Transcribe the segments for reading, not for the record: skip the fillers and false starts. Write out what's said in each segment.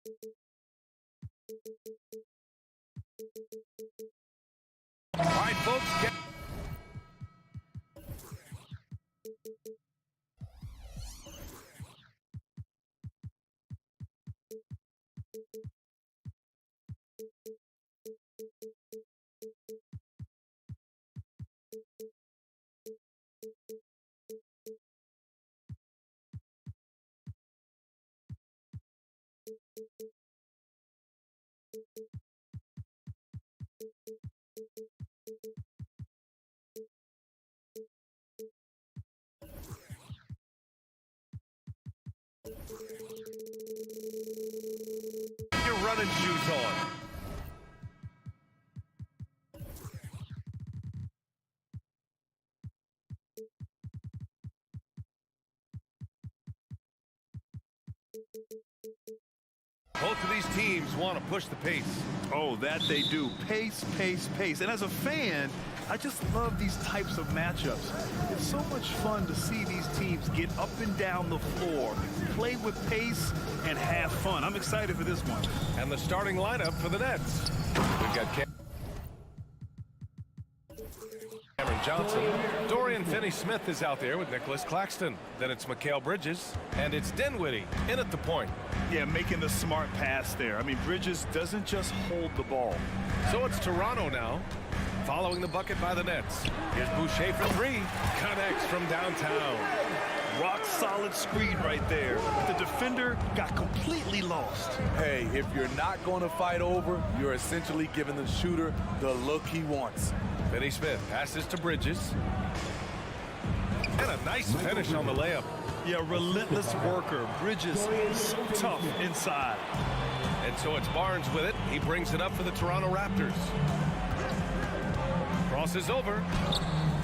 All right, folks. Your running shoes on. Both of these teams want to push the pace. Oh, that they do. Pace, pace, pace. And as a fan, I just love these types of matchups. It's so much fun to see these teams get up and down the floor, play with pace, and have fun. I'm excited for this one. And the starting lineup for the Nets. We've got Cameron Johnson. Dorian Finney-Smith is out there with Nicholas Claxton. Then it's Mikal Bridges. And it's Dinwiddie in at the point. Yeah, making the smart pass there. I mean, Bridges doesn't just hold the ball. So it's Toronto now, following the bucket by the Nets. Here's Boucher for three. Connects from downtown. Rock solid screen right there. The defender got completely lost. Hey, if you're not going to fight over, you're essentially giving the shooter the look he wants. Finney-Smith passes to Bridges. And a nice finish on the layup. Yeah, relentless worker. Bridges so tough inside. And so it's Barnes with it. He brings it up for the Toronto Raptors. Crosses over.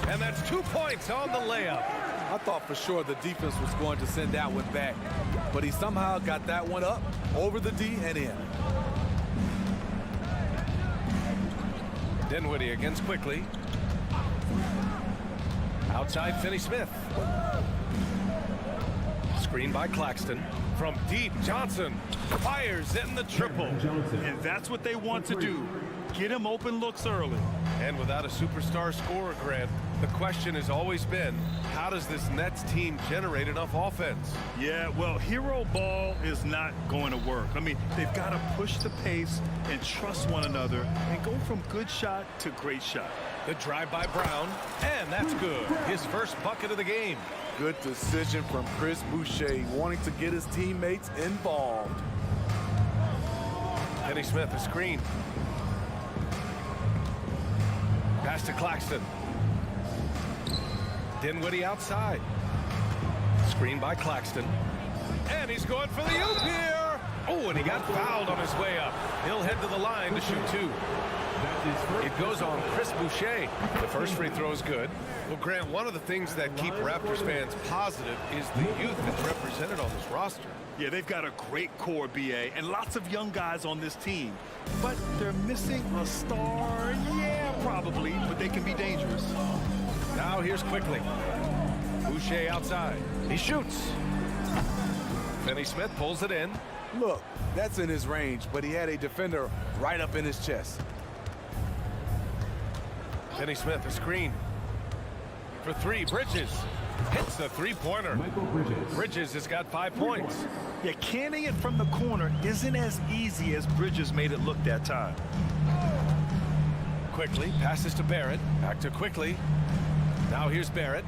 And that's 2 points on the layup. I thought for sure the defense was going to send that one back, but he somehow got that one up, over the D and in. Dinwiddie against Quickly. Outside Finney-Smith. Screen by Claxton. From deep, Johnson fires in the triple. And that's what they want to do. Get him open looks early. And without a superstar scorer, Grant, the question has always been, how does this Nets team generate enough offense? Yeah, well, hero ball is not going to work. I mean, they've got to push the pace and trust one another and go from good shot to great shot. The drive by Brown, and that's good. His first bucket of the game. Good decision from Chris Boucher, wanting to get his teammates involved. Finney-Smith, a screen. Pass to Claxton. Dinwiddie outside. Screen by Claxton. And he's going for the oop here. Oh, and he got fouled on his way up. He'll head to the line to shoot two. It goes on Chris Boucher. The first free throw is good. Well, Grant, one of the things that keep Raptors fans positive is the youth that's represented on this roster. Yeah, they've got a great core, BA, and lots of young guys on this team. But they're missing a star. Yeah, probably, but they can be dangerous. Now here's Quickly. Boucher outside. He shoots. Finney-Smith pulls it in. Look, that's in his range, but he had a defender right up in his chest. Finney-Smith, a screen. For three, Bridges. Hits the three-pointer. Bridges has got 5 points. Yeah, canning it from the corner isn't as easy as Bridges made it look that time. Quickly passes to Barrett. Back to Quickly. Now here's Barrett.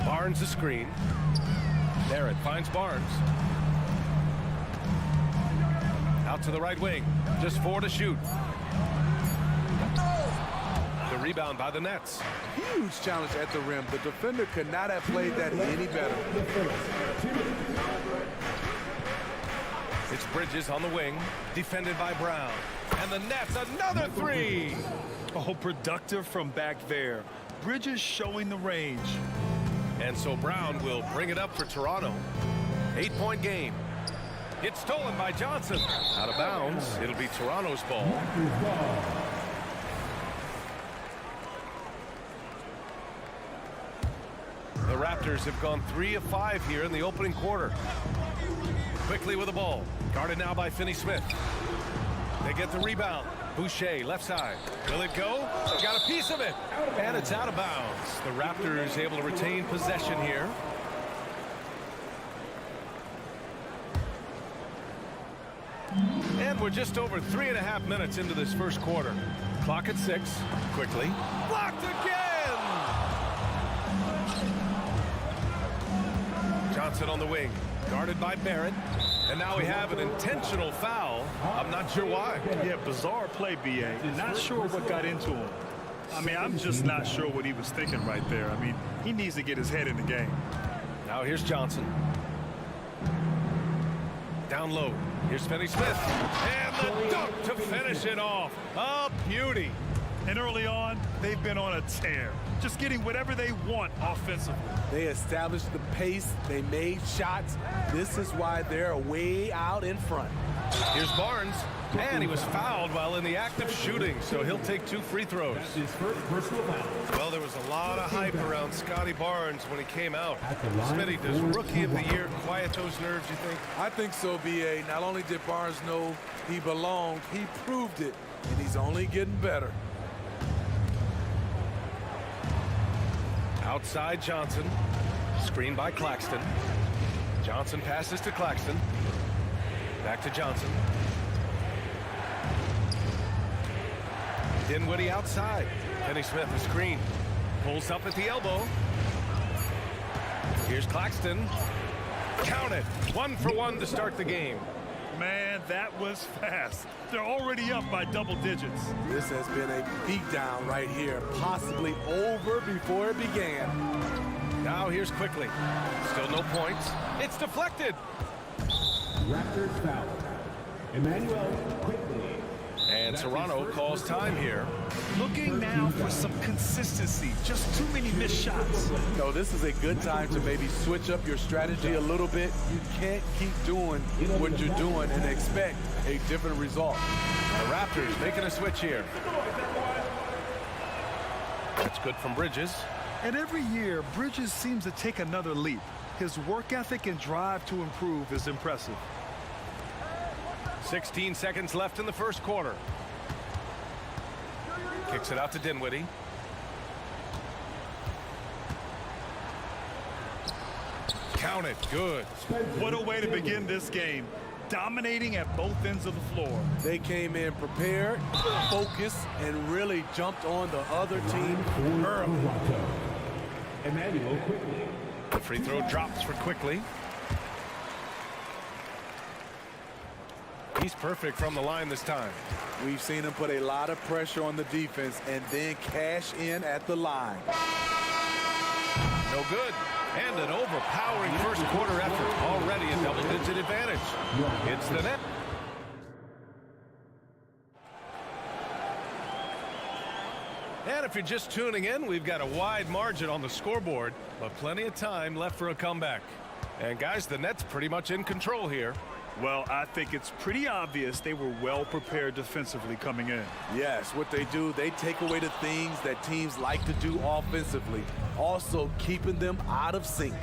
Barnes a screen. Barrett finds Barnes. Out to the right wing. Just 4 to shoot. The rebound by the Nets. Huge challenge at the rim. The defender could not have played that any better. It's Bridges on the wing, defended by Brown. And the Nets, another three! Oh, productive from back there. Bridges showing the range. And so Brown will bring it up for Toronto. 8-point game. It's stolen by Johnson. Out of bounds. It'll be Toronto's ball. The Raptors have gone 3 of 5 here in the opening quarter. Quickly with the ball. Guarded now by Finney-Smith. They get the rebound. Boucher, left side. Will it go? Got a piece of it. And it's out of bounds. The Raptors able to retain possession here. And we're just over 3.5 minutes into this first quarter. Clock at 6. Quickly. Blocked again! Johnson on the wing. Guarded by Barrett. And now we have an intentional foul. I'm not sure why. Yeah, bizarre play, B.A. Not sure what got into him. I mean, I'm just not sure what he was thinking right there. I mean, he needs to get his head in the game. Now here's Johnson. Down low. Here's Finney-Smith. And the dunk to finish it off. A beauty. And early on, they've been on a tear. Just getting whatever they want offensively. They established the pace. They made shots. This is why they're way out in front. Here's Barnes. And he was fouled while in the act of shooting, so he'll take 2 free throws. Well, there was a lot of hype around Scotty Barnes when he came out. Smitty, does Rookie of the Year quiet those nerves, you think? I think so, B.A. Not only did Barnes know he belonged, he proved it, and he's only getting better. Outside Johnson. Screen by Claxton. Johnson passes to Claxton. Back to Johnson. Dinwiddie outside. Finney-Smith, the screen. Pulls up at the elbow. Here's Claxton. Count it. 1 for 1 to start the game. Man, that was fast. They're already up by double digits. This has been a beatdown right here, possibly over before it began. Now here's Quickly. Still no points. It's deflected. Raptors foul. Emmanuel Quickly. And Serrano calls time here. Looking now for some consistency. Just too many missed shots. No, this is a good time to maybe switch up your strategy a little bit. You can't keep doing what you're doing and expect a different result. The Raptors making a switch here. That's good from Bridges. And every year, Bridges seems to take another leap. His work ethic and drive to improve is impressive. 16 seconds left in the first quarter. Kicks it out to Dinwiddie. Count it. Good. What a way to begin this game. Dominating at both ends of the floor. They came in prepared, focused, and really jumped on the other team early. Emmanuel Quickly. The free throw drops for Quickly. He's perfect from the line this time. We've seen him put a lot of pressure on the defense and then cash in at the line. No good. And an overpowering first quarter effort. Already a double-digit advantage. It's the net. And if you're just tuning in, we've got a wide margin on the scoreboard, but plenty of time left for a comeback. And guys, the Nets pretty much in control here. Well, I think it's pretty obvious they were well prepared defensively coming in. Yes, what they do, they take away the things that teams like to do offensively, also keeping them out of sync.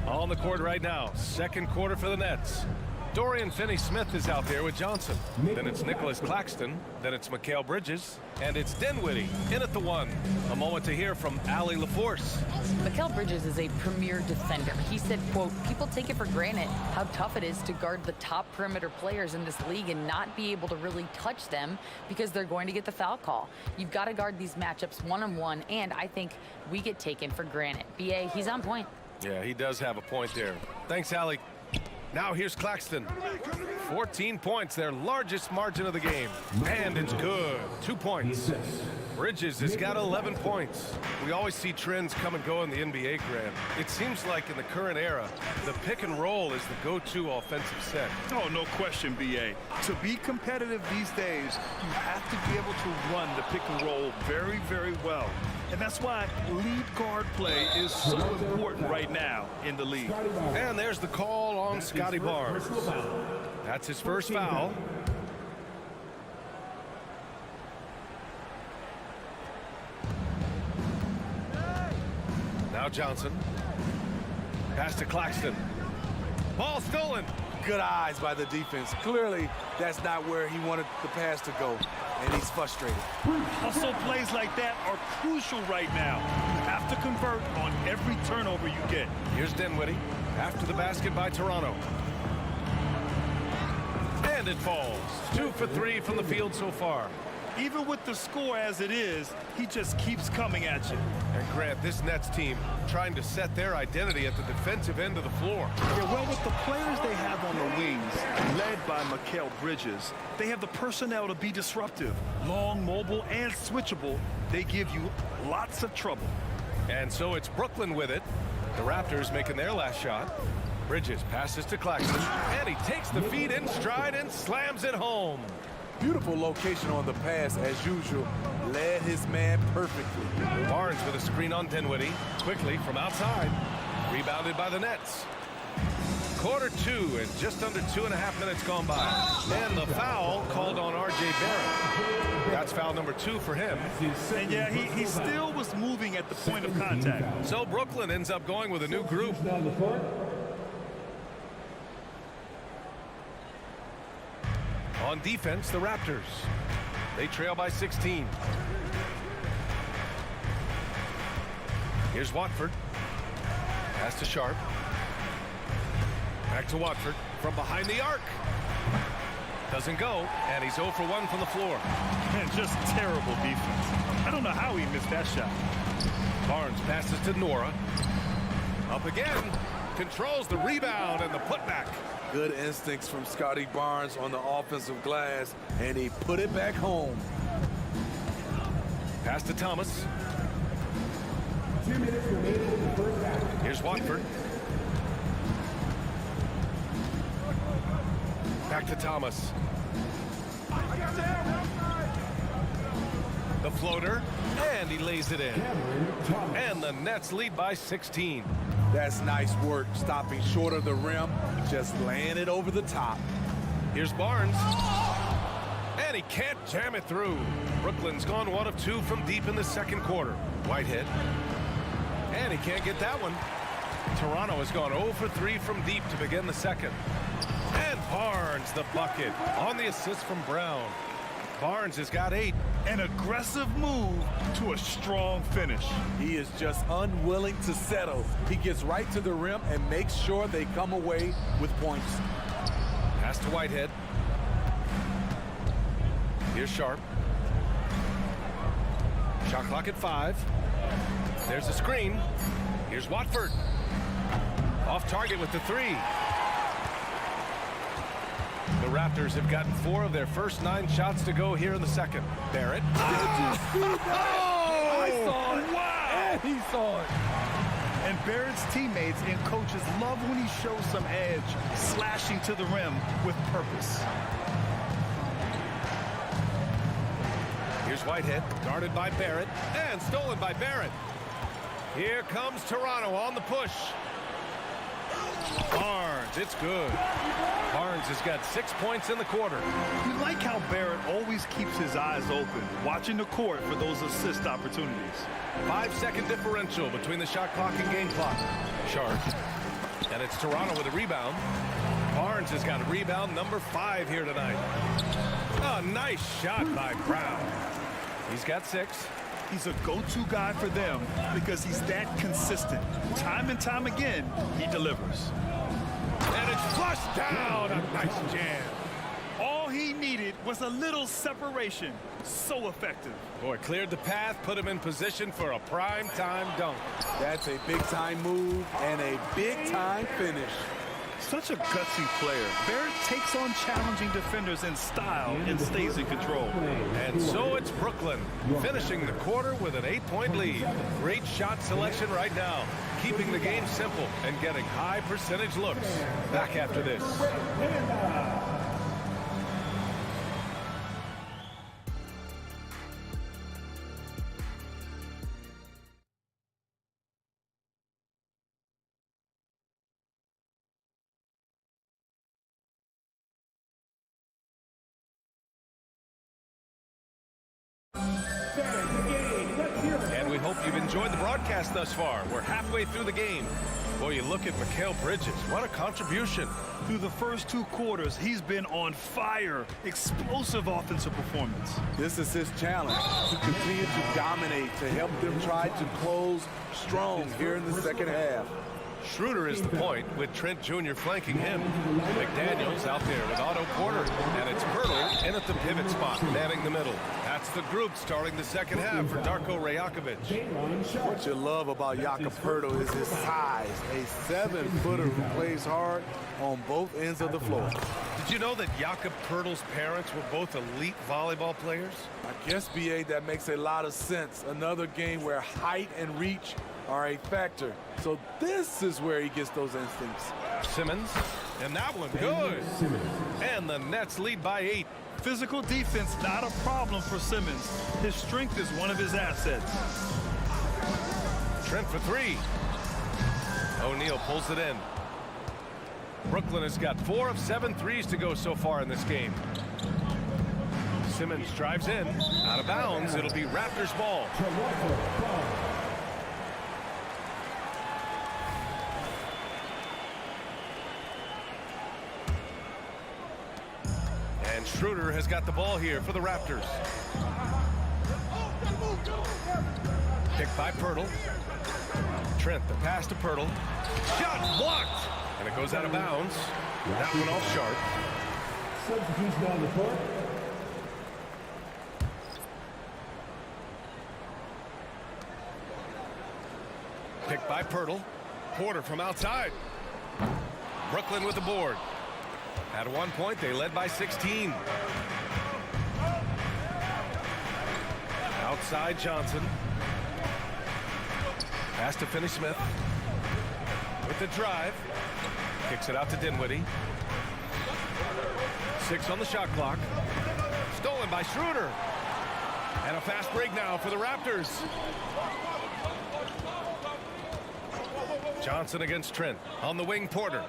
On the court right now, second quarter for the Nets. Dorian Finney-Smith is out there with Johnson. Then it's Nicholas Claxton. Then it's Mikal Bridges. And it's Dinwiddie in at the 1. A moment to hear from Allie LaForce. Mikal Bridges is a premier defender. He said, quote, people take it for granted how tough it is to guard the top perimeter players in this league and not be able to really touch them because they're going to get the foul call. You've got to guard these matchups one-on-one, and I think we get taken for granted. B.A., he's on point. Yeah, he does have a point there. Thanks, Allie. Now here's Claxton. 14 points, their largest margin of the game. And it's good. 2 points. Bridges has got 11 points. We always see trends come and go in the NBA, Grant. It seems like in the current era, the pick and roll is the go-to offensive set. Oh, no question, B.A. To be competitive these days, you have to be able to run the pick and roll very, very well. And that's why lead guard play is so important right now in the league. And there's the call on Scotty Barnes. That's his first foul. Now Johnson. Pass to Claxton. Ball stolen. Good eyes by the defense. Clearly, that's not where he wanted the pass to go, and he's frustrated. Hustle plays like that are crucial right now. You have to convert on every turnover you get. Here's Dinwiddie after the basket by Toronto. And it falls. 2 for 3 from the field so far. Even with the score as it is, he just keeps coming at you. And Grant, this Nets team trying to set their identity at the defensive end of the floor. Yeah, well, with the players they have on the wings, led by Mikal Bridges, they have the personnel to be disruptive. Long, mobile, and switchable, they give you lots of trouble. And so it's Brooklyn with it. The Raptors making their last shot. Bridges passes to Claxton, and he takes the feed in stride and slams it home. Beautiful location on the pass, as usual. Led his man perfectly. Barnes with a screen on Dinwiddie. Quickly from outside. Rebounded by the Nets. Quarter 2 and just under 2.5 minutes gone by. And the foul called on R.J. Barrett. That's foul number 2 for him. And yeah, he still was moving at the point of contact. So Brooklyn ends up going with a new group. Down the court. On defense, the Raptors. They trail by 16. Here's Watford. Pass to Sharp. Back to Watford from behind the arc. Doesn't go, and he's 0 for 1 from the floor. And just terrible defense. I don't know how he missed that shot. Barnes passes to Nora. Up again. Controls the rebound and the putback. Good instincts from Scotty Barnes on the offensive glass, and he put it back home. Pass to Thomas. 2 minutes remaining in the first half. Here's Watford. Back to Thomas. The floater, and he lays it in. And the Nets lead by 16. That's nice work, stopping short of the rim, just laying it over the top. Here's Barnes. And he can't jam it through. Brooklyn's gone 1 of 2 from deep in the second quarter. Whitehead. And he can't get that one. Toronto has gone 0 for 3 from deep to begin the second. And Barnes the bucket on the assist from Brown. Barnes has got 8. An aggressive move to a strong finish. He is just unwilling to settle. He gets right to the rim and makes sure they come away with points. Pass to Whitehead. Here's Sharp. Shot clock at 5. There's a screen. Here's Watford. Off target with the 3. The Raptors have gotten 4 of their first 9 shots to go here in the second. Barrett. I saw it. Wow! And he saw it. And Barrett's teammates and coaches love when he shows some edge, slashing to the rim with purpose. Here's Whitehead, guarded by Barrett, and stolen by Barrett. Here comes Toronto on the push. Barnes, it's good. Barnes has got 6 points in the quarter. You like how Barrett always keeps his eyes open, watching the court for those assist opportunities. 5-second differential between the shot clock and game clock. Sharp. And it's Toronto with a rebound. Barnes has got a rebound number 5 here tonight. A nice shot by Brown. He's got 6. He's a go-to guy for them because he's that consistent. Time and time again, he delivers. And it's flushed down. A nice jam. All he needed was a little separation. So effective. Boy, cleared the path, put him in position for a prime-time dunk. That's a big-time move and a big-time finish. Such a gutsy player. Barrett takes on challenging defenders in style and stays in control. And so it's Brooklyn finishing the quarter with an 8-point lead. Great shot selection right now, keeping the game simple and getting high percentage looks. Back after this. hope you've enjoyed the broadcast thus far. We're halfway through the game. Boy, you look at Mikal Bridges. What a contribution. Through the first 2 quarters, he's been on fire. Explosive offensive performance. This is his challenge, to continue to dominate, to help them try to close strong here in the second half. Schroeder is the point, with Trent Jr. flanking him. McDaniels out there with Otto Porter. And it's Pirtle in at the pivot spot, manning the middle. That's the group starting the second half for Darko Rajakovic. What you love about Jakob Pirtle is his size. A 7-footer who plays hard on both ends of the floor. Did you know that Jakob Pirtle's parents were both elite volleyball players? I guess, B.A., that makes a lot of sense. Another game where height and reach are a factor. So this is where he gets those instincts. Simmons, and that one good. And the Nets lead by 8. Physical defense, not a problem for Simmons. His strength is one of his assets. Trent for 3. O'Neal pulls it in. Brooklyn has got 4 of 7 threes to go so far in this game. Simmons drives in, out of bounds. It'll be Raptors ball. And Schroeder has got the ball here for the Raptors. Picked by Pirtle. Trent, the pass to Pirtle. Shot blocked! And it goes out of bounds. That one off sharp. Substitution on the court. Picked by Pirtle. Porter from outside. Brooklyn with the board. At one point, they led by 16. Outside Johnson. Pass to Finney-Smith. With the drive. Kicks it out to Dinwiddie. 6 on the shot clock. Stolen by Schroeder. And a fast break now for the Raptors. Johnson against Trent. On the wing, Porter.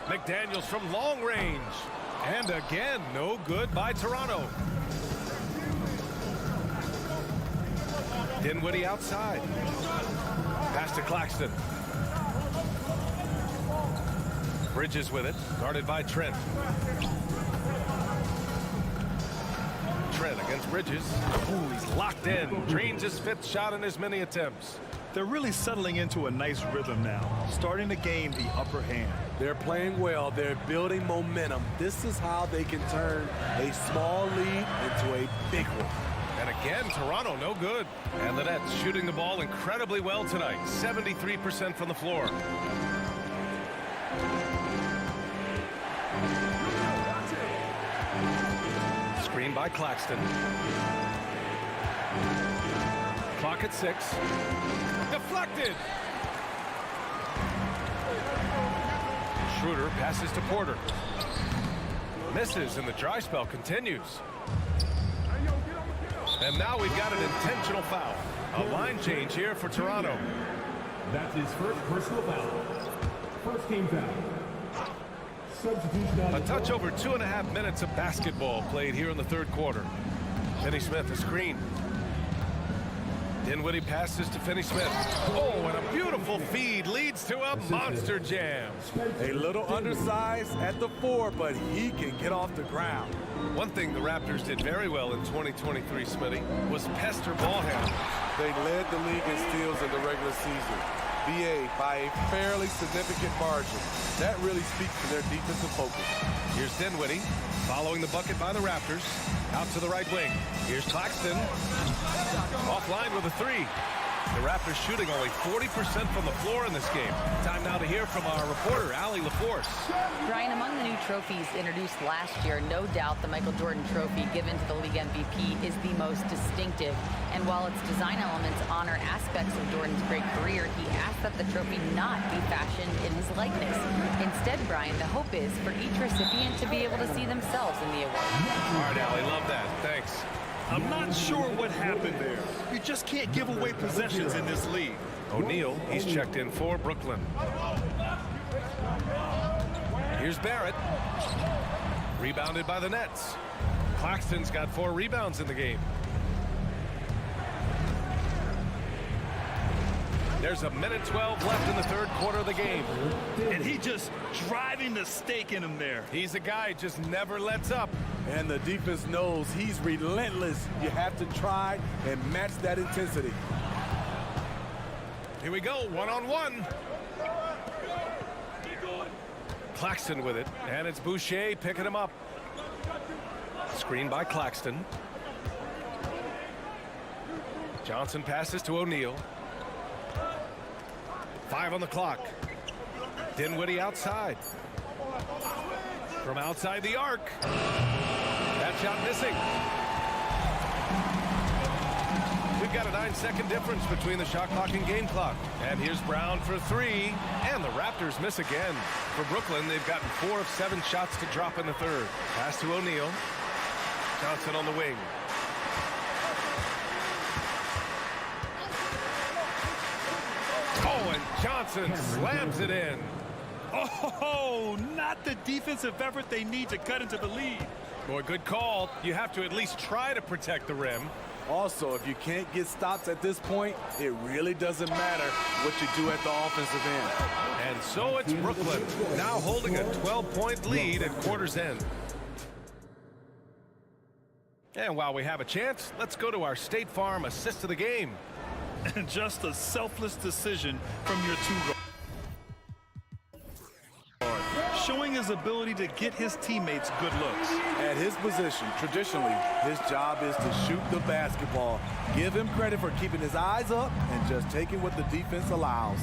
McDaniels from long range. And again, no good by Toronto. Dinwiddie outside. Pass to Claxton. Bridges with it, guarded by Trent. Trent against Bridges. Ooh, he's locked in. Drains his 5th shot in as many attempts. They're really settling into a nice rhythm now, starting to gain the upper hand. They're playing well. They're building momentum. This is how they can turn a small lead into a big one. And again, Toronto no good. And the Nets shooting the ball incredibly well tonight. 73% from the floor. Screen by Claxton. Clock at 6. Deflected. Schroeder passes to Porter. Misses, and the dry spell continues. And now we've got an intentional foul. A line change here for Toronto. That's his first personal foul. First team foul. Substitution on A the touch court. over 2.5 minutes of basketball played here in the 3rd quarter. Finney-Smith, a screen. Dinwiddie passes to Finney-Smith. Oh, and a beautiful feed leads to a monster jam. A little undersized at the 4, but he can get off the ground. One thing the Raptors did very well in 2023, Smitty, was pester ball handlers. They led the league in steals in the regular season. BA by a fairly significant margin. That really speaks to their defensive focus. Here's Dinwiddie following the bucket by the Raptors. Out to the right wing. Here's Claxton. Offline with a 3. The Raptors shooting only 40% from the floor in this game. Time now to hear from our reporter, Allie LaForce. Brian, among the new trophies introduced last year, no doubt the Michael Jordan Trophy given to the league MVP is the most distinctive. And while its design elements honor aspects of Jordan's great career, he asked that the trophy not be fashioned in his likeness. Instead, Brian, the hope is for each recipient to be able to see themselves in the award. All right, Allie, love that. Thanks. I'm not sure what happened there. You just can't give away possessions in this league. O'Neal, he's checked in for Brooklyn. Here's Barrett. Rebounded by the Nets. Claxton's got 4 rebounds in the game. There's a minute 12 left in the third quarter of the game. And he just driving the stake in him there. He's a guy who just never lets up. And the defense knows he's relentless. You have to try and match that intensity. Here we go, one-on-one. Claxton with it, and it's Boucher picking him up. Screen by Claxton. Johnson passes to O'Neal. 5 on the clock. Dinwiddie outside. From outside the arc. That shot missing. We've got a 9-second difference between the shot clock and game clock. And here's Brown for 3. And the Raptors miss again. For Brooklyn, they've gotten 4 of 7 shots to drop in the third. Pass to O'Neal. Johnson on the wing. Oh, and Johnson slams it in. Oh, not the defensive effort they need to cut into the lead. Boy, good call. You have to at least try to protect the rim. Also, if you can't get stops at this point, it really doesn't matter what you do at the offensive end. And so it's Brooklyn, now holding a 12-point lead at quarter's end. And while we have a chance, let's go to our State Farm assist of the game. And just a selfless decision from your 2 guards. Showing his ability to get his teammates good looks. At his position, traditionally, his job is to shoot the basketball. Give him credit for keeping his eyes up and just taking what the defense allows.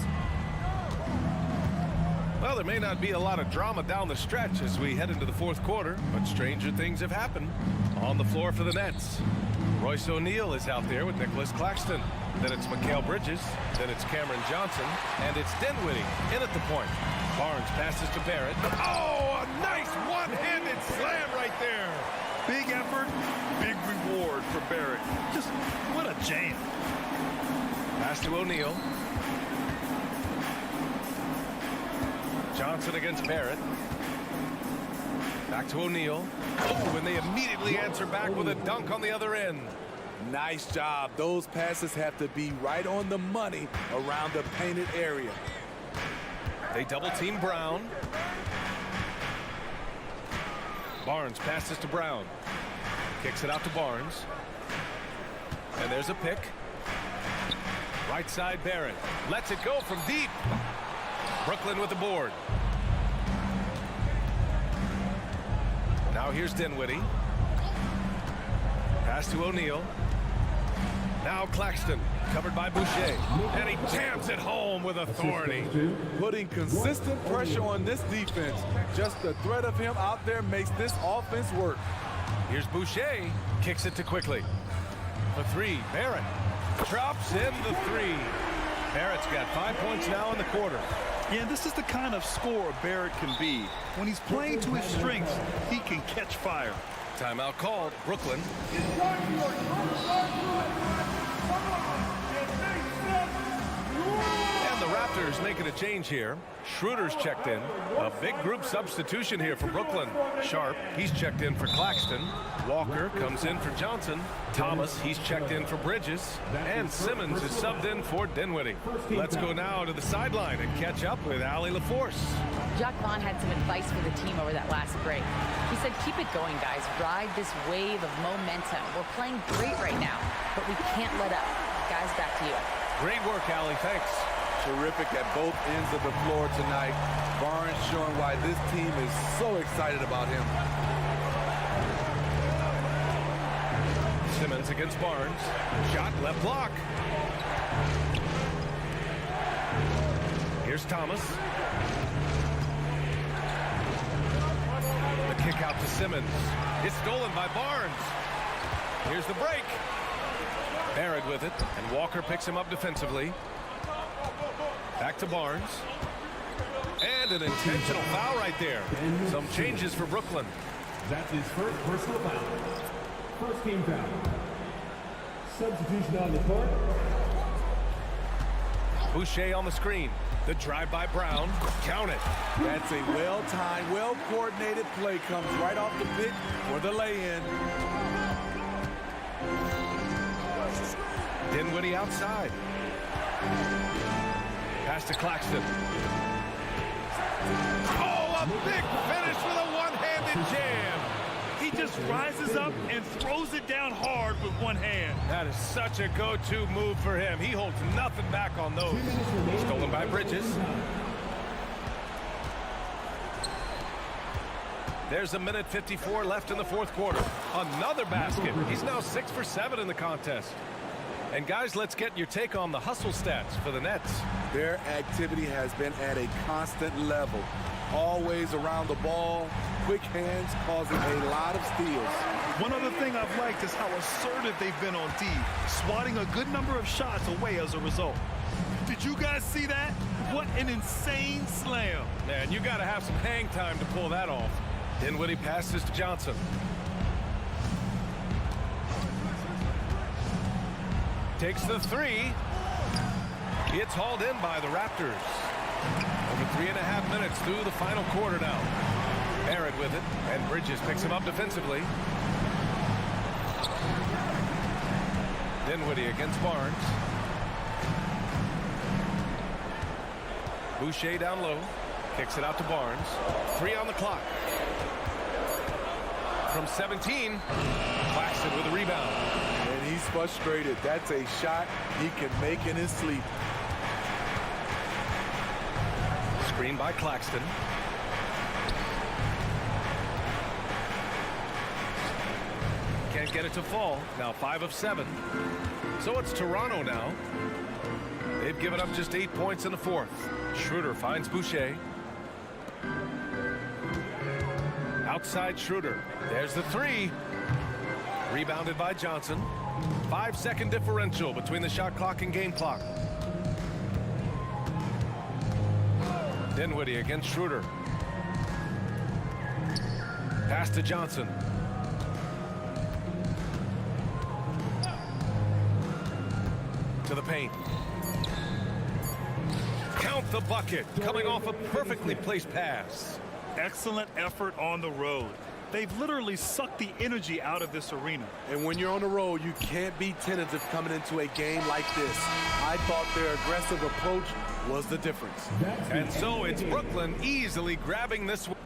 Well, there may not be a lot of drama down the stretch as we head into the fourth quarter, but stranger things have happened. On the floor for the Nets, Royce O'Neal is out there with Nicholas Claxton. Then it's Mikal Bridges. Then it's Cameron Johnson. And it's Dinwiddie in at the point. Barnes passes to Barrett. Oh, a nice one-handed slam right there. Big effort, big reward for Barrett. Just what a jam. Pass to O'Neal. Johnson against Barrett. Back to O'Neal. Oh, and they immediately answer back with a dunk on the other end. Nice job. Those passes have to be right on the money around the painted area. They double team Brown. Barnes passes to Brown. Kicks it out to Barnes. And there's a pick. Right side Barrett. Lets it go from deep. Brooklyn with the board. Now here's Dinwiddie. Pass to O'Neal. Now Claxton, covered by Boucher. And he jams it home with authority. Putting consistent pressure on this defense. Just the threat of him out there makes this offense work. Here's Boucher. Kicks it to Quickly. For 3, Barrett. Drops in the 3. Barrett's got 5 points now in the quarter. Yeah, this is the kind of scorer Barrett can be. When he's playing to his strengths, he can catch fire. Timeout called. Brooklyn. And the Raptors making a change here. Schroeder's checked in. A big group substitution here for Brooklyn. Sharp, he's checked in for Claxton. Walker comes in for Johnson. Thomas, he's checked in for Bridges. And Simmons is subbed in for Dinwiddie. Let's go now to the sideline and catch up with Allie LaForce. Jacques Vaughn had some advice for the team over that last break. He said, keep it going, guys. Ride this wave of momentum. We're playing great right now, but we can't let up. Guys, back to you. Great work, Allie. Thanks. Terrific at both ends of the floor tonight. Barnes showing why this team is so excited about him. Simmons against Barnes. Shot left block. Here's Thomas. The kick out to Simmons. It's stolen by Barnes. Here's the break. Barrett with it, and Walker picks him up defensively. Back to Barnes. And an intentional foul right there. Some changes for Brooklyn. That's his first personal foul. First team foul. Substitution on the court. Boucher on the screen. The drive by Brown. Count it. That's a well-timed, well-coordinated play. Comes right off the pick for the lay-in. Dinwiddie outside. Pass to Claxton. Oh, a big finish with a one-handed jam. He just rises up and throws it down hard with one hand. That is such a go-to move for him. He holds nothing back on those. Stolen by Bridges. There's a minute 54 left in the fourth quarter. Another basket. He's now 6 for 7 in the contest. And guys, let's get your take on the hustle stats for the Nets. Their activity has been at a constant level. Always around the ball, quick hands causing a lot of steals. One other thing I've liked is how assertive they've been on D, swatting a good number of shots away as a result. Did you guys see that? What an insane slam. Man, you got to have some hang time to pull that off. Dinwiddie passes to Johnson. Takes the three. It's hauled in by the Raptors. Over 3.5 minutes through the final quarter now. Barrett with it, and Bridges picks him up defensively. Dinwiddie against Barnes. Boucher down low. Kicks it out to Barnes. 3 on the clock. From 17, Claxton with a rebound. And he's frustrated. That's a shot he can make in his sleep. Screen by Claxton. Can't get it to fall. Now 5 of 7. So it's Toronto now. They've given up just 8 points in the fourth. Schroeder finds Boucher. Outside Schroeder. There's the three. Rebounded by Johnson. 5-second differential between the shot clock and game clock. Dinwiddie against Schroeder. Pass to Johnson. To the paint. Count the bucket. Coming off a perfectly placed pass. Excellent effort on the road. They've literally sucked the energy out of this arena. And when you're on the road, you can't be tentative coming into a game like this. I thought their aggressive approach was the difference. And so it's Brooklyn easily grabbing this one.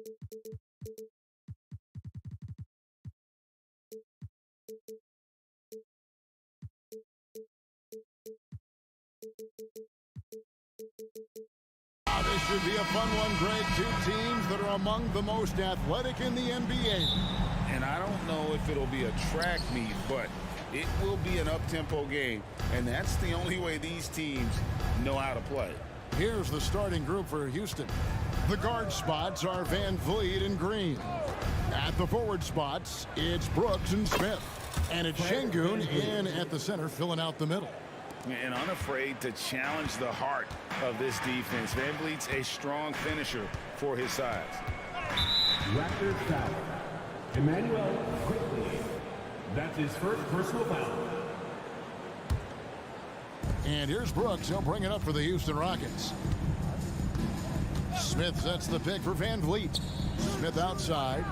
This should be a fun one, Greg. Two teams that are among the most athletic in the NBA. And I don't know if it'll be a track meet, but it will be an up-tempo game. And that's the only way these teams know how to play. Here's the starting group for Houston. The guard spots are Van Vliet and Green. At the forward spots, it's Brooks and Smith. And it's Şengün in at the center, filling out the middle. And unafraid to challenge the heart of this defense. Van Vliet's a strong finisher for his size. Raptors foul. Emmanuel Quickly. That's his first personal foul. And here's Brooks. He'll bring it up for the Houston Rockets. Smith sets the pick for Van Vliet. Smith outside.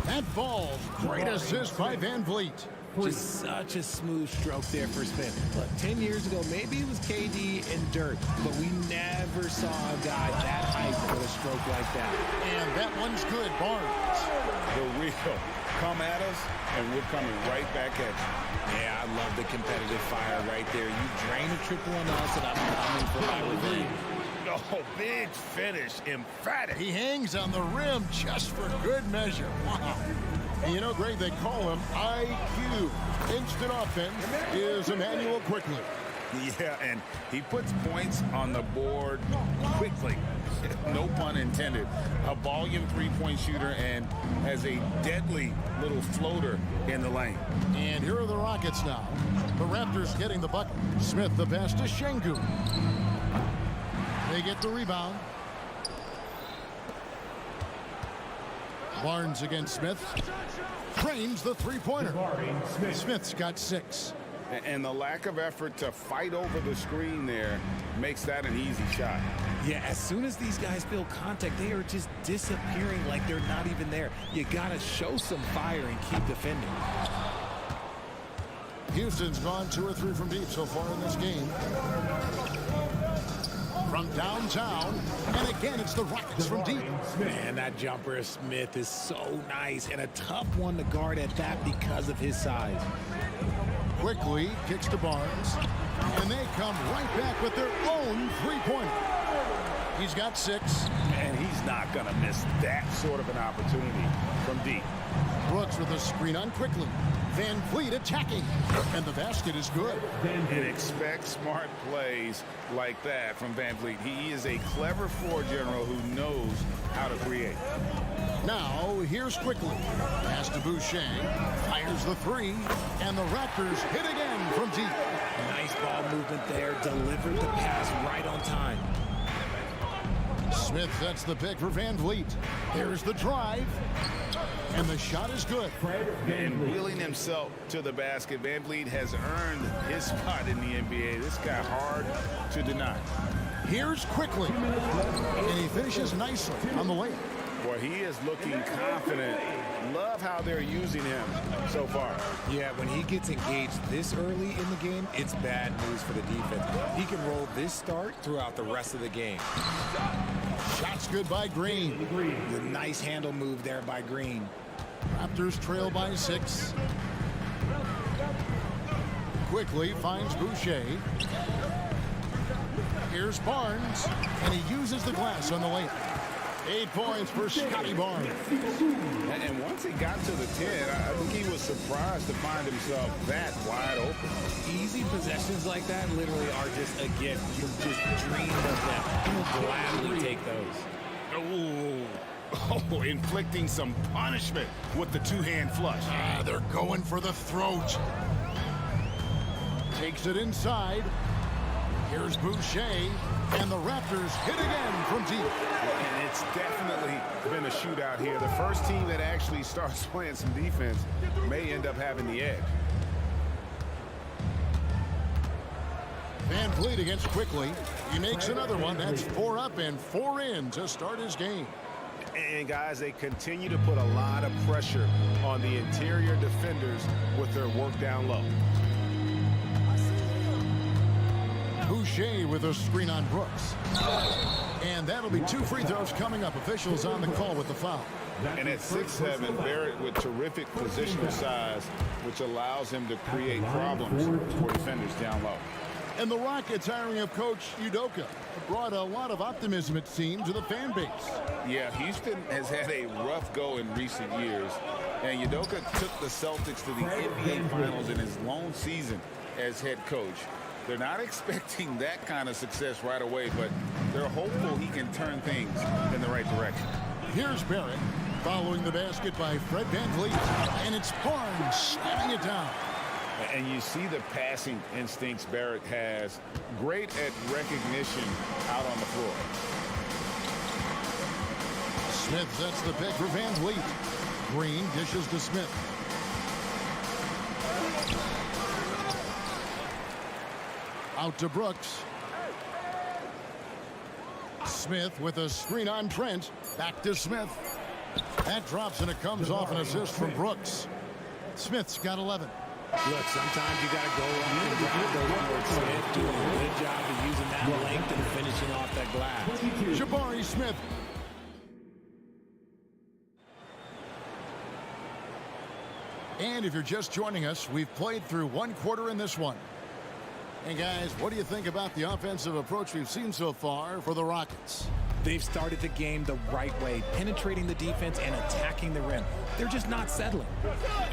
That falls. Great assist by Van Vliet. Just such a smooth stroke there for Smith. Look, 10 years ago, maybe it was KD and Dirk, but we never saw a guy that height with a stroke like that. And that one's good, Barnes. The real come at us, and we're coming right back at you. Yeah, I love the competitive fire right there. You drain a triple on us, and I'm coming for my revenge. Oh, big finish, emphatic. He hangs on the rim just for good measure. Wow. And you know, Greg, they call him IQ. Instant offense is Emmanuel Quickly. Yeah, and he puts points on the board quickly. No pun intended. A volume three-point shooter and has a deadly little floater in the lane. And here are the Rockets now. The Raptors getting the bucket. Smith the pass to Şengün. They get the rebound. Barnes against Smith. Trains the three-pointer. Smith's got 6. And the lack of effort to fight over the screen there makes that an easy shot. Yeah, as soon as these guys feel contact, they are just disappearing like they're not even there. You got to show some fire and keep defending. Houston's gone 2 or 3 from deep so far in this game. From downtown, and again, it's the Rockets from deep. Man, that jumper of Smith is so nice and a tough one to guard at that because of his size. Quickly kicks to Barnes, and they come right back with their own three-pointer. He's got 6. And he's not going to miss that sort of an opportunity from deep. Brooks with a screen on Quickly. Van Vliet attacking, and the basket is good. And expect smart plays like that from Van Vliet. He is a clever floor general who knows how to create. Now, here's Quickly. Pass to Boucher. Fires the 3, and the Raptors hit again from deep. Nice ball movement there. Delivered the pass right on time. Smith sets the pick for Van Vliet. There's the drive, and the shot is good. And wheeling himself to the basket, Van Vliet has earned his spot in the NBA. This guy hard to deny. Here's Quickly, and he finishes nicely on the layup. Boy, he is looking confident. Love how they're using him so far. Yeah, when he gets engaged this early in the game, it's bad news for the defense. He can roll this start throughout the rest of the game. Shot's good by Green. The nice handle move there by Green. Raptors trail by 6. Quickly finds Boucher. Here's Barnes, and he uses the glass on the layup. 8 points for Scotty Barnes. And once he got to the 10, I think he was surprised to find himself that wide open. Easy possessions like that literally are just a gift. You just dreamed of them. You'll gladly take those. Oh, inflicting some punishment with the two-hand flush. They're going for the throat. Takes it inside. Here's Boucher, and the Raptors hit again from deep. And it's definitely been a shootout here. The first team that actually starts playing some defense may end up having the edge. Van Vliet against Quickly. He makes another one. That's 4 up and 4 in to start his game. And guys, they continue to put a lot of pressure on the interior defenders with their work down low. Boucher with a screen on Brooks. And that'll be 2 free throws coming up. Officials on the call with the foul. And at 6'7", Barrett with terrific positional size, which allows him to create problems for defenders down low. And the Rockets hiring of Coach Udoka brought a lot of optimism, it seemed, to the fan base. Yeah, Houston has had a rough go in recent years, and Udoka took the Celtics to the NBA Finals in his lone season as head coach. They're not expecting that kind of success right away, but they're hopeful he can turn things in the right direction. Here's Barrett following the basket by Fred VanVleet, and it's Barnes slamming it down. And you see the passing instincts Barrett has. Great at recognition out on the floor. Smith sets the pick for VanVleet. Green dishes to Smith. Out to Brooks. Smith with a screen on Trent. Back to Smith. That drops and it comes off an assist from Brooks. Smith's got 11. Look, sometimes you got to go up and grab those boards. Smith doing a good job of using that length and finishing off that glass. Jabari Smith. And if you're just joining us, we've played through 1 quarter in this one. And guys, what do you think about the offensive approach we've seen so far for the Rockets? They've started the game the right way, penetrating the defense and attacking the rim. They're just not settling.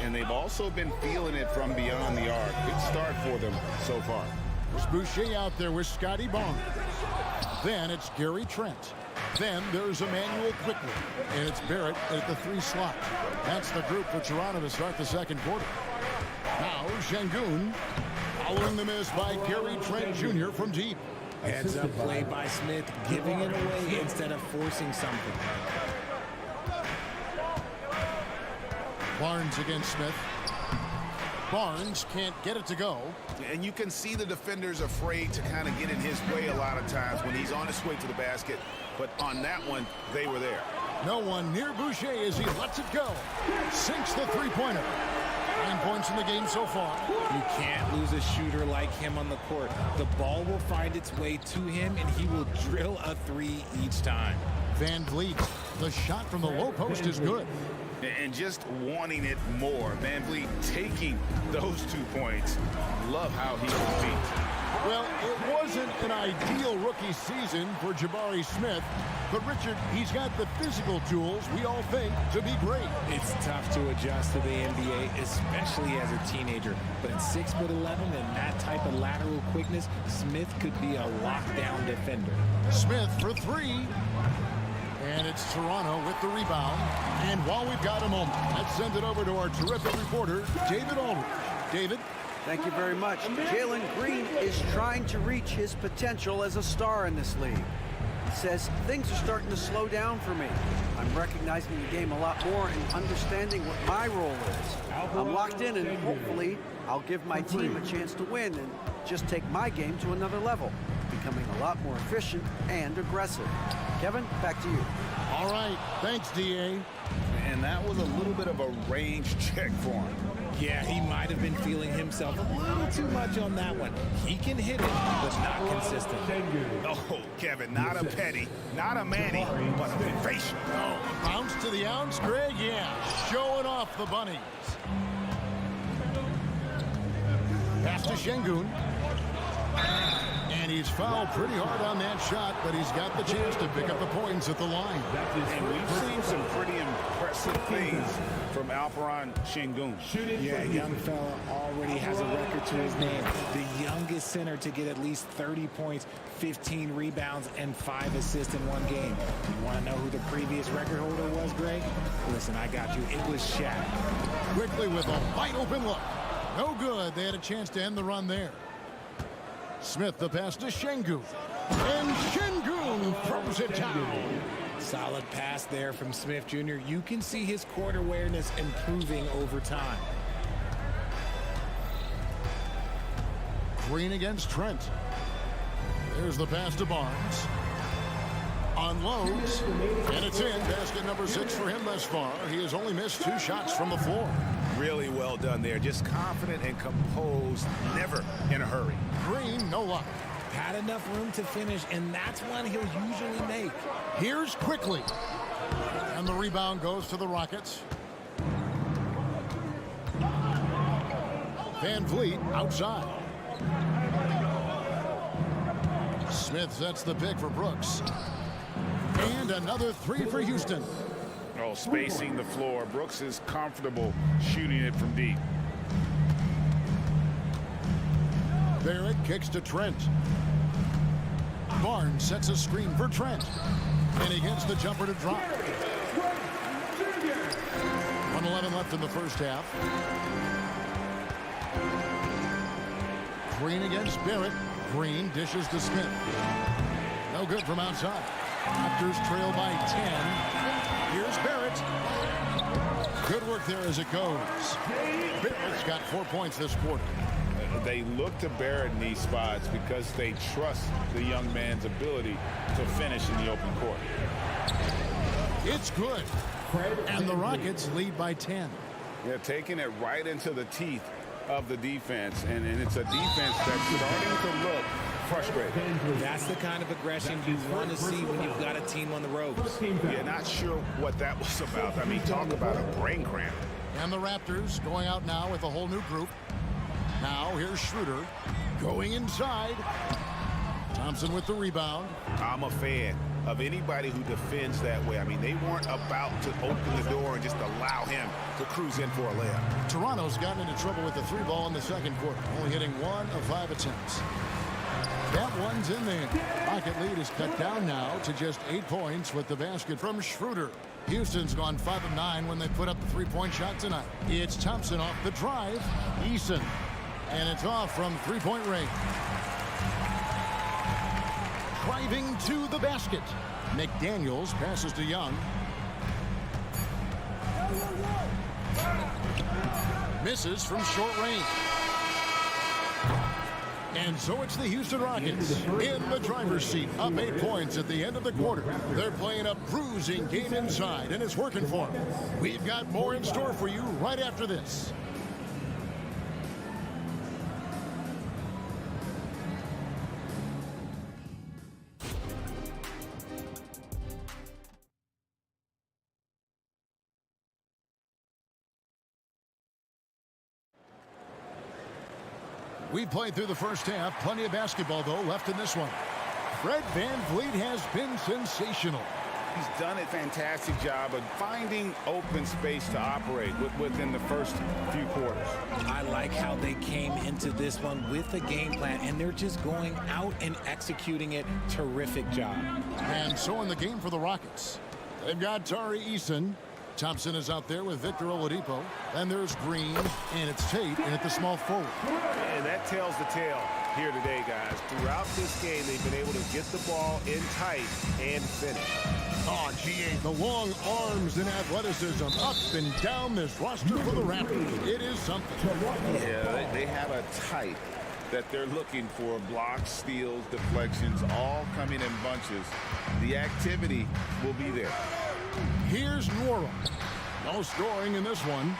And they've also been feeling it from beyond the arc. Good start for them so far. There's Boucher out there with Scotty Barnes. Then it's Gary Trent. Then there's Emmanuel Quickly. And it's Barrett at the 3 slot. That's the group for Toronto to start the second quarter. Now Şengün, following the miss by Gary Trent Jr. from deep. Heads up play by Smith, giving it away instead of forcing something. Barnes against Smith. Barnes can't get it to go. And you can see the defenders afraid to kind of get in his way a lot of times when he's on his way to the basket. But on that one, they were there. No one near Boucher as he lets it go. Sinks the three-pointer. 9 points in the game so far. You can't lose a shooter like him on the court. The ball will find its way to him, and he will drill a 3 each time. VanVleet, the shot from the low post is good. And just wanting it more. VanVleet taking those 2 points. Love how he competes. Well, it wasn't an ideal rookie season for Jabari Smith, but Richard, he's got the physical tools we all think to be great. It's tough to adjust to the NBA, especially as a teenager. But at 6'11" and that type of lateral quickness, Smith could be a lockdown defender. Smith for 3. And it's Toronto with the rebound. And while we've got a moment, let's send it over to our terrific reporter, David Aldridge. David? Thank you very much. Jalen Green is trying to reach his potential as a star in this league. He says, things are starting to slow down for me. I'm recognizing the game a lot more and understanding what my role is. I'm locked in, and hopefully I'll give my team a chance to win and just take my game to another level, becoming a lot more efficient and aggressive. Kevin, back to you. All right. Thanks, D.A. And that was a little bit of a range check for him. Yeah, he might have been feeling himself a little too much on that one. He can hit it, but not consistent. Oh, Kevin, not a petty, not a Manny, but a facial. Oh, bounce to the ounce, Greg? Yeah, showing off the bunnies. Pass to Şengün. And he's fouled pretty hard on that shot, but he's got the chance to pick up the points at the line. And we've seen some pretty impressive things from Alperen Şengün. Yeah, young fella already has a record to his name. The youngest center to get at least 30 points, 15 rebounds, and 5 assists in one game. You want to know who the previous record holder was, Greg? Listen, I got you. It was Shaq. Quickly with a wide open look. No good. They had a chance to end the run there. Smith the pass to Şengün. And Şengün throws it down. Solid pass there from Smith Jr. You can see his court awareness improving over time. Green against Trent. There's the pass to Barnes. Unloads. And it's in. Basket number 6 for him thus far. He has only missed 2 shots from the floor. Really well done there. Just confident and composed, never in a hurry. Green, no luck. Had enough room to finish, and that's one he'll usually make. Here's Quickly. And the rebound goes to the Rockets. Van Vliet outside. Smith sets the pick for Brooks. And another three for Houston. Oh, spacing the floor. Brooks is comfortable shooting it from deep. Barrett kicks to Trent. Barnes sets a screen for Trent. And he gets the jumper to drop. 1:11 left in the first half. Green against Barrett. Green dishes to Smith. No good from outside. Raptors trail by 10. Here's Barrett. Good work there as it goes. Barrett's got 4 points this quarter. They look to Barrett in these spots because they trust the young man's ability to finish in the open court. It's good. And the Rockets lead by 10. Yeah, taking it right into the teeth of the defense, and it's a defense that's starting to look frustrated. That's the kind of aggression you want to see when you've got a team on the ropes. Yeah, not sure what that was about. I mean, talk about a brain cramp. And the Raptors going out now with a whole new group. Now here's Schroeder going inside. Thompson with the rebound. I'm a fan of anybody who defends that way. I mean, they weren't about to open the door and just allow him to cruise in for a layup. Toronto's gotten into trouble with the 3 ball in the second quarter, only hitting 1 of 5 attempts. That one's in there. Rocket lead is cut down now to just 8 points with the basket from Schroeder. Houston's gone 5 of 9 when they put up the 3-point shot tonight. It's Thompson off the drive. Eason. And it's off from 3-point range. Driving to the basket. McDaniels passes to Young. Misses from short range. And so it's the Houston Rockets in the driver's seat, up 8 points at the end of the quarter. They're playing a bruising game inside, and it's working for them. We've got more in store for you right after this. We played through the first half. Plenty of basketball, though, left in this one. Fred VanVleet has been sensational. He's done a fantastic job of finding open space to operate within the first few quarters. I like how they came into this one with a game plan, and they're just going out and executing it. Terrific job. And so in the game for the Rockets, they've got Tari Eason. Thompson is out there with Victor Oladipo. And there's Green, and it's Tate in at the small forward. And that tells the tale here today, guys. Throughout this game, they've been able to get the ball in tight and finish. Oh, GA, the long arms and athleticism up and down this roster for the Raptors. It is something. Yeah, they have a type that they're looking for. Blocks, steals, deflections, all coming in bunches. The activity will be there. Here's Nwora. No scoring in this one.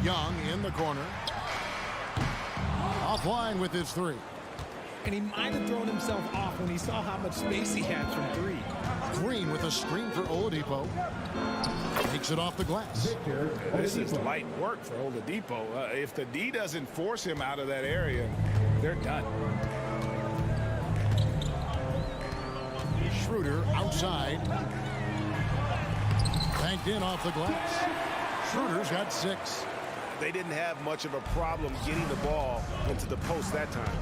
Young in the corner. Offline with his 3. And he might have thrown himself off when he saw how much space he had from 3. Green with a screen for Oladipo. Takes it off the glass. This is light work for Oladipo. If the D doesn't force him out of that area, they're done. Schroeder outside. Banked in off the glass. Schroeder's got 6. They didn't have much of a problem getting the ball into the post that time.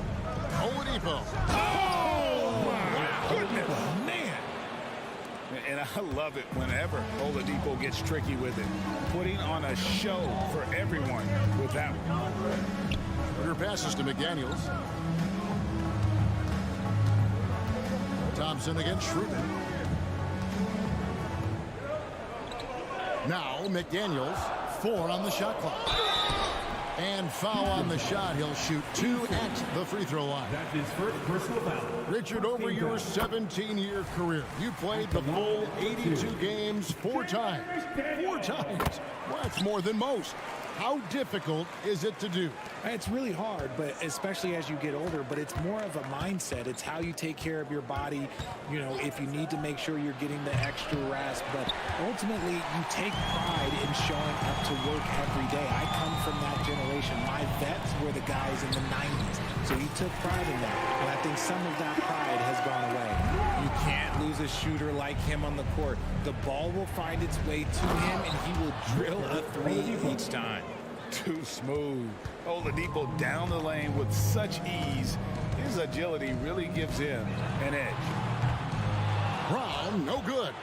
Oladipo. Oh, my goodness, man. And I love it whenever Oladipo gets tricky with it. Putting on a show for everyone with that one. Schroeder passes to McDaniels. Thompson against Schroeder. Now McDaniels, 4 on the shot clock. And foul on the shot. He'll shoot 2 at the free throw line. That's his first personal foul. Richard, over your 17-year career, you played the full 82 games 4 times. 4 times. Well, that's more than most. How difficult is it to do? It's really hard, but especially as you get older, but it's more of a mindset. It's how you take care of your body, you know, if you need to make sure you're getting the extra rest. But ultimately, you take pride in showing up to work every day. I come from that generation. My vets were the guys in the 90s, so he took pride in that. And I think some of that pride has gone away. You can't lose a shooter like him on the court. The ball will find its way to him, and he will drill a three each time. Too smooth. Oladipo down the lane with such ease. His agility really gives him an edge. Brown, no good.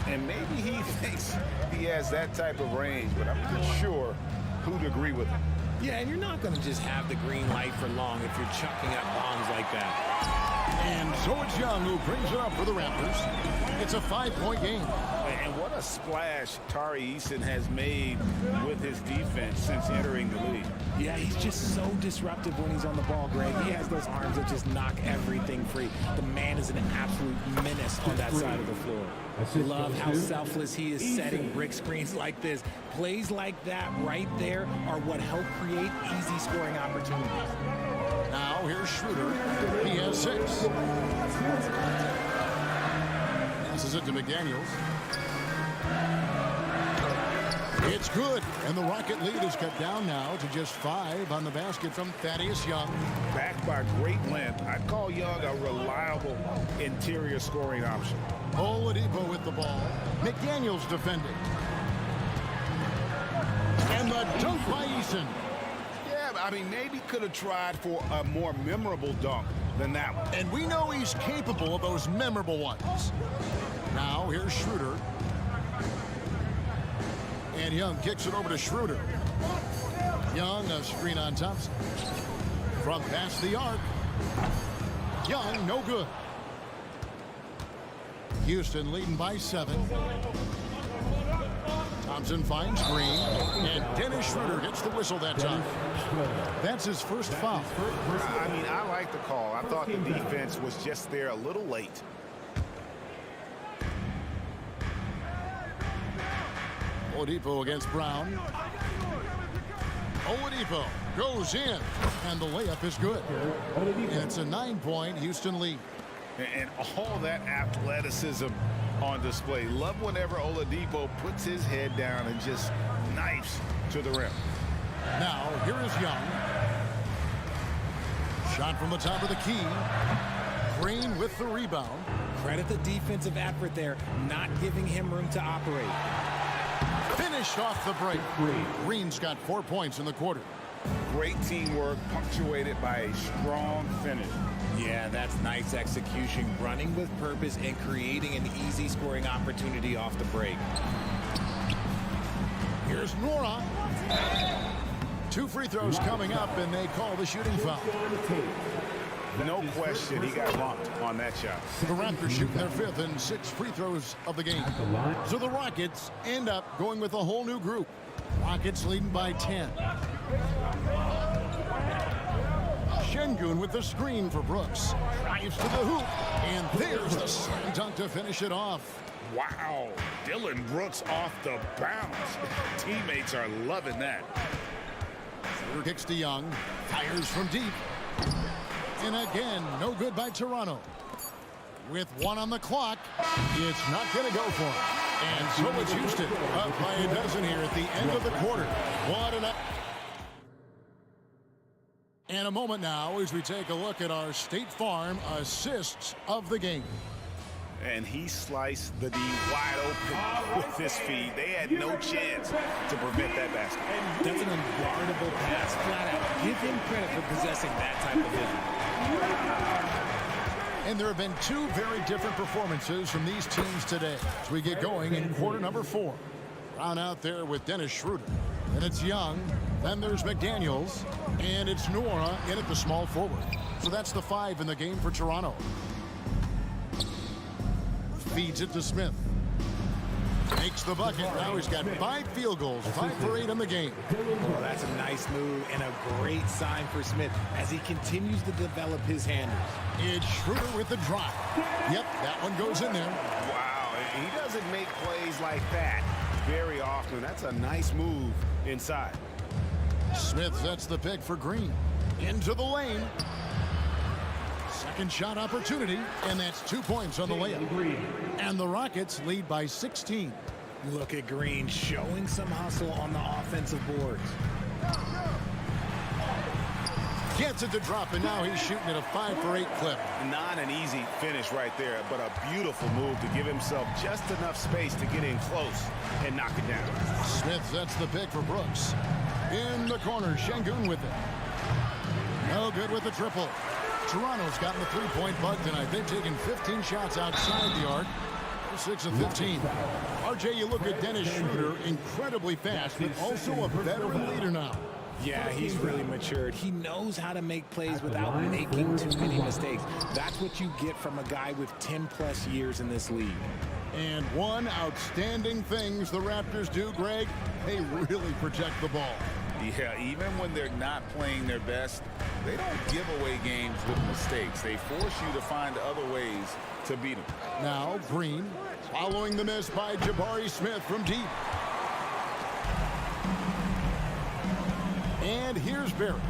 And maybe he thinks he has that type of range, but I'm not sure who'd agree with him. Yeah, and you're not going to just have the green light for long if you're chucking up bombs like that. And so it's Young who brings it up for the Raptors. It's a 5-point game. And what a splash Tari Eason has made with his defense since entering the league. Yeah, he's just so disruptive when he's on the ball, Greg. He has those arms that just knock everything free. The man is an absolute menace on that side of the floor. Love how selfless he is setting brick screens like this. Plays like that right there are what help create easy scoring opportunities. Now here's Schroeder. He has 6. Passes it to McDaniels. It's good, and the Rocket lead is cut down now to just 5 on the basket from Thaddeus Young. Backed by great length, I'd call Young a reliable interior scoring option. Oladipo with the ball. McDaniels defending. And the dunk by Eason. Yeah, I mean, maybe could have tried for a more memorable dunk than that one. And we know he's capable of those memorable ones. Now here's Schroeder. And Young kicks it over to Schroeder. Young, a screen on Thompson. From past the arc. Young, no good. Houston leading by 7. Thompson finds Green. And Dennis Schroeder gets the whistle that time. That's his first foul. I mean, I like the call. I thought the defense was just there a little late. Oladipo against Brown. Oladipo goes in, and the layup is good. And it's a 9-point Houston lead. And all that athleticism on display. Love whenever Oladipo puts his head down and just knifes to the rim. Now, here is Young. Shot from the top of the key. Green with the rebound. Credit the defensive effort there, not giving him room to operate. Finished off the break. Green's got 4 points in the quarter. Great teamwork punctuated by a strong finish. Yeah, that's nice execution, running with purpose and creating an easy scoring opportunity off the break. Here's Nora. 2 free throws coming up, and they call the shooting foul. No question, he got bumped on that shot. The Raptors shooting their 5th and 6th free throws of the game. So the Rockets end up going with a whole new group. Rockets leading by 10. Şengün with the screen for Brooks. Drives to the hoop. And there's the slam dunk to finish it off. Wow, Dylan Brooks off the bounce. Teammates are loving that. Schroeder kicks to Young. Fires from deep. And again, no good by Toronto. With 1 on the clock, it's not going to go for it. And so it's Houston up by a dozen here at the end of the quarter. What an... And a moment now as we take a look at our State Farm assists of the game. And he sliced the D wide open with his feet. They had no chance to prevent that basket. That's an unguardable pass, flat out. Give him credit for possessing that type of vision. And there have been 2 very different performances from these teams today as we get going in quarter number 4. Brown out there with Dennis Schroeder. And it's Young. Then there's McDaniels. And it's Nora in at the small forward. So that's the 5 in the game for Toronto. Feeds it to Smith. Makes the bucket. Now he's got 5 field goals, 5 for 8 in the game. Well, that's a nice move and a great sign for Smith as he continues to develop his handles. It's Schroeder with the drive. Yep, that one goes in there. Wow, he doesn't make plays like that very often. That's a nice move inside. Smith sets the pick for Green. Into the lane. Second shot opportunity, and that's 2 points on the layup. And the Rockets lead by 16. Look at Green showing some hustle on the offensive boards. Gets it to drop, and now he's shooting at a 5 for 8 clip. Not an easy finish right there, but a beautiful move to give himself just enough space to get in close and knock it down. Smith sets the pick for Brooks. In the corner, Şengün with it. No good with the triple. Toronto's gotten the three-point bug tonight. They've taken 15 shots outside the arc. 6 of 15. RJ, you look at Dennis Schroeder, incredibly fast, but also a veteran leader now. Yeah, he's really matured. He knows how to make plays without making too many mistakes. That's what you get from a guy with 10-plus years in this league. And one outstanding things the Raptors do, Greg, they really protect the ball. Yeah, even when they're not playing their best, they don't give away games with mistakes. They force you to find other ways to beat them. Now, Green, following the miss by Jabari Smith from deep. And here's Barrett.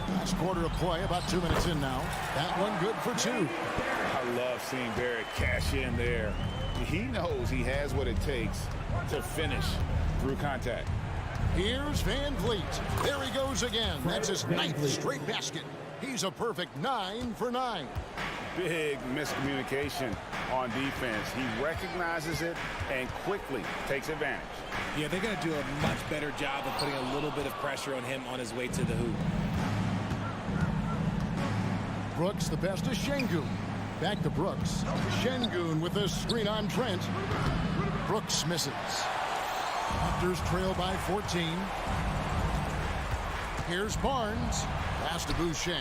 Last quarter of play, about 2 minutes in now. That one good for 2. I love seeing Barrett cash in there. He knows he has what it takes to finish through contact. Here's Van Vliet. There he goes again. That's his 9th straight basket. He's a perfect 9 for 9. Big miscommunication on defense. He recognizes it and quickly takes advantage. Yeah, they're going to do a much better job of putting a little bit of pressure on him on his way to the hoop. Brooks, the pass to Şengün. Back to Brooks. Şengün with a screen on Trent. Brooks misses. Raptors trail by 14. Here's Barnes. Pass to Boucher.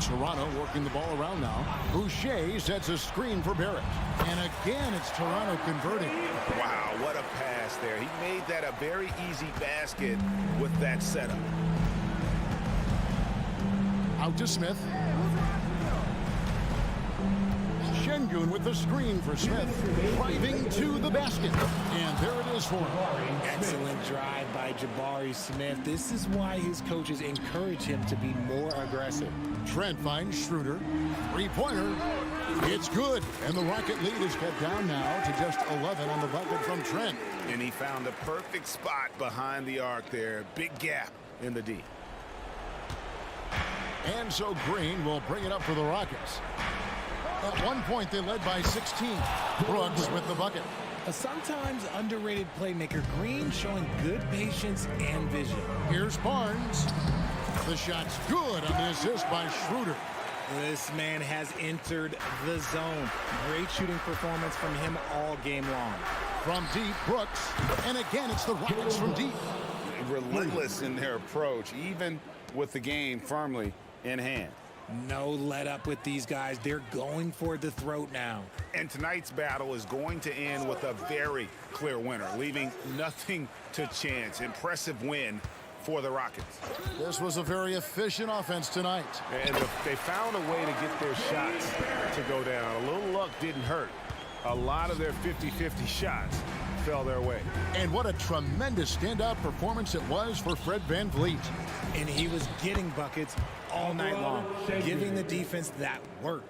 Toronto working the ball around now. Boucher sets a screen for Barrett. And again, it's Toronto converting. Wow, what a pass there. He made that a very easy basket with that setup. Out to Smith. Şengün with the screen for Smith. Driving to the basket. And there it is for him. Excellent drive by Jabari Smith. This is why his coaches encourage him to be more aggressive. Trent finds Schroeder. Three-pointer. It's good. And the Rocket lead is cut down now to just 11 on the bucket from Trent. And he found the perfect spot behind the arc there. Big gap in the D. And so Green will bring it up for the Rockets. At one point, they led by 16. Brooks with the bucket. A sometimes underrated playmaker, Green showing good patience and vision. Here's Barnes. The shot's good on the assist by Schroeder. This man has entered the zone. Great shooting performance from him all game long. From deep, Brooks. And again, it's the Rockets from deep. Relentless in their approach, even with the game firmly in hand. No let up with these guys. They're going for the throat now. And tonight's battle is going to end with a very clear winner, leaving nothing to chance. Impressive win for the Rockets. This was a very efficient offense tonight. And they found a way to get their shots to go down. A little luck didn't hurt. A lot of their 50-50 shots fell their way. And what a tremendous standout performance it was for Fred Van Vliet. And he was getting buckets all night long, giving the defense that work.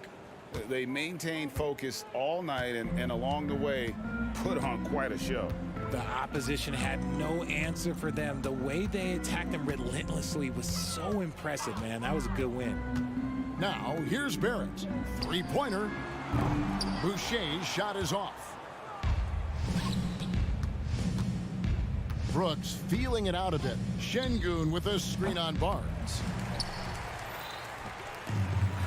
They maintained focus all night and along the way put on quite a show. The opposition had no answer for them. The way they attacked them relentlessly was so impressive, man. That was a good win. Now, here's Barrett. Three-pointer. Boucher's shot is off. Brooks feeling it out a bit. Şengün with a screen on Barnes.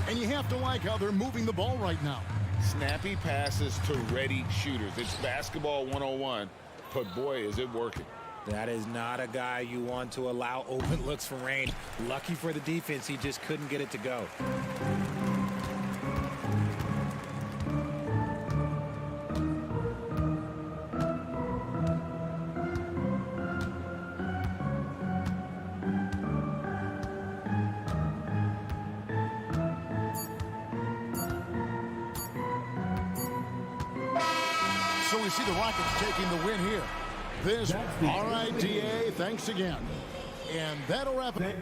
And you have to like how they're moving the ball right now. Snappy passes to ready shooters. It's basketball 101, but boy, is it working. That is not a guy you want to allow open looks from range. Lucky for the defense, he just couldn't get it to go. So we see the Rockets taking the win here. this. All right, DA, thanks again. And that'll wrap it.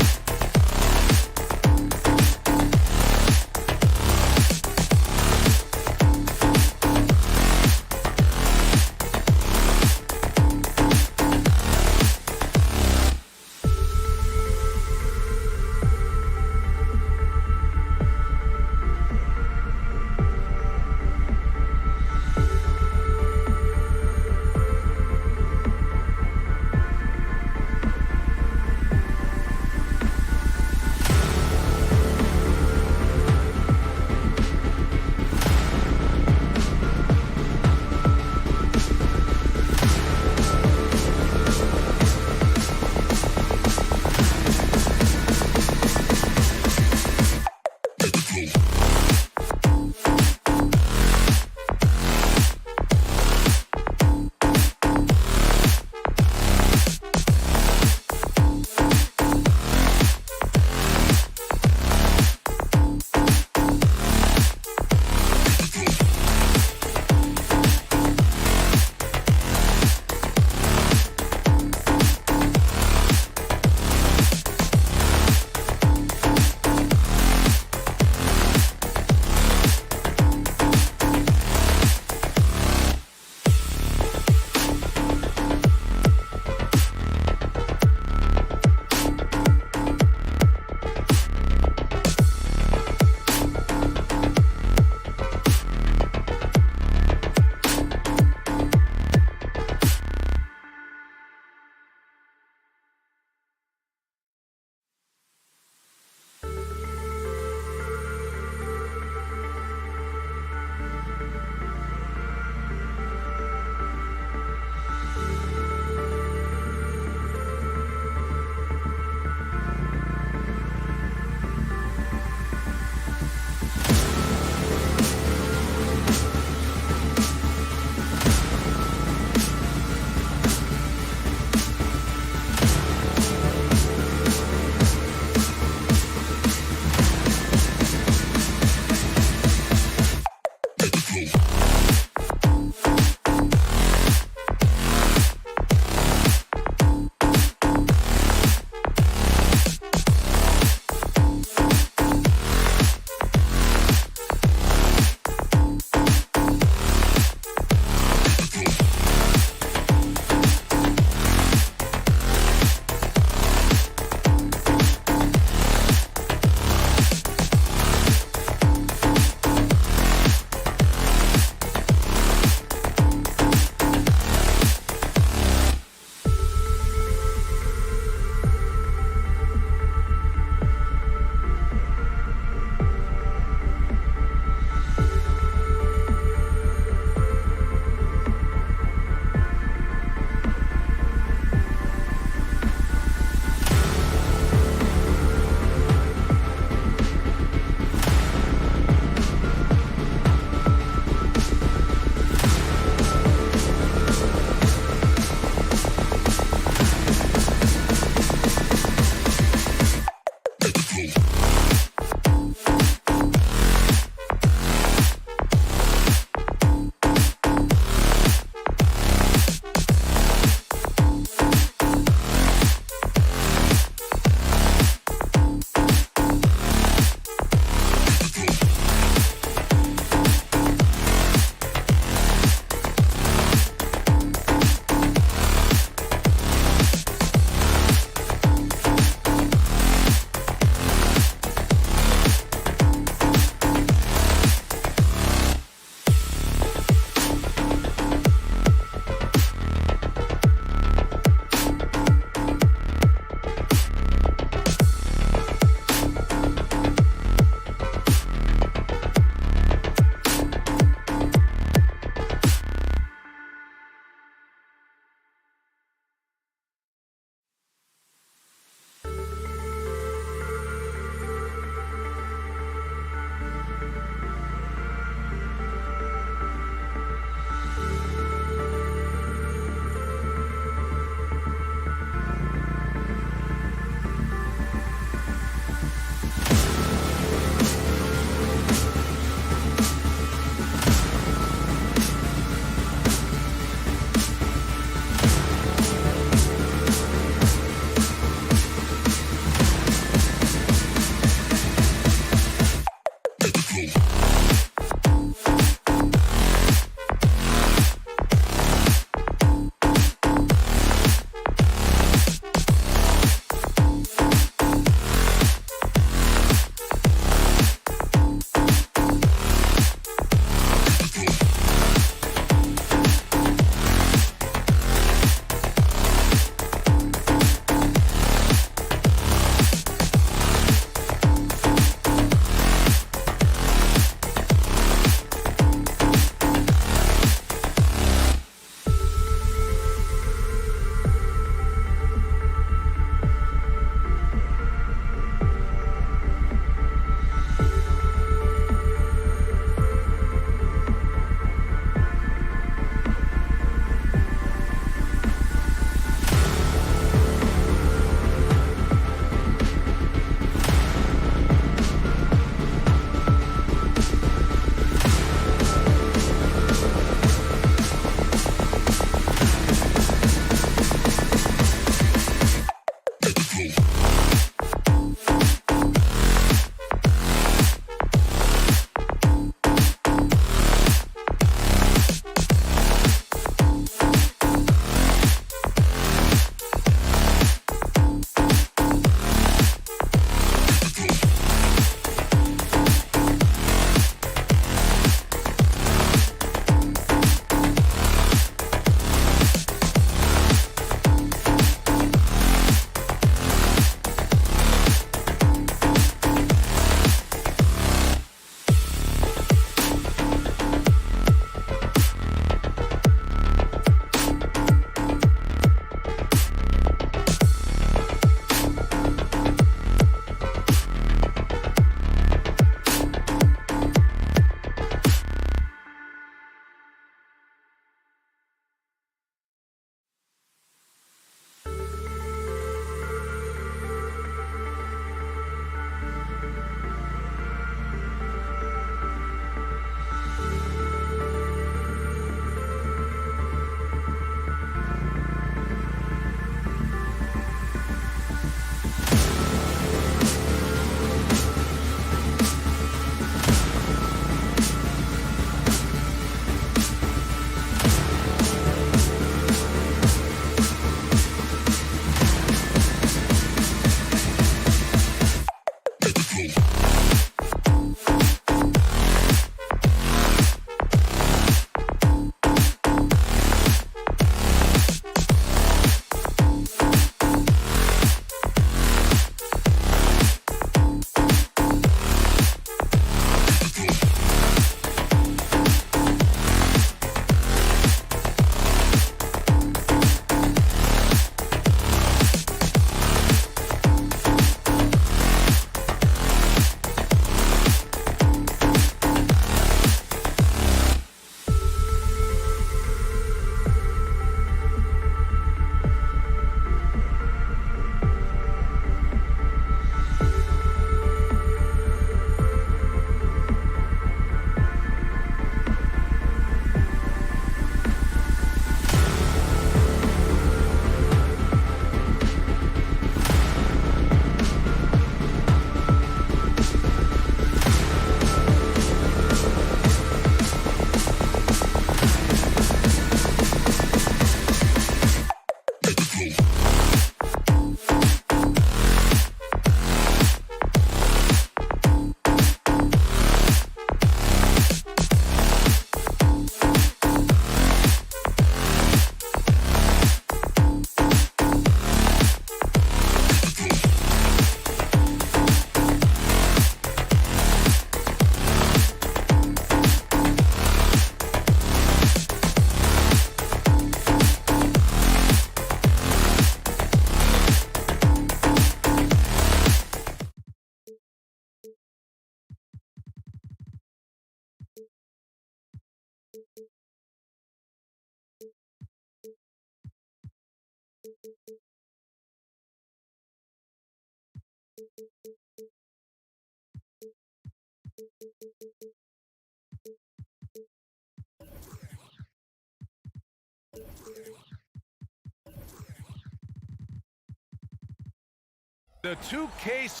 The 2K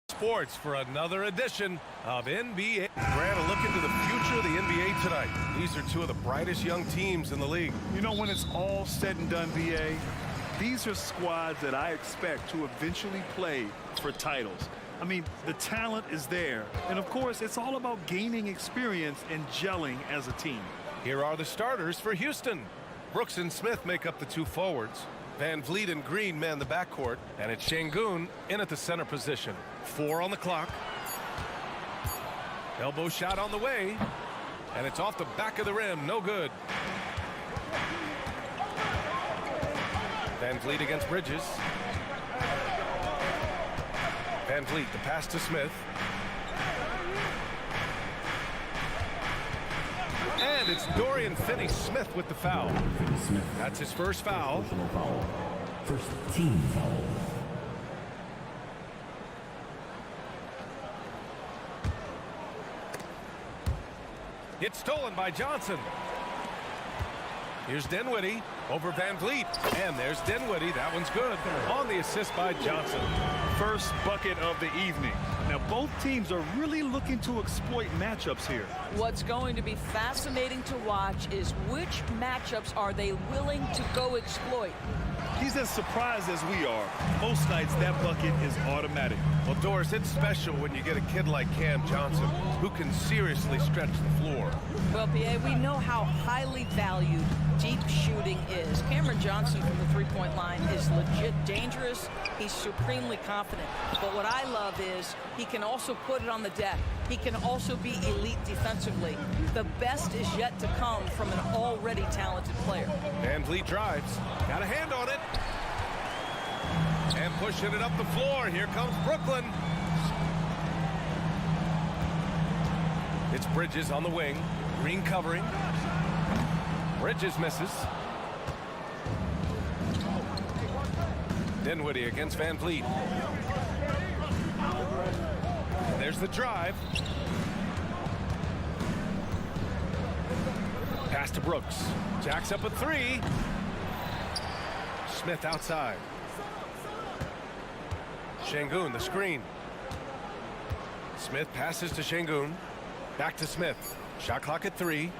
Sports for another edition of NBA. Grant, a look into the future of the NBA tonight. These are two of the brightest young teams in the league. You know, when it's all said and done, BA, these are squads that I expect to eventually play for titles. I mean, the talent is there. And, of course, it's all about gaining experience and gelling as a team. Here are the starters for Houston. Brooks and Smith make up the two forwards. Van Vliet and Green man the backcourt. And it's Şengün in at the center position. 4 on the clock. Elbow shot on the way. And it's off the back of the rim. No good. Van Vliet against Bridges. Van Vliet, the pass to Smith. And it's Dorian Finney-Smith with the foul. That's his first foul. First team foul. It's stolen by Johnson. Here's Dinwiddie over Van Vliet. And there's Dinwiddie. That one's good. On the assist by Johnson. First bucket of the evening. Now, both teams are really looking to exploit matchups here. What's going to be fascinating to watch is which matchups are they willing to go exploit. He's as surprised as we are. Most nights, that bucket is automatic. Well, Doris, it's special when you get a kid like Cam Johnson who can seriously stretch the floor. Well, P.A., we know how highly valued deep shooting is. Cameron Johnson from the three-point line is legit dangerous. He's supremely confident. But what I love is he can also put it on the deck. He can also be elite defensively. The best is yet to come from an already talented player. Van Vliet drives. Got a hand on it. And pushing it up the floor. Here comes Brooklyn. It's Bridges on the wing. Green covering. Bridges misses. Dinwiddie against Van Vliet. There's the drive. Pass to Brooks. Jacks up a three. Smith outside. Şengün, the screen. Smith passes to Şengün. Back to Smith. Shot clock at 3.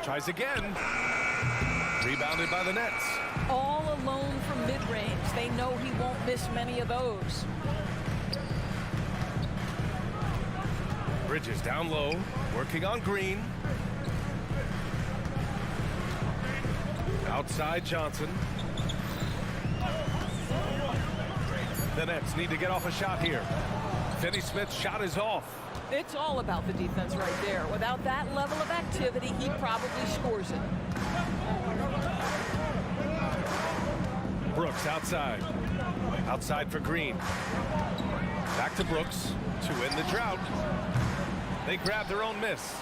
Tries again. Rebounded by the Nets. All alone from mid-range. They know he won't miss many of those. Bridges down low, working on Green. Outside Johnson. The Nets need to get off a shot here. Finney-Smith's shot is off. It's all about the defense right there. Without that level of activity, he probably scores it. Brooks outside. Outside for Green. Back to Brooks to win the drought. They grab their own miss.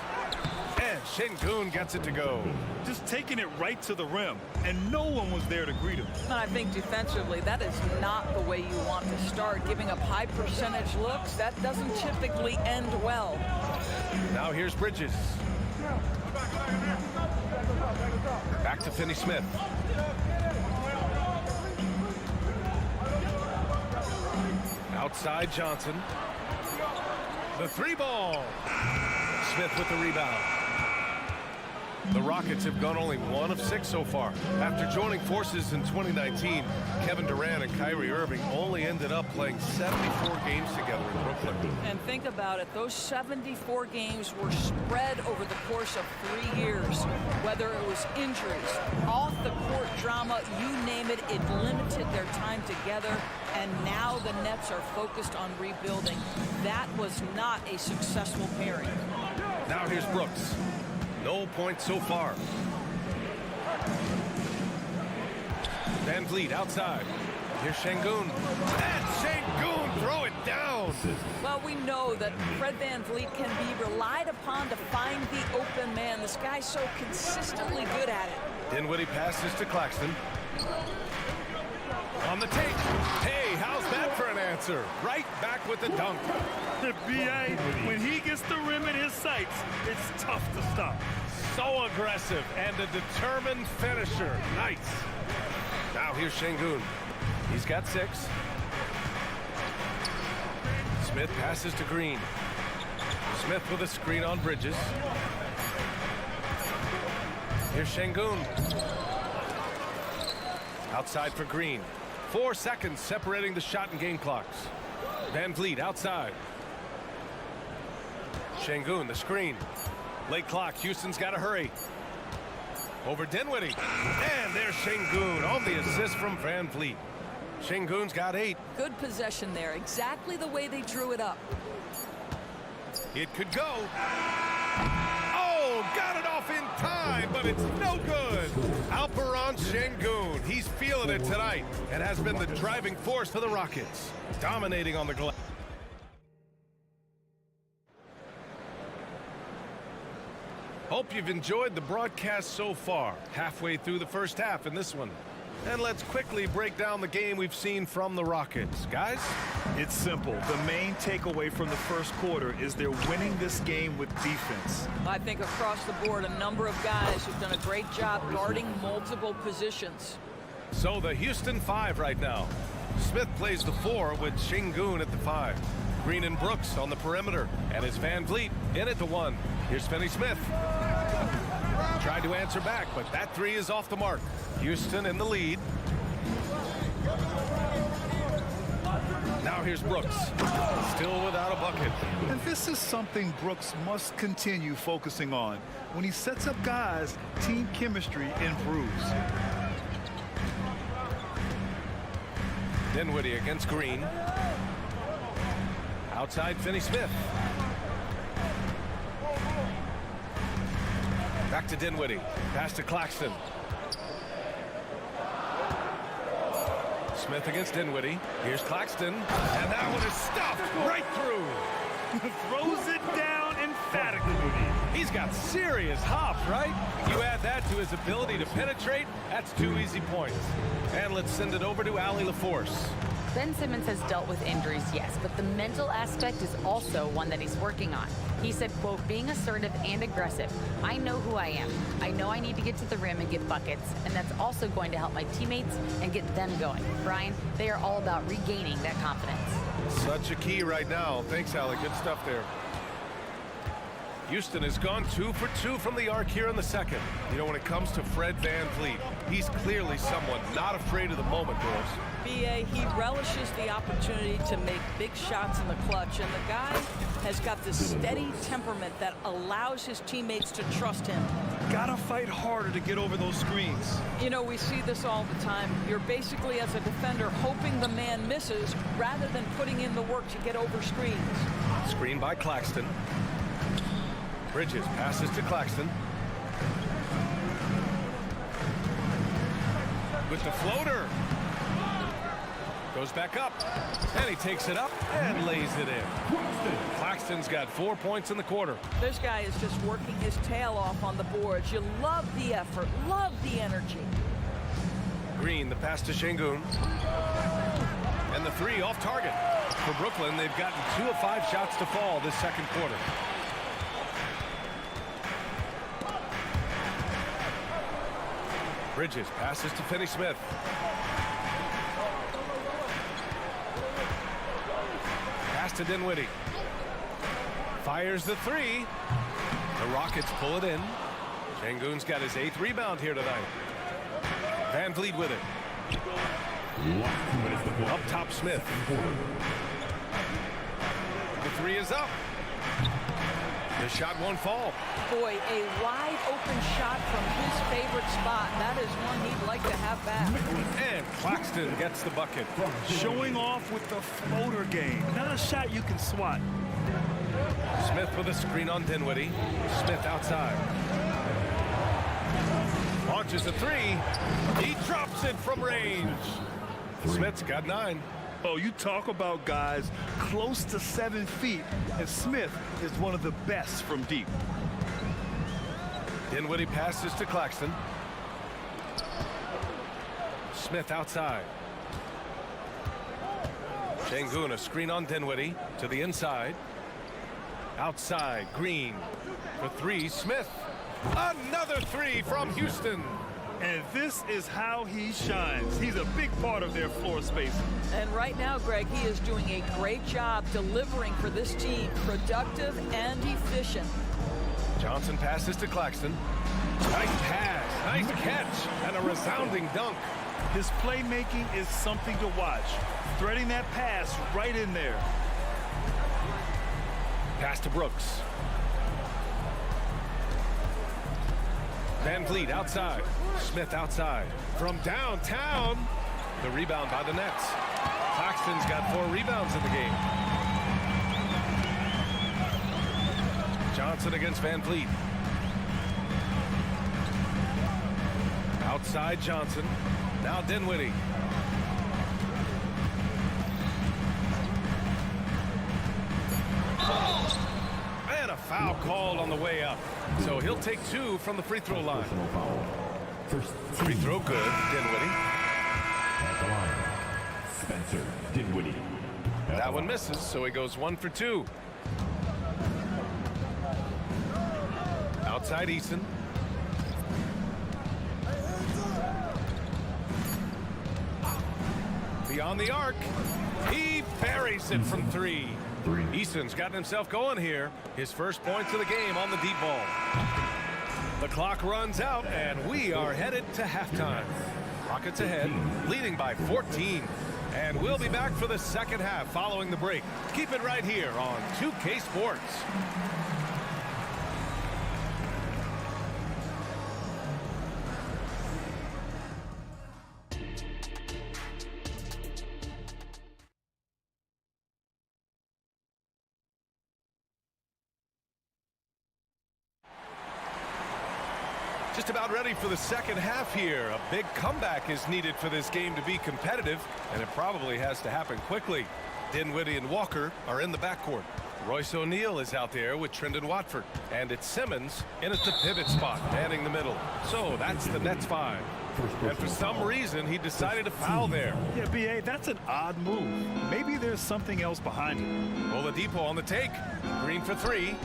And Şengün gets it to go. Just taking it right to the rim, and no one was there to greet him. And I think defensively, that is not the way you want to start. Giving up high percentage looks, that doesn't typically end well. Now here's Bridges. Back to Finney-Smith. Outside Johnson. The three ball. Smith with the rebound. The Rockets have gone only 1 of 6 so far. After joining forces in 2019, Kevin Durant and Kyrie Irving only ended up playing 74 games together in Brooklyn. And think about it, those 74 games were spread over the course of 3 years. Whether it was injuries, off-the-court drama, you name it, it limited their time together. And now the Nets are focused on rebuilding. That was not a successful pairing. Now here's Brooks. No points so far. Van Vliet outside. Here's Şengün. And Şengün throw it down. Well, we know that Fred Van Vliet can be relied upon to find the open man. This guy's so consistently good at it. Dinwiddie passes to Claxton. On the take. Hey, how's that for an answer. Right back with the dunk. The BA, when he gets the rim in his sights, it's tough to stop. So aggressive and a determined finisher. Nice. Now here's Şengün. He's got 6. Smith passes to Green. Smith with a screen on Bridges. Here's Şengün. Outside for Green. 4 seconds separating the shot and game clocks. Van Vliet outside. Şengün, the screen. Late clock. Houston's got to hurry. Over Dinwiddie. And there's Şengün on the assist from Van Vliet. Şengün's got 8. Good possession there. Exactly the way they drew it up. It could go. Oh, got it off in time, but it's no good. Alperen Şengün. He's feeling it tonight and has been the driving force for the Rockets. Dominating on the glass. Hope you've enjoyed the broadcast so far. Halfway through the first half in this one. And let's quickly break down the game we've seen from the Rockets. Guys? It's simple. The main takeaway from the first quarter is they're winning this game with defense. I think across the board, a number of guys have done a great job guarding multiple positions. So the Houston 5 right now. Smith plays the 4 with Şengün at the 5. Green and Brooks on the perimeter. And it's Van Vliet in at the 1. Here's Finney Smith. Tried to answer back, but that 3 is off the mark. Houston in the lead. Now here's Brooks. Still without a bucket. And this is something Brooks must continue focusing on. When he sets up guys, team chemistry improves. Dinwiddie against Green. Outside Finney Smith. Back to Dinwiddie. Pass to Claxton. Smith against Dinwiddie. Here's Claxton. And that one is stuffed right through. Throws it down emphatically. He's got serious hops, right? You add that to his ability to penetrate, that's 2 easy points. And let's send it over to Allie LaForce. Ben Simmons has dealt with injuries, yes, but the mental aspect is also one that he's working on. He said, quote, being assertive and aggressive. I know who I am. I know I need to get to the rim and get buckets, and that's also going to help my teammates and get them going. Brian, they are all about regaining that confidence. Such a key right now. Thanks, Allie. Good stuff there. Houston has gone 2 for 2 from the arc here in the second. You know, when it comes to Fred Van Vliet, he's clearly someone not afraid of the moment, girls. BA, he relishes the opportunity to make big shots in the clutch, and the guy has got this steady temperament that allows his teammates to trust him. Gotta fight harder to get over those screens. You know, we see this all the time. You're basically, as a defender, hoping the man misses rather than putting in the work to get over screens. Screen by Claxton. Bridges passes to Claxton. With the floater. Goes back up. And he takes it up and lays it in. Claxton's got 4 points in the quarter. This guy is just working his tail off on the boards. You love the effort, love the energy. Green, the pass to Şengün. And the 3 off target. For Brooklyn, they've gotten 2 of 5 shots to fall this second quarter. Bridges passes to Finney Smith. Pass to Dinwiddie. Fires the 3. The Rockets pull it in. Şengün's got his 8th rebound here tonight. Van Vliet with it. Up top Smith. The 3 is up. The shot won't fall. Boy, a wide open shot from his favorite spot. That is one he'd like to have back. And Claxton gets the bucket. Showing off with the floater game. Not a shot you can swat. Smith with a screen on Dinwiddie. Smith outside. Launches a 3. He drops it from range. Smith's got 9. Oh, you talk about guys close to 7 feet, and Smith is one of the best from deep. Dinwiddie passes to Claxton. Smith outside. Şengün, a screen on Dinwiddie to the inside. Outside, Green for three. Smith. Another three from Houston. And this is how he shines. He's a big part of their floor space. And right now, Greg, he is doing a great job delivering for this team. Productive and efficient. Johnson passes to Claxton. Nice pass, nice catch, and a resounding dunk. His playmaking is something to watch. Threading that pass right in there. Pass to Brooks. Van Vliet outside. Smith outside. From downtown. The rebound by the Nets. Claxton's got 4 rebounds in the game. Johnson against Van Vliet. Outside Johnson. Now Dinwiddie. And a foul called on the way up. So he'll take 2 from the free throw line. Free throw good, Dinwiddie. At the line, Spencer Dinwiddie. That one misses, so he goes 1 for 2. Outside Eason. Beyond the arc. He buries it from 3. Eason's gotten himself going here. His first points of the game on the deep ball. The clock runs out, and we are headed to halftime. Rockets ahead, leading by 14. And we'll be back for the second half following the break. Keep it right here on 2K Sports. Just about ready for the second half here. A big comeback is needed for this game to be competitive, and it probably has to happen quickly. Dinwiddie and Walker are in the backcourt. Royce O'Neal is out there with Trendon Watford, and it's Simmons in at the pivot spot, manning the middle. So that's the Nets 5. And for some reason, he decided to foul there. Yeah, B.A., that's an odd move. Maybe there's something else behind it. Oladipo on the take. Green for 3.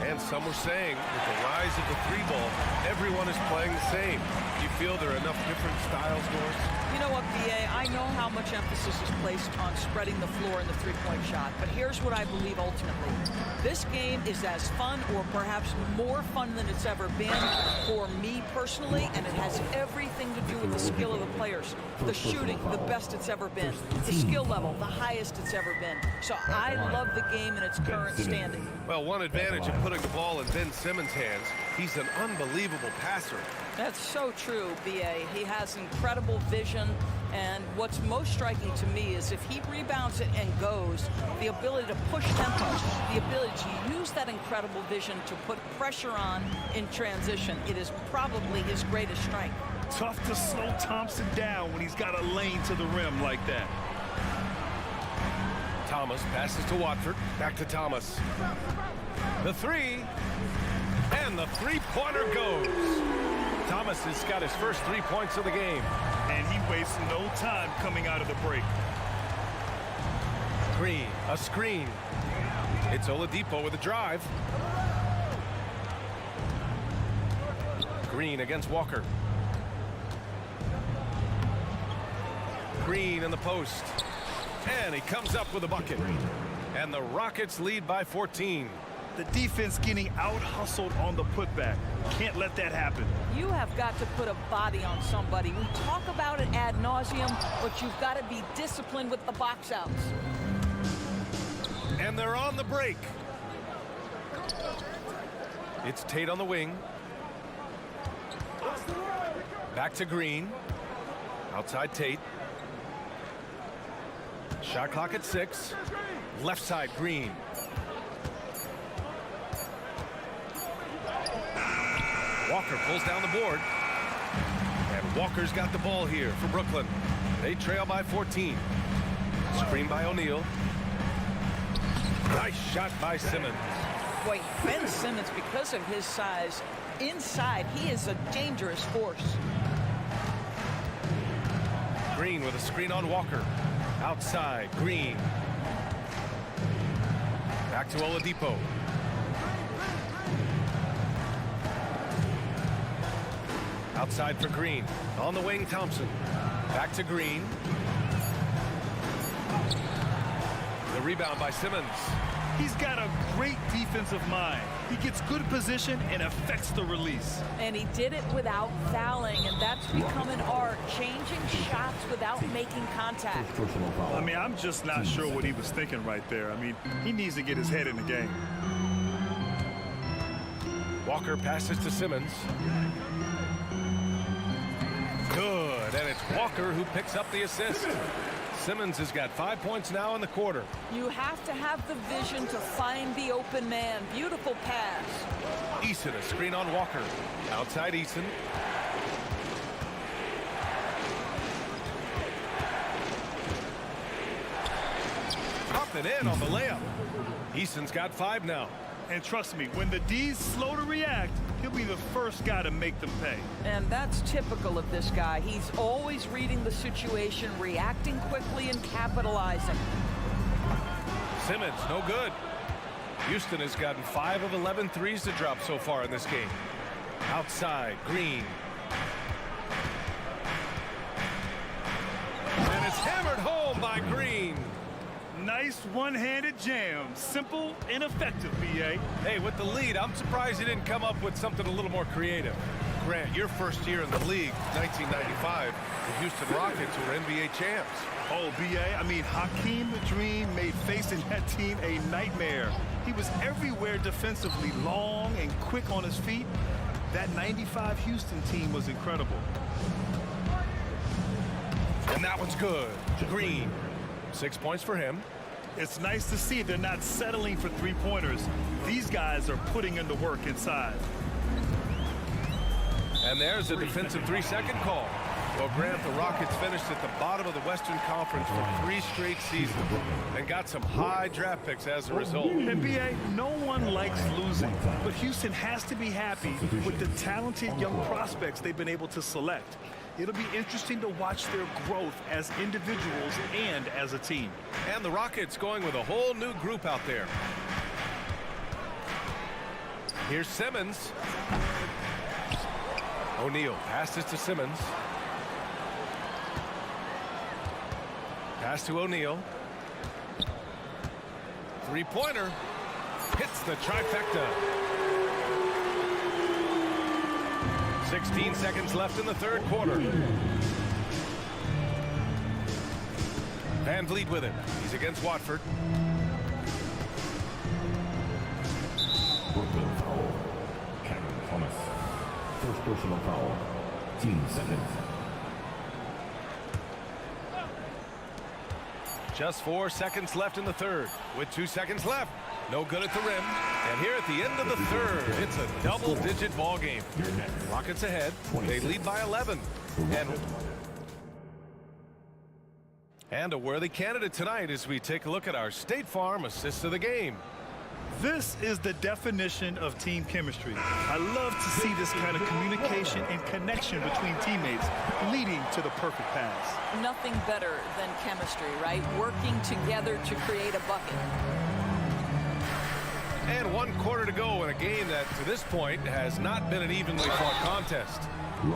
And some were saying, with the rise of the 3-ball, everyone is playing the same. Do you feel there are enough different styles, Doris? You know what, B.A., I know how much emphasis is placed on spreading the floor in the three-point shot, but here's what I believe ultimately. This game is as fun or perhaps more fun than it's ever been for me personally, and it has everything to do with the skill of the players. The shooting, the best it's ever been. The skill level, the highest it's ever been. So I love the game in its current standing. Well, one advantage of putting the ball in Ben Simmons' hands, he's an unbelievable passer. That's so true, B.A. He has incredible vision, and what's most striking to me is if he rebounds it and goes, the ability to push tempo, the ability to use that incredible vision to put pressure on in transition. It is probably his greatest strength. Tough to slow Thompson down when he's got a lane to the rim like that. Thomas passes to Watford. Back to Thomas. The 3. And the three-pointer goes. Thomas has got his first 3 points of the game. And he wastes no time coming out of the break. Green, a screen. It's Oladipo with a drive. Green against Walker. Green in the post. And he comes up with a bucket. And the Rockets lead by 14. The defense getting out-hustled on the putback. Can't let that happen. You have got to put a body on somebody. We talk about it ad nauseum, but you've got to be disciplined with the box outs. And they're on the break. It's Tate on the wing. Back to Green. Outside Tate. Shot clock at 6. Left side Green. Walker pulls down the board. And Walker's got the ball here for Brooklyn. They trail by 14. Screen by O'Neal. Nice shot by Simmons. Boy, Ben Simmons, because of his size, inside, he is a dangerous force. Green with a screen on Walker. Outside, Green. Back to Oladipo. Outside for Green. On the wing, Thompson. Back to Green. The rebound by Simmons. He's got a great defensive mind. He gets good position and affects the release. And he did it without fouling, and that's become an art, changing shots without making contact. I mean, I'm just not sure what he was thinking right there. I mean, he needs to get his head in the game. Walker passes to Simmons. Good, and it's Walker who picks up the assist. Simmons has got 5 points now in the quarter. You have to have the vision to find the open man. Beautiful pass. Eason, a screen on Walker. Outside Eason. Up and in on the layup. Eason's got 5 now. And trust me, when the D's slow to react, he'll be the first guy to make them pay. And that's typical of this guy. He's always reading the situation, reacting quickly, and capitalizing. Simmons, no good. Houston has gotten 5 of 11 threes to drop so far in this game. Outside, Green. And it's hammered home by Green. Nice one-handed jam. Simple and effective, B.A. Hey, with the lead, I'm surprised he didn't come up with something a little more creative. Grant, your first year in the league, 1995, the Houston Rockets were NBA champs. Oh, B.A., I mean, Hakeem the Dream made facing that team a nightmare. He was everywhere defensively, long and quick on his feet. That 95 Houston team was incredible. And that one's good. Green. 6 points for him. It's nice to see they're not settling for three-pointers. These guys are putting in the work inside. And there's a defensive 3-second call. Well, Grant, the Rockets finished at the bottom of the Western Conference for 3 straight seasons and got some high draft picks as a result. And B.A., no one likes losing, but Houston has to be happy with the talented young prospects they've been able to select. It'll be interesting to watch their growth as individuals and as a team. And the Rockets going with a whole new group out there. Here's Simmons. O'Neal passes to Simmons. Pass to O'Neal. Three-pointer. Hits the trifecta. 16 seconds left in the third quarter. Van Vliet with it. He's against Watford. Brooklyn foul. Cameron Thomas. First personal foul. 10 seconds. Just 4 seconds left in the third. With 2 seconds left. No good at the rim. And here at the end of the third, it's a double-digit ball game. Rockets ahead. They lead by 11. And a worthy candidate tonight as we take a look at our State Farm assists of the game. This is the definition of team chemistry. I love to see this kind of communication and connection between teammates leading to the perfect pass. Nothing better than chemistry, right? Working together to create a bucket. And 1 quarter to go in a game that, to this point, has not been an evenly fought contest.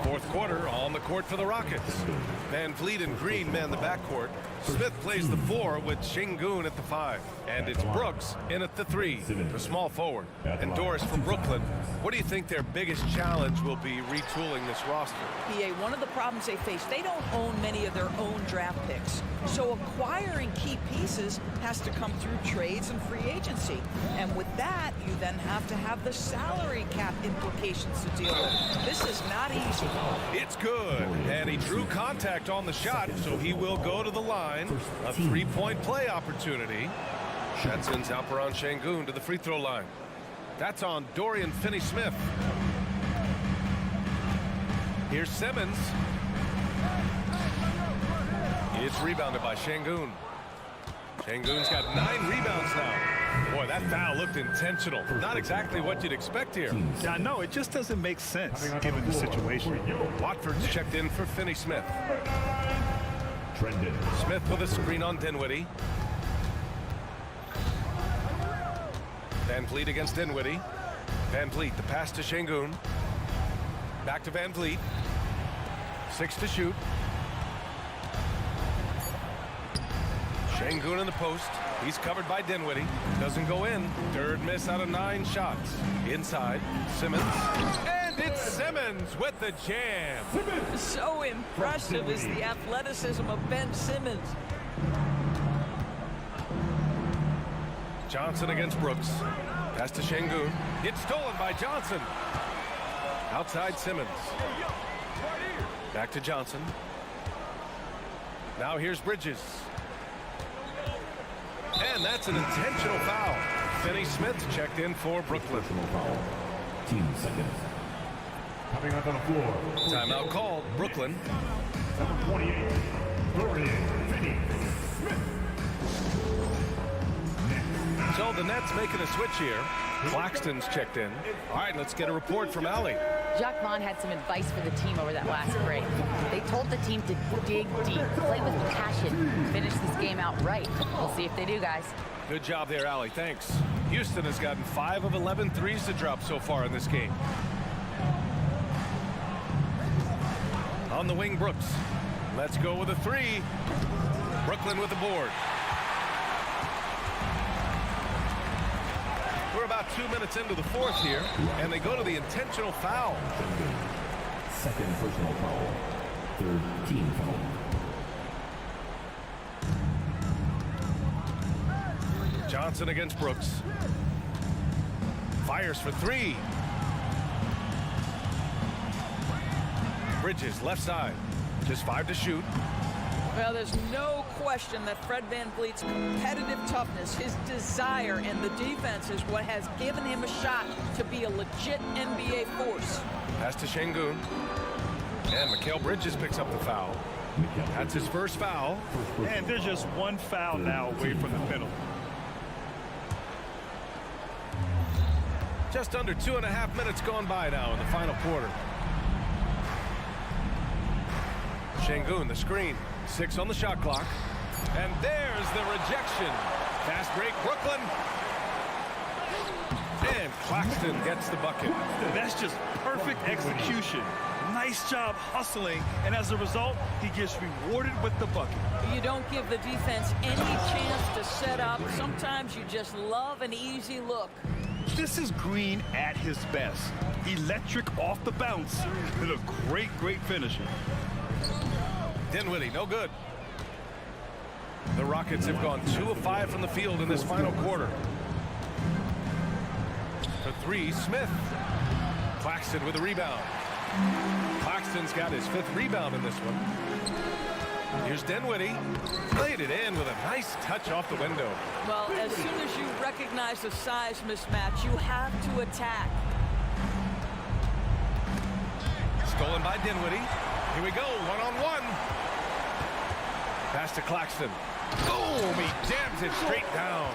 Fourth quarter on the court for the Rockets. Van Vliet and Green man the backcourt. Smith plays the 4 with Şengün at the 5. And it's Brooks in at the 3, the small forward. And Doris from Brooklyn. What do you think their biggest challenge will be retooling this roster? PA, one of the problems they face, they don't own many of their own draft picks. So acquiring key pieces has to come through trades and free agency. And with that, you then have to have the salary cap implications to deal with. This is not easy. It's good. And he drew contact on the shot, so he will go to the line. A 3-point play opportunity. That sends Alperen Şengün to the free throw line. That's on Dorian Finney-Smith. Here's Simmons. It's rebounded by Şengün. Şengün's got 9 rebounds now. Boy, that foul looked intentional. Not exactly what you'd expect here. Yeah, I know. It just doesn't make sense given the situation. Watford's checked in for Finney-Smith. Brendan. Smith with a screen on Dinwiddie. Van Vliet against Dinwiddie. Van Vliet, the pass to Şengün. Back to Van Vliet. 6 to shoot. Şengün in the post. He's covered by Dinwiddie. Doesn't go in. Third miss out of 9 shots. Inside, Simmons. And it's Simmons with the jam. So impressive is the athleticism of Ben Simmons. Johnson against Brooks. Pass to Şengün. It's stolen by Johnson. Outside Simmons. Back to Johnson. Now here's Bridges. And that's an intentional foul. Finney Smith checked in for Brooklyn. Team seconds. Coming up on the floor. Timeout called. Brooklyn. Number 28. Dorian Finney Smith. So the Nets making a switch here. Claxton's checked in. All right, let's get a report from Allie. Jacques Vaughn had some advice for the team over that last break. They told the team to dig deep, play with passion, finish this game out right. We'll see if they do, guys. Good job there, Allie. Thanks. Houston has gotten 5 of 11 threes to drop so far in this game. On the wing, Brooks. Let's go with a 3. Brooklyn with the board. We're about 2 minutes into the fourth here, and they go to the intentional foul. Second personal foul. Third team foul. Johnson against Brooks. Fires for 3. Bridges, left side. Just 5 to shoot. Well, there's no question that Fred VanVleet's competitive toughness, his desire, and the defense is what has given him a shot to be a legit NBA force. Pass to Şengün. And Mikal Bridges picks up the foul. That's his first foul. And they're just one foul now away from the penalty. Just under 2.5 minutes gone by now in the final quarter. Şengün, the screen. 6 on the shot clock. And there's the rejection. Fast break, Brooklyn. And Claxton gets the bucket. That's just perfect execution. Nice job hustling, and as a result, he gets rewarded with the bucket. You don't give the defense any chance to set up. Sometimes you just love an easy look. This is Green at his best. Electric off the bounce, and a great finisher. Dinwiddie, no good. The Rockets have gone 2 of 5 from the field in this final quarter. For 3, Smith. Claxton with a rebound. Claxton's got his 5th rebound in this one. Here's Dinwiddie. Played it in with a nice touch off the window. Well, as soon as you recognize the size mismatch, you have to attack. Stolen by Dinwiddie. Here we go, 1-on-1. Pass to Claxton. Boom, he jams it straight down.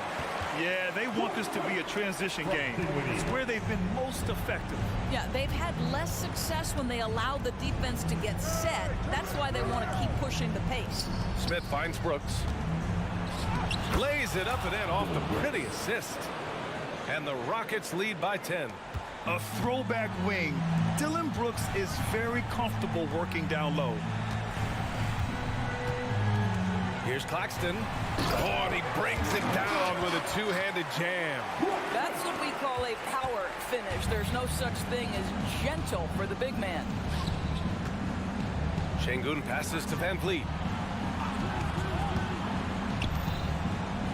Yeah, they want this to be a transition game. It's where they've been most effective. Yeah, they've had less success when they allow the defense to get set. That's why they want to keep pushing the pace. Smith finds Brooks. Lays it up and in off the pretty assist. And the Rockets lead by 10. A throwback wing. Dillon Brooks is very comfortable working down low. Here's Claxton. Oh, and he brings it down with a 2-handed jam. That's what we call a power finish. There's no such thing as gentle for the big man. Şengün passes to Van Vliet.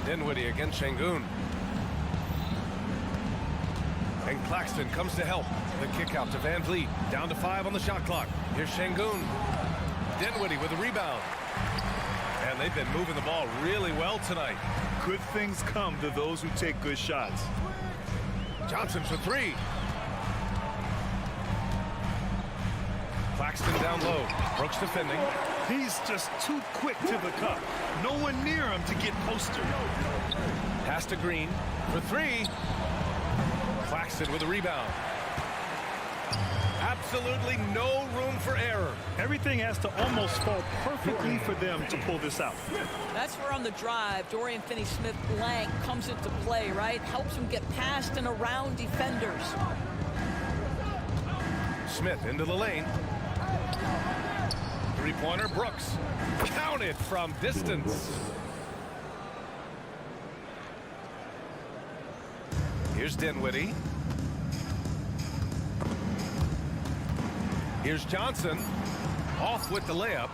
Dinwiddie against Şengün. And Claxton comes to help. The kick out to Van Vliet. Down to 5 on the shot clock. Here's Şengün. Dinwiddie with a rebound. And they've been moving the ball really well tonight. Good things come to those who take good shots. Johnson for 3. Claxton down low. Brooks defending. He's just too quick to the cup. No one near him to get postered. Pass to Green for 3. Claxton with a rebound. Absolutely no room for error. Everything has to almost fall perfectly for them to pull this out. That's where on the drive, Dorian Finney-Smith blank comes into play, right? Helps him get past and around defenders. Smith into the lane. Three-pointer, Brooks. Counted from distance. Here's Dinwiddie. Here's Johnson. Off with the layup.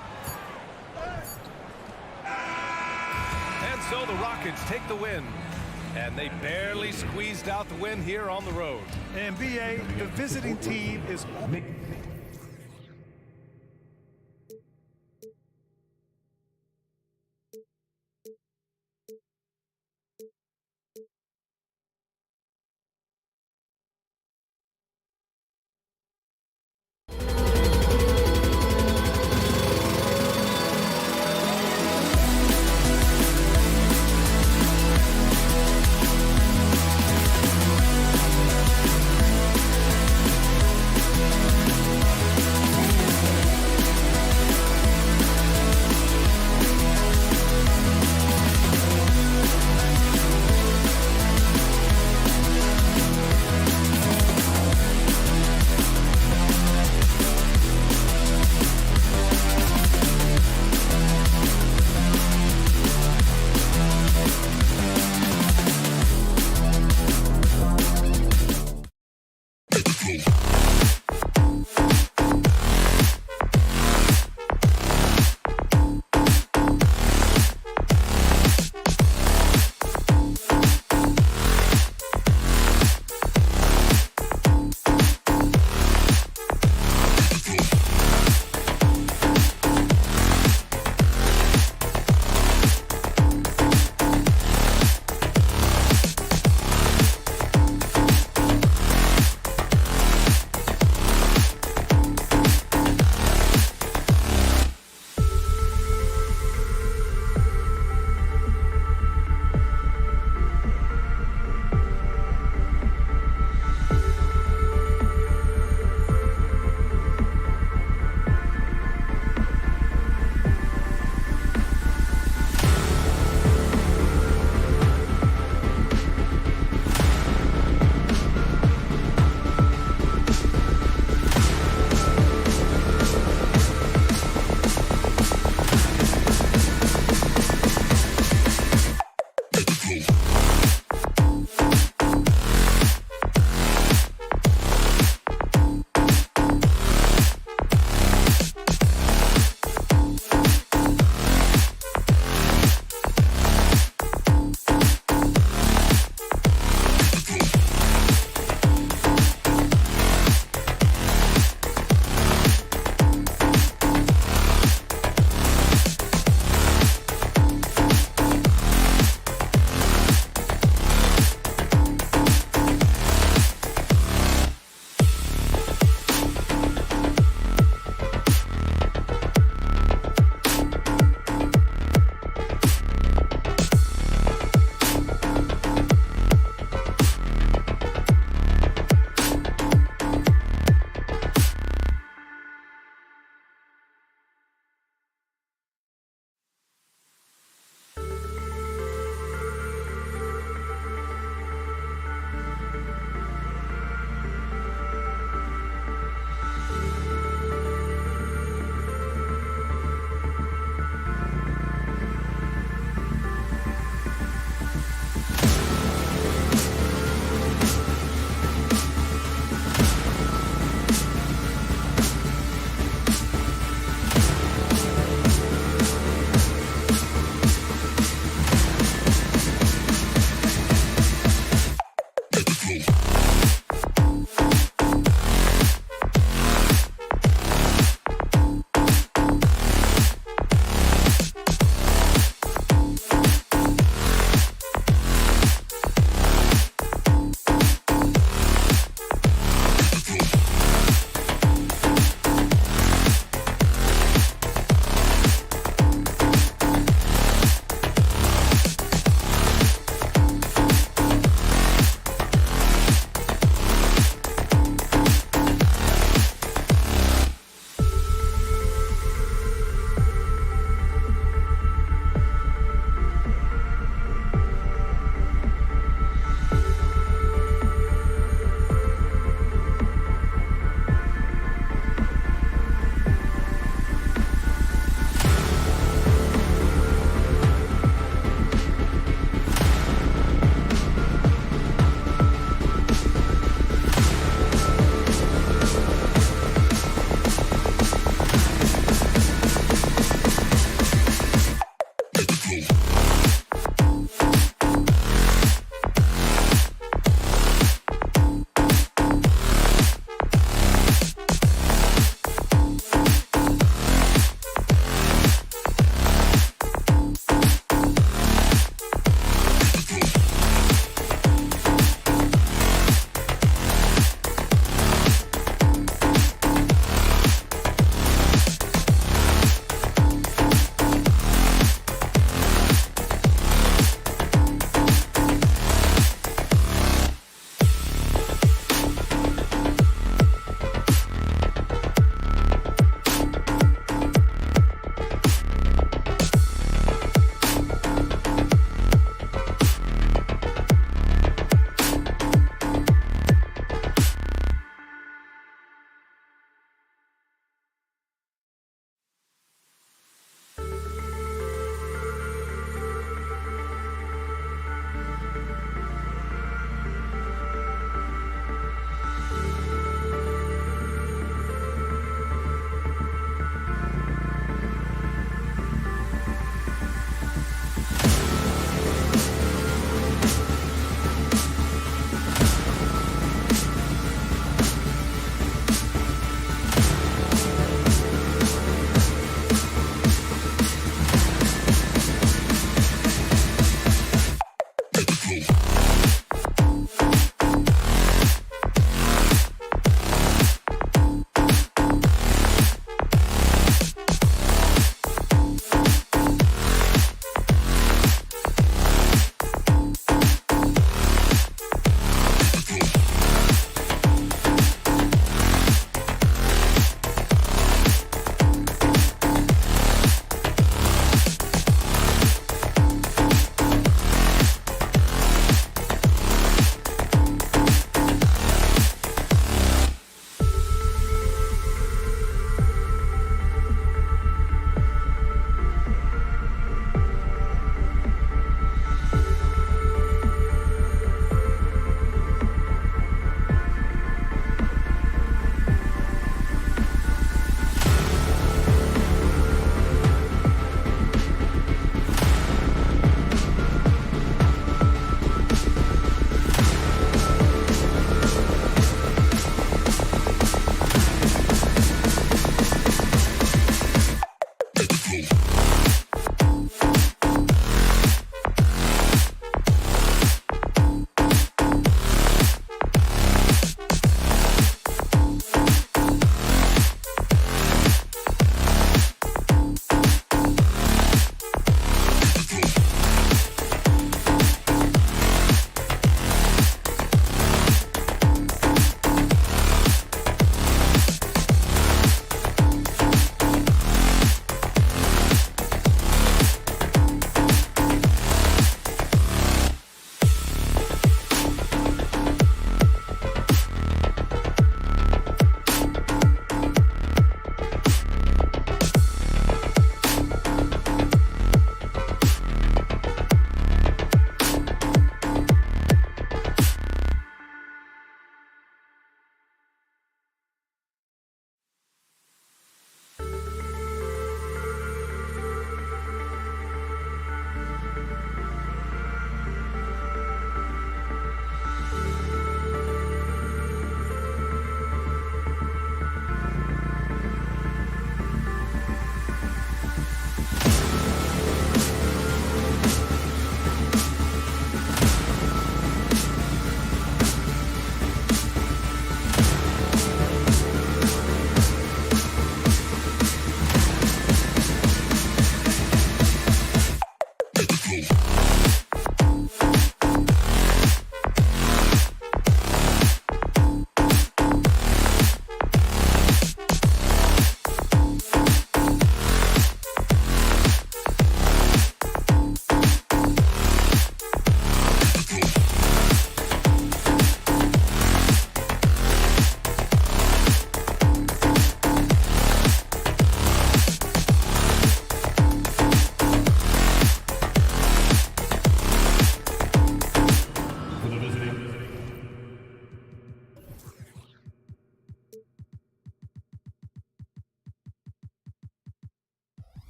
And so the Rockets take the win. And they barely squeezed out the win here on the road. And BA, the visiting team is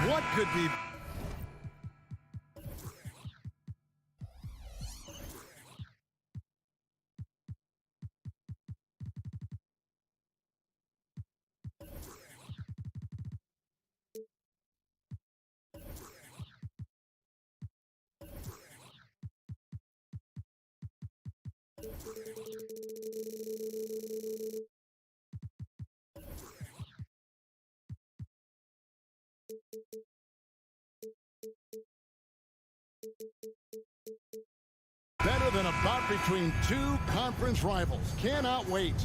What could be... Better than a bout between two conference rivals. Cannot wait.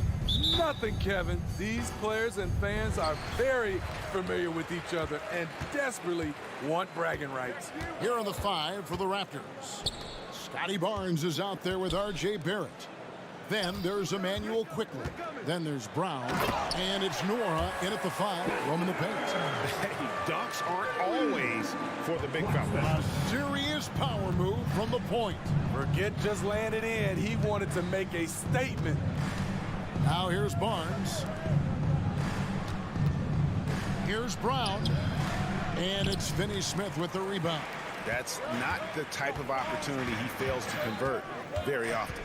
Nothing, Kevin. These players and fans are very familiar with each other and desperately want bragging rights. Here are the 5 for the Raptors. Scotty Barnes is out there with R.J. Barrett. Then there's Emmanuel Quickly. Then there's Brown. And it's Nora in at the 5, roaming the paint. Hey, dunks aren't always for the big fella. A serious power move from the point. Forget just laying it in. He wanted to make a statement. Now here's Barnes. Here's Brown. And it's Finney Smith with the rebound. That's not the type of opportunity he fails to convert very often.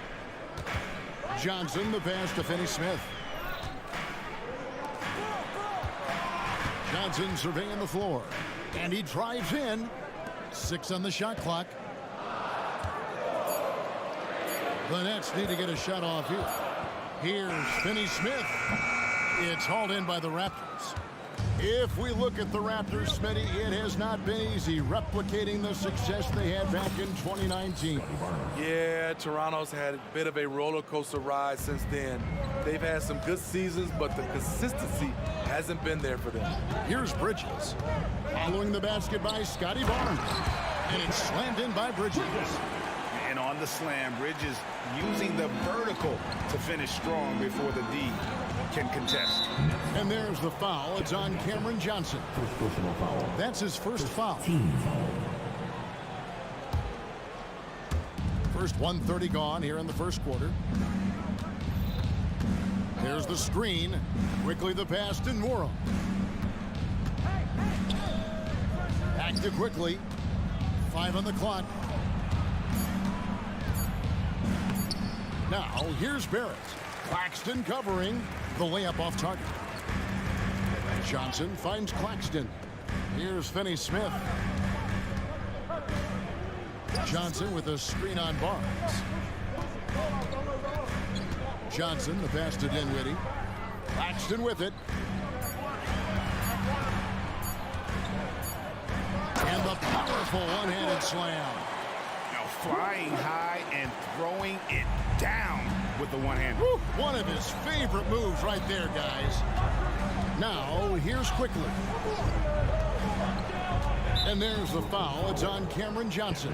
Johnson, the pass to Finney Smith. Johnson surveying the floor. And he drives in. 6 on the shot clock. The Nets need to get a shot off here. Here's Finney Smith. It's hauled in by the Raptors. If we look at the Raptors, Smitty, it has not been easy replicating the success they had back in 2019. Yeah, Toronto's had a bit of a roller coaster ride since then. They've had some good seasons, but the consistency hasn't been there for them. Here's Bridges. Following the basket by Scotty Barnes. And it's slammed in by Bridges. And on the slam, Bridges using the vertical to finish strong before the D can contest. And there's the foul. It's on Cameron Johnson. That's his first foul. First 1:30 gone here in the first quarter. There's the screen. Quickly the pass to Nora. Back to Quickly. 5 on the clock. Now here's Barrett. Claxton covering the layup off target. Johnson finds Claxton. Here's Finney Smith. Johnson with a screen on Barnes. Johnson, the pass to Dinwiddie. Claxton with it. And the powerful one-handed slam. Now flying high and throwing it down with the one-hand. One of his favorite moves right there, guys. Now, here's Quickly. And there's the foul. It's on Cameron Johnson.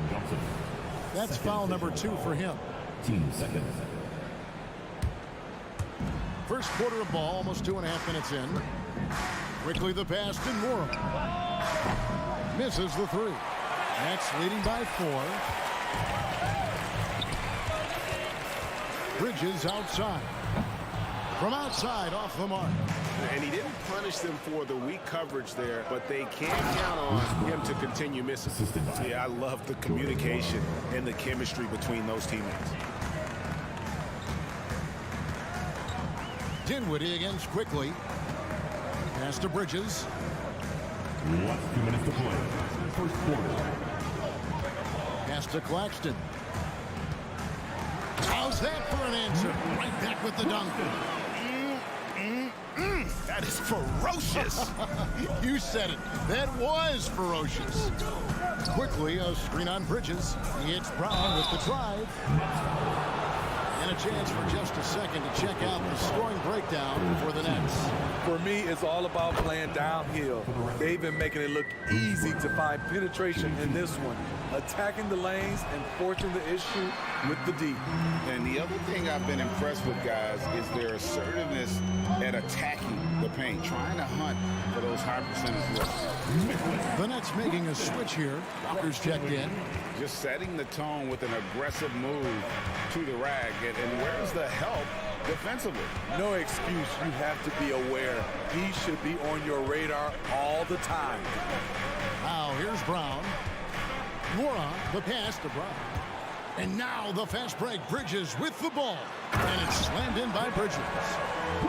That's foul number 2 for him. Team second. First quarter of ball, almost 2.5 minutes in. Quickly the pass to Nora. Misses the 3. That's leading by 4. Bridges outside. From outside, off the mark. And he didn't punish them for the weak coverage there, but they can't count on him to continue missing. Yeah, I love the communication and the chemistry between those teammates. Dinwiddie against Quickly. Pass to Bridges. Last 2 minutes to play. First quarter. Pass to Claxton. How's that for an answer? Right back with the dunk. That is ferocious. You said it. That was ferocious. Quickly, a screen on Bridges. It's Brown with the drive. And a chance for just a second to check out the scoring breakdown for the Nets. For me, it's all about playing downhill. They've been making it look easy to find penetration in this one. attacking the lanes and forcing the issue with the D. And the other thing I've been impressed with, guys, is their assertiveness at attacking the paint, trying to hunt for those high percentage looks. The Nets making a switch here. Raptors checked in. Just setting the tone with an aggressive move to the rack. And where's the help defensively? No excuse. You have to be aware. He should be on your radar all the time. Now here's Brown. Moron, the pass to Brown. And now the fast break. Bridges with the ball. And it's slammed in by Bridges.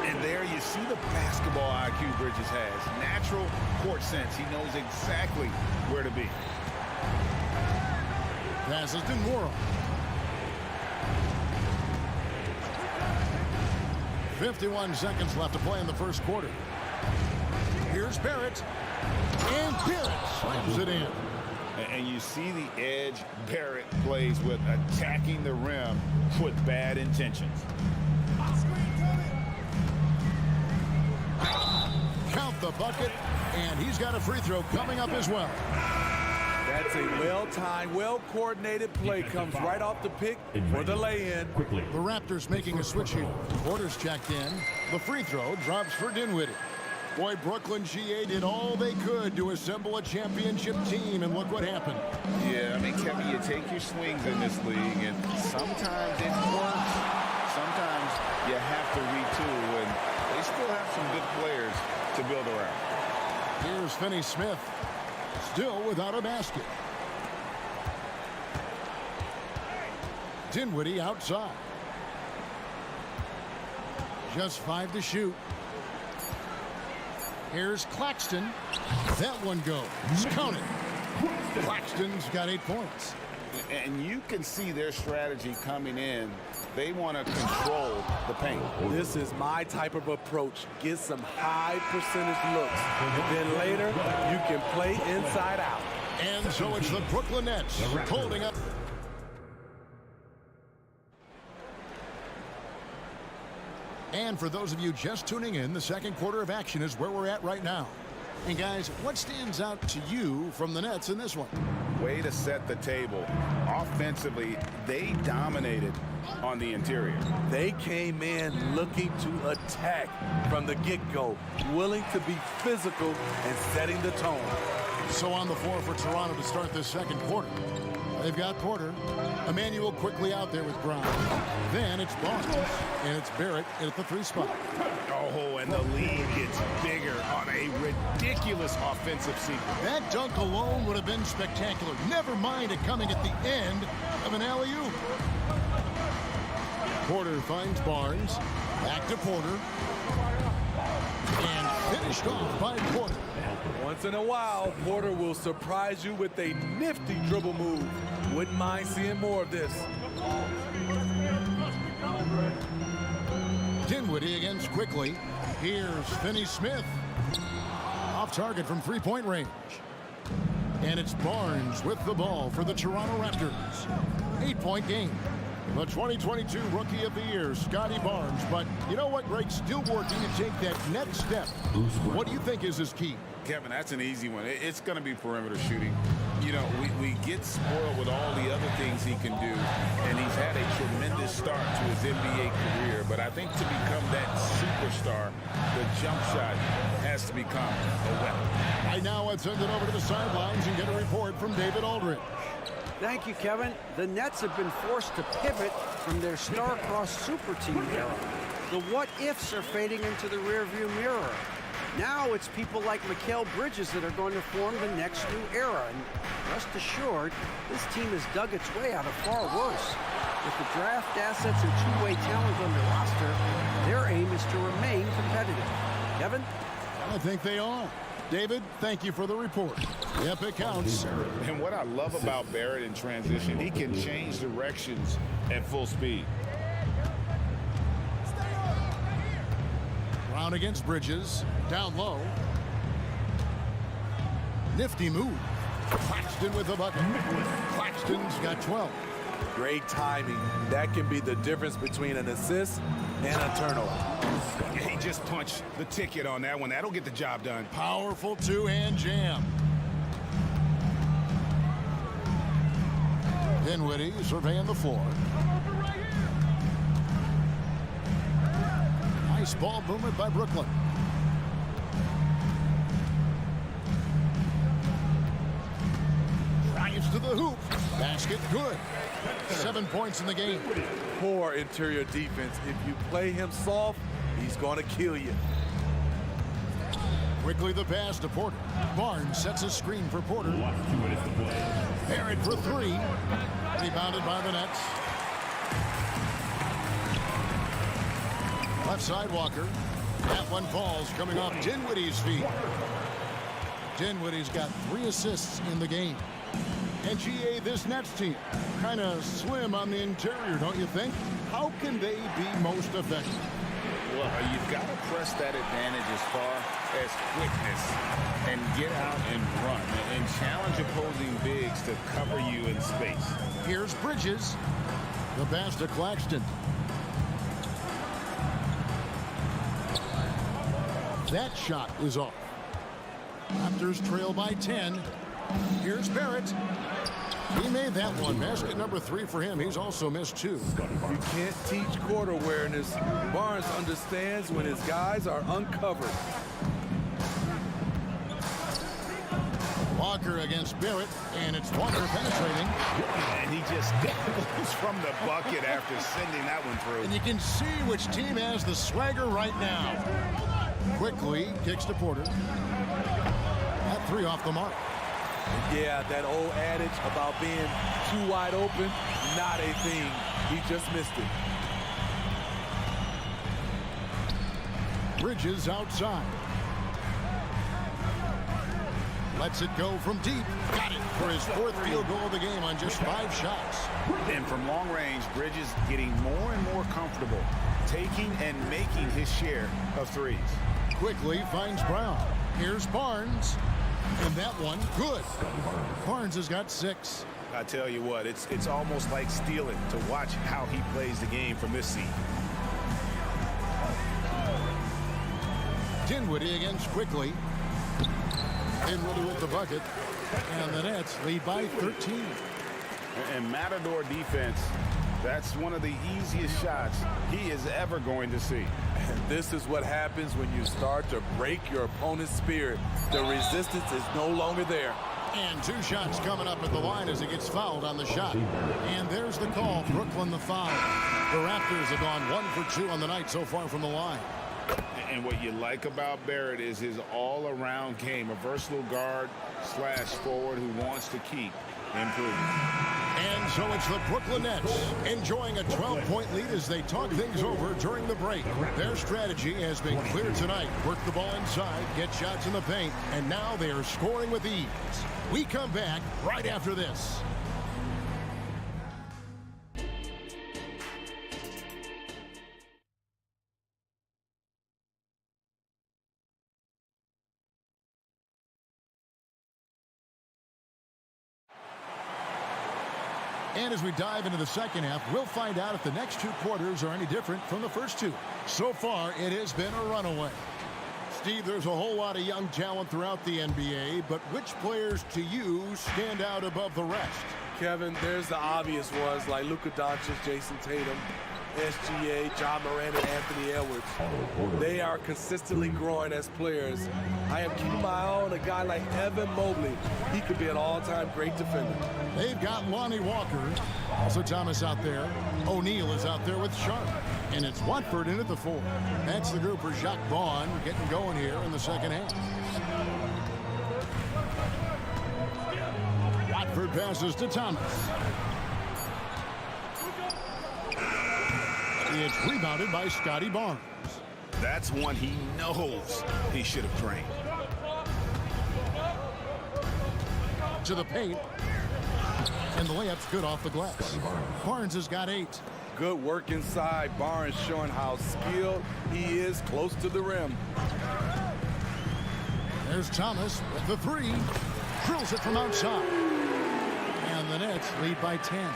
And there you see the basketball IQ Bridges has. Natural court sense. He knows exactly where to be. Passes to Moron. 51 seconds left to play in the first quarter. Here's Barrett. And Barrett slams it in. And you see the edge Barrett plays with, attacking the rim with bad intentions. Count the bucket, and he's got a free throw coming up as well. That's a well-timed, well-coordinated play. Comes right off the pick for the lay-in. The Raptors making a switch here. Porter's checked in. The free throw drops for Dinwiddie. Boy, Brooklyn GA did all they could to assemble a championship team, and look what happened. Yeah, I mean, Kevin, you take your swings in this league, and sometimes it works. Sometimes you have to retool, and they still have some good players to build around. Here's Finney-Smith, still without a basket. Dinwiddie outside. Just 5 to shoot. Here's Claxton. That one goes. Count it. Claxton's got 8 points. And you can see their strategy coming in. They want to control the paint. This is my type of approach. Get some high percentage looks. And then later, you can play inside out. And so it's the Brooklyn Nets holding up. And for those of you just tuning in, the second quarter of action is where we're at right now. And guys, what stands out to you from the Nets in this one? Way to set the table. Offensively, they dominated on the interior. They came in looking to attack from the get-go, willing to be physical and setting the tone. So on the floor for Toronto to start this second quarter. They've got Porter. Emmanuel quickly out there with Brown. Then it's Barnes. And it's Barrett at the 3 spot. Oh, and the lead gets bigger on a ridiculous offensive sequence. That dunk alone would have been spectacular. Never mind it coming at the end of an alley-oop. Porter finds Barnes. Back to Porter. And finished off by Porter. Once in a while, Porter will surprise you with a nifty dribble move. Wouldn't mind seeing more of this. Dinwiddie against quickly. Here's Finney-Smith. Off target from 3-point range. And it's Barnes with the ball for the Toronto Raptors. 8-point game. The 2022 Rookie of the Year, Scotty Barnes. But you know what, Greg? Still working to take that next step. What do you think is his key? Kevin, that's an easy one. It's going to be perimeter shooting. You know, we get spoiled with all the other things he can do, and he's had a tremendous start to his NBA career. But I think to become that superstar, the jump shot has to become a weapon. Right now, let's send it over to the sidelines and get a report from David Aldridge. Thank you, Kevin. The Nets have been forced to pivot from their star-crossed super team era. The what-ifs are fading into the rearview mirror. Now it's people like Mikal Bridges that are going to form the next new era. And rest assured, this team has dug its way out of far worse. With the draft assets and two-way talent on their roster, their aim is to remain competitive. Kevin? I think they are. David, thank you for the report. Yep, it counts. And what I love about Barrett in transition, he can change directions at full speed. Brown against Bridges. Down low. Nifty move. Claxton with the bucket. Claxton's got 12. Great timing. That can be the difference between an assist and a turnover. He just punched the ticket on that one. That'll get the job done. Powerful two-hand jam. Dinwiddie surveying the floor. Nice ball movement by Brooklyn. Drives to the hoop. Basket good. 7 points in the game. Poor interior defense. If you play him soft, he's going to kill you. Quickly the pass to Porter. Barnes sets a screen for Porter. Barrett for three. Rebounded by the Nets. Left side Walker. That one falls coming off Dinwiddie's feet. Dinwiddie's got 3 assists in the game. And GA, this Nets team, kind of slim on the interior, don't you think? How can they be most effective? Well, you've got to press that advantage as far as quickness and get out and run and challenge opposing bigs to cover you in space. Here's Bridges. The pass to Claxton. That shot is off. Raptors trail by 10. Here's Barrett. He made that one. Basket number 3 for him. He's also missed 2. You can't teach court awareness. Barnes understands when his guys are uncovered. Walker against Barrett, and it's Walker penetrating. And he just goes from the bucket after sending that one through. And you can see which team has the swagger right now. Quickly kicks to Porter. That 3 off the mark. Yeah, that old adage about being too wide open, not a thing. He just missed it. Bridges outside. Lets it go from deep. Got it for his 4th field goal of the game on just 5 shots. And from long range, Bridges getting more and more comfortable taking and making his share of threes. Quickly finds Brown. Here's Barnes. And that one, good. Barnes has got 6. I tell you what, it's almost like stealing to watch how he plays the game from this seat. Dinwiddie against Quickly. Dinwiddie with the bucket. And the Nets lead by 13. And Matador defense, that's one of the easiest shots he is ever going to see. And this is what happens when you start to break your opponent's spirit. The resistance is no longer there. And 2 shots coming up at the line as he gets fouled on the shot. And there's the call. Brooklyn the foul. The Raptors have gone 1 for 2 on the night so far from the line. And what you like about Barrett is his all-around game, a versatile guard / forward who wants to keep improving. And so it's the Brooklyn Nets enjoying a 12-point lead as they talk things over during the break. Their strategy has been clear tonight. Work the ball inside, get shots in the paint, and now they are scoring with ease. We come back right after this. And as we dive into the second half, we'll find out if the next 2 quarters are any different from the first 2. So far, it has been a runaway. Steve, there's a whole lot of young talent throughout the NBA, but which players to you stand out above the rest? Kevin, there's the obvious ones like Luka Doncic, Jason Tatum, SGA, John Moran, and Anthony Edwards. They are consistently growing as players. I am keeping my eye on a guy like Evan Mobley. He could be an all-time great defender. They've got Lonnie Walker. Also Thomas out there. O'Neal is out there with Sharp. And it's Watford in at the 4. That's the group for Jacques Vaughn getting going here in the second half. Watford passes to Thomas. It's rebounded by Scotty Barnes. That's one he knows he should have trained. To the paint. And the layup's good off the glass. Barnes has got 8. Good work inside. Barnes showing how skilled he is close to the rim. There's Thomas with the 3. Drills it from outside. And the Nets lead by 10.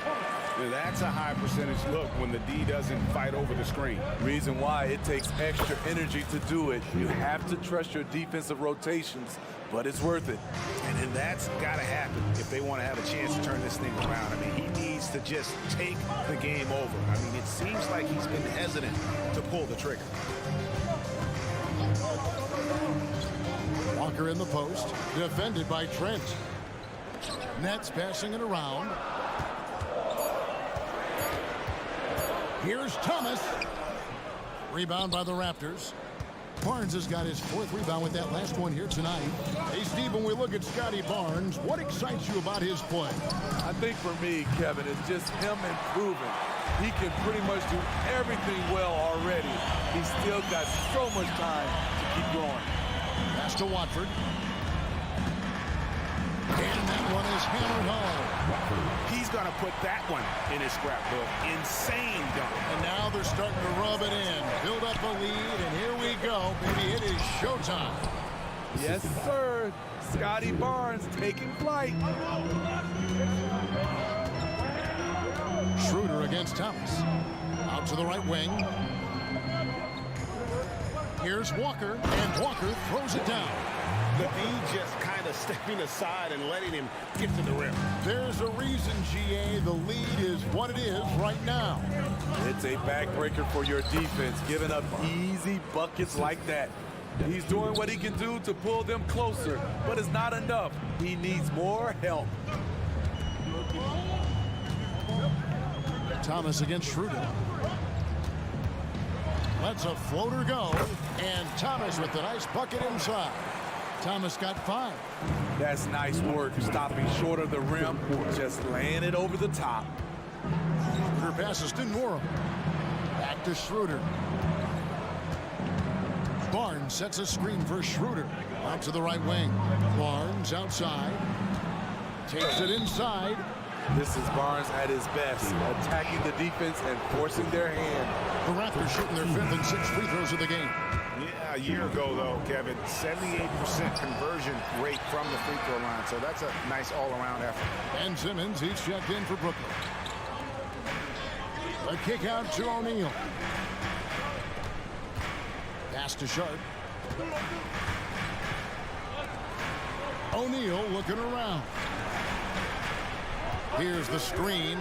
That's a high percentage look when the D doesn't fight over the screen. Reason why it takes extra energy to do it. You have to trust your defensive rotations, but it's worth it. And that's got to happen if they want to have a chance to turn this thing around. I mean, he needs to just take the game over. I mean, it seems like he's been hesitant to pull the trigger. Walker in the post, defended by Trent. Nets passing it around. Here's Thomas. Rebound by the Raptors. Barnes has got his 4th rebound with that last one here tonight. Hey, Steve, when we look at Scotty Barnes, what excites you about his play? I think for me, Kevin, it's just him improving. He can pretty much do everything well already. He's still got so much time to keep going. Pass to Watford. And that one is hammered home. He's going to put that one in his scrapbook. Insane dunk. And now they're starting to rub it in. Build up a lead, and here we go, baby. It is showtime. Yes, sir. Scotty Barnes taking flight. Schroeder against Thomas. Out to the right wing. Here's Walker, and Walker throws it down. The D just kind of stepping aside and letting him get to the rim. There's a reason, GA, the lead is what it is right now. It's a backbreaker for your defense, giving up easy buckets like that. He's doing what he can do to pull them closer, but it's not enough. He needs more help. Thomas against Schroeder. Lets a floater go, and Thomas with the nice bucket inside. Thomas got 5. That's nice work, stopping short of the rim, just laying it over the top. Her passes to Norham. Back to Schroeder. Barnes sets a screen for Schroeder. Out to the right wing. Barnes outside. Takes it inside. This is Barnes at his best, attacking the defense and forcing their hand. The Raptors shooting their 5th and 6th free throws of the game. Yeah, a year ago, though, Kevin, 78% conversion rate from the free throw line. So that's a nice all-around effort. And Simmons, he's checked in for Brooklyn. A kick out to O'Neal. Pass to Sharp. O'Neal looking around. Here's the screen.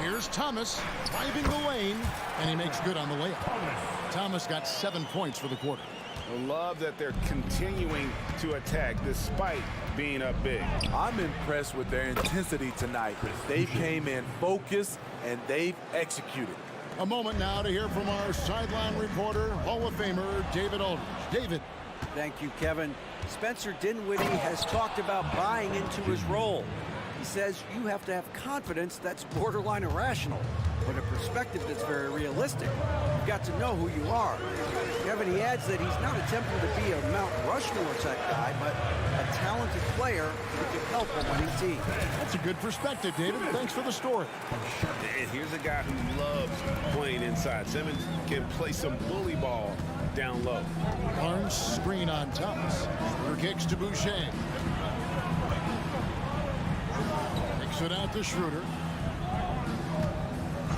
Here's Thomas driving the lane, and he makes good on the layup. Thomas got 7 points for the quarter. I love that they're continuing to attack despite being up big. I'm impressed with their intensity tonight. They came in focused, and they've executed. A moment now to hear from our sideline reporter, Hall of Famer David Aldridge. David. Thank you, Kevin. Spencer Dinwiddie has talked about buying into his role. He says you have to have confidence that's borderline irrational, but a perspective that's very realistic. You've got to know who you are. Kevin, he adds that he's not attempting to be a Mount Rushmore type guy, but a talented player who can help a winning team. That's a good perspective, David. Thanks for the story. And here's a guy who loves playing inside. Simmons can play some bully ball down low. Barnes screen on Thomas. Her kicks to Boucher. It out to Schroeder.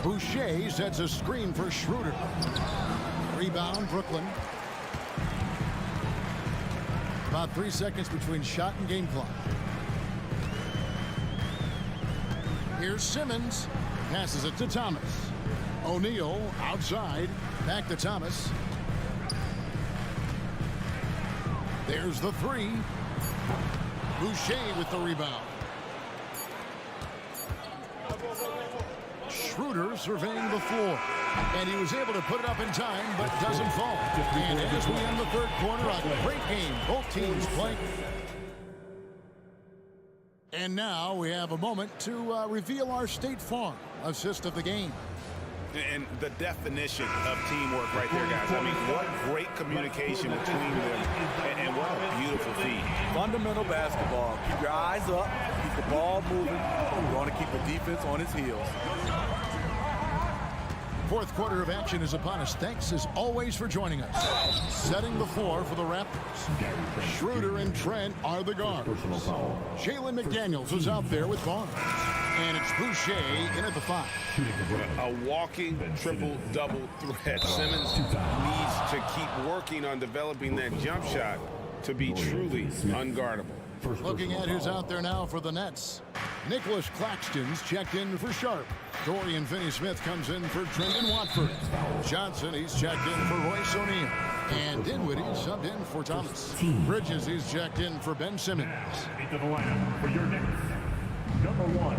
Boucher sets a screen for Schroeder. Rebound, Brooklyn. About 3 seconds between shot and game clock. Here's Simmons. Passes it to Thomas. O'Neal outside. Back to Thomas. There's the 3. Boucher with the rebound. Schroeder surveying the floor, and he was able to put it up in time, but doesn't fall. And as we end the 3rd quarter, a great game. Both teams playing. And now we have a moment to reveal our State Farm assist of the game. And the definition of teamwork right there, guys. I mean, what great communication between them, and what a beautiful feed. Fundamental basketball. Keep your eyes up, keep the ball moving. You want to keep the defense on its heels. 4th quarter of action is upon us. Thanks, as always, for joining us. Setting the floor for the Raptors. Schroeder and Trent are the guards. Jalen McDaniels was out there with Barnes. And it's Boucher in at the 5. A walking triple-double threat. Simmons needs to keep working on developing that jump shot to be truly unguardable. Looking at who's out there now for the Nets. Nicholas Claxton's checked in for Sharp. Dorian Finney-Smith comes in for Trendon Watford. Johnson, he's checked in for Royce O'Neal. And Dinwiddie subbed in for Thomas. Bridges, he's checked in for Ben Simmons. Into the lineup for your Nets. Number 1.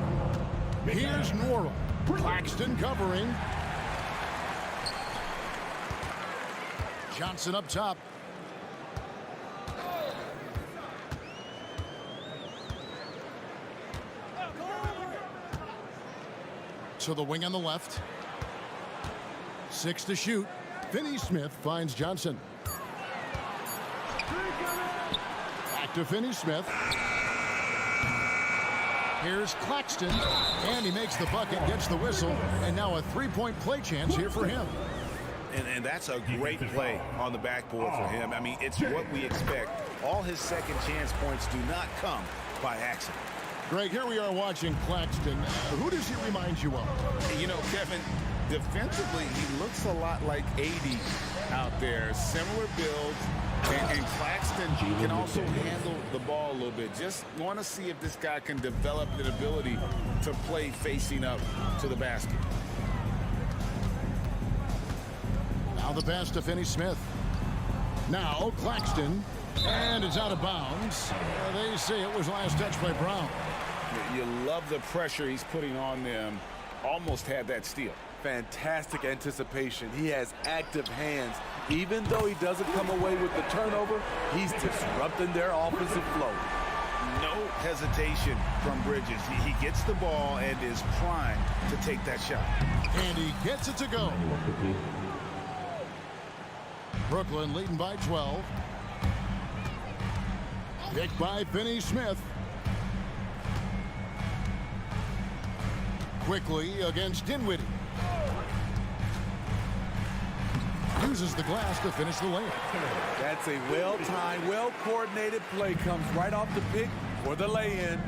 Here's Nwora. Claxton covering. Johnson up top. So the wing on the left. 6 to shoot. Finney-Smith finds Johnson. Back to Finney-Smith. Here's Claxton, and he makes the bucket, gets the whistle, and now a three-point play chance here for him. And that's a great play on the backboard for him. I mean, it's what we expect. All his second chance points do not come by accident. Greg, here we are watching Claxton. Who does he remind you of? You know, Kevin, defensively, he looks a lot like 80 out there. Similar build. And Claxton can also handle the ball a little bit. Just want to see if this guy can develop the ability to play facing up to the basket. Now the pass to Finney-Smith. Now Claxton. And it's out of bounds. They say it was last touch by Brown. You love the pressure he's putting on them. Almost had that steal. Fantastic anticipation. He has active hands. Even though he doesn't come away with the turnover, he's disrupting their offensive flow. No hesitation from Bridges. He gets the ball and is primed to take that shot. And he gets it to go. Brooklyn leading by 12. Picked by Finney-Smith. Quickly against Dinwiddie. Uses the glass to finish the layup. That's a well-timed, well-coordinated play. Comes right off the pick for the lay-in.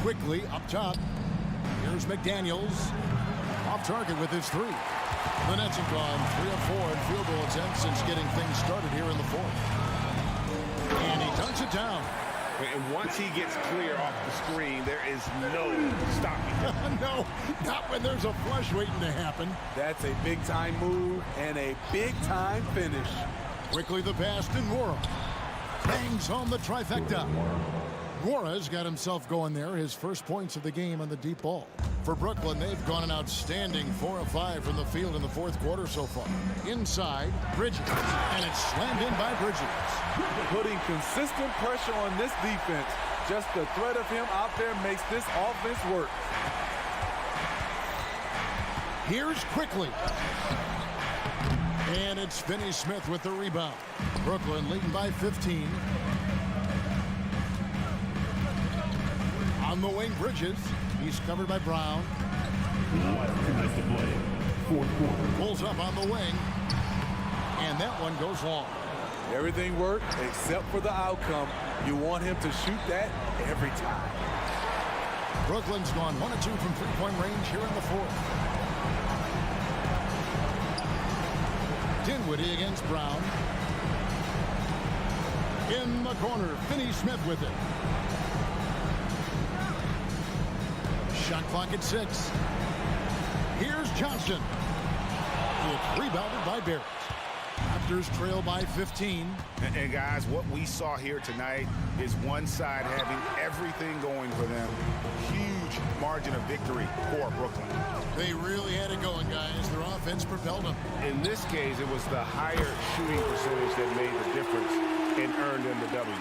Quickly up top. Here's McDaniels. Off target with his 3. The Nets have gone 3 of 4 in field goal attempts since getting things started here in the 4th. And he dunks it down. And once he gets clear off the screen, there is no stopping him. No, not when there's a flush waiting to happen. That's a big-time move and a big-time finish. Quickly the pass to Nwora. Bangs home the trifecta. Nwora's got himself going there. His first points of the game on the deep ball. For Brooklyn, they've gone an outstanding 4 of 5 from the field in the 4th quarter so far. Inside, Bridges. And it's slammed in by Bridges. Putting consistent pressure on this defense. Just the threat of him out there makes this offense work. Here's Quickly. And it's Finney-Smith with the rebound. Brooklyn leading by 15. On the wing, Bridges. He's covered by Brown. Pulls up on the wing. And that one goes long. Everything worked except for the outcome. You want him to shoot that every time. Brooklyn's gone 1 of 2 from three-point range here in the 4th. Dinwiddie against Brown. In the corner, Finney-Smith with it. Shot clock at 6. Here's Johnson. It's rebounded by Barrett. Raptors trail by 15. And guys, what we saw here tonight is one side having everything going for them. Huge margin of victory for Brooklyn. They really had it going, guys. Their offense propelled them. In this case, it was the higher shooting percentage that made the difference and earned them the W.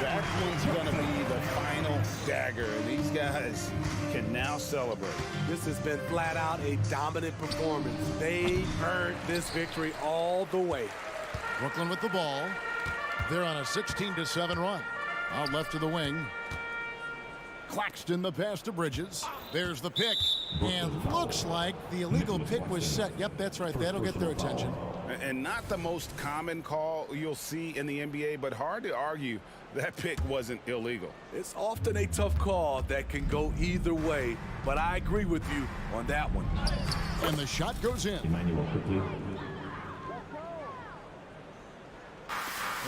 That one's going to be the final dagger, and these guys can now celebrate. This has been flat out a dominant performance. They earned this victory all the way. Brooklyn with the ball. They're on a 16-7 run. Out left to the wing. Claxton the pass to Bridges. There's the pick. And looks like the illegal pick was set. Yep, that's right. That'll get their attention. And not the most common call you'll see in the NBA, but hard to argue that pick wasn't illegal. It's often a tough call that can go either way, but I agree with you on that one. And the shot goes in.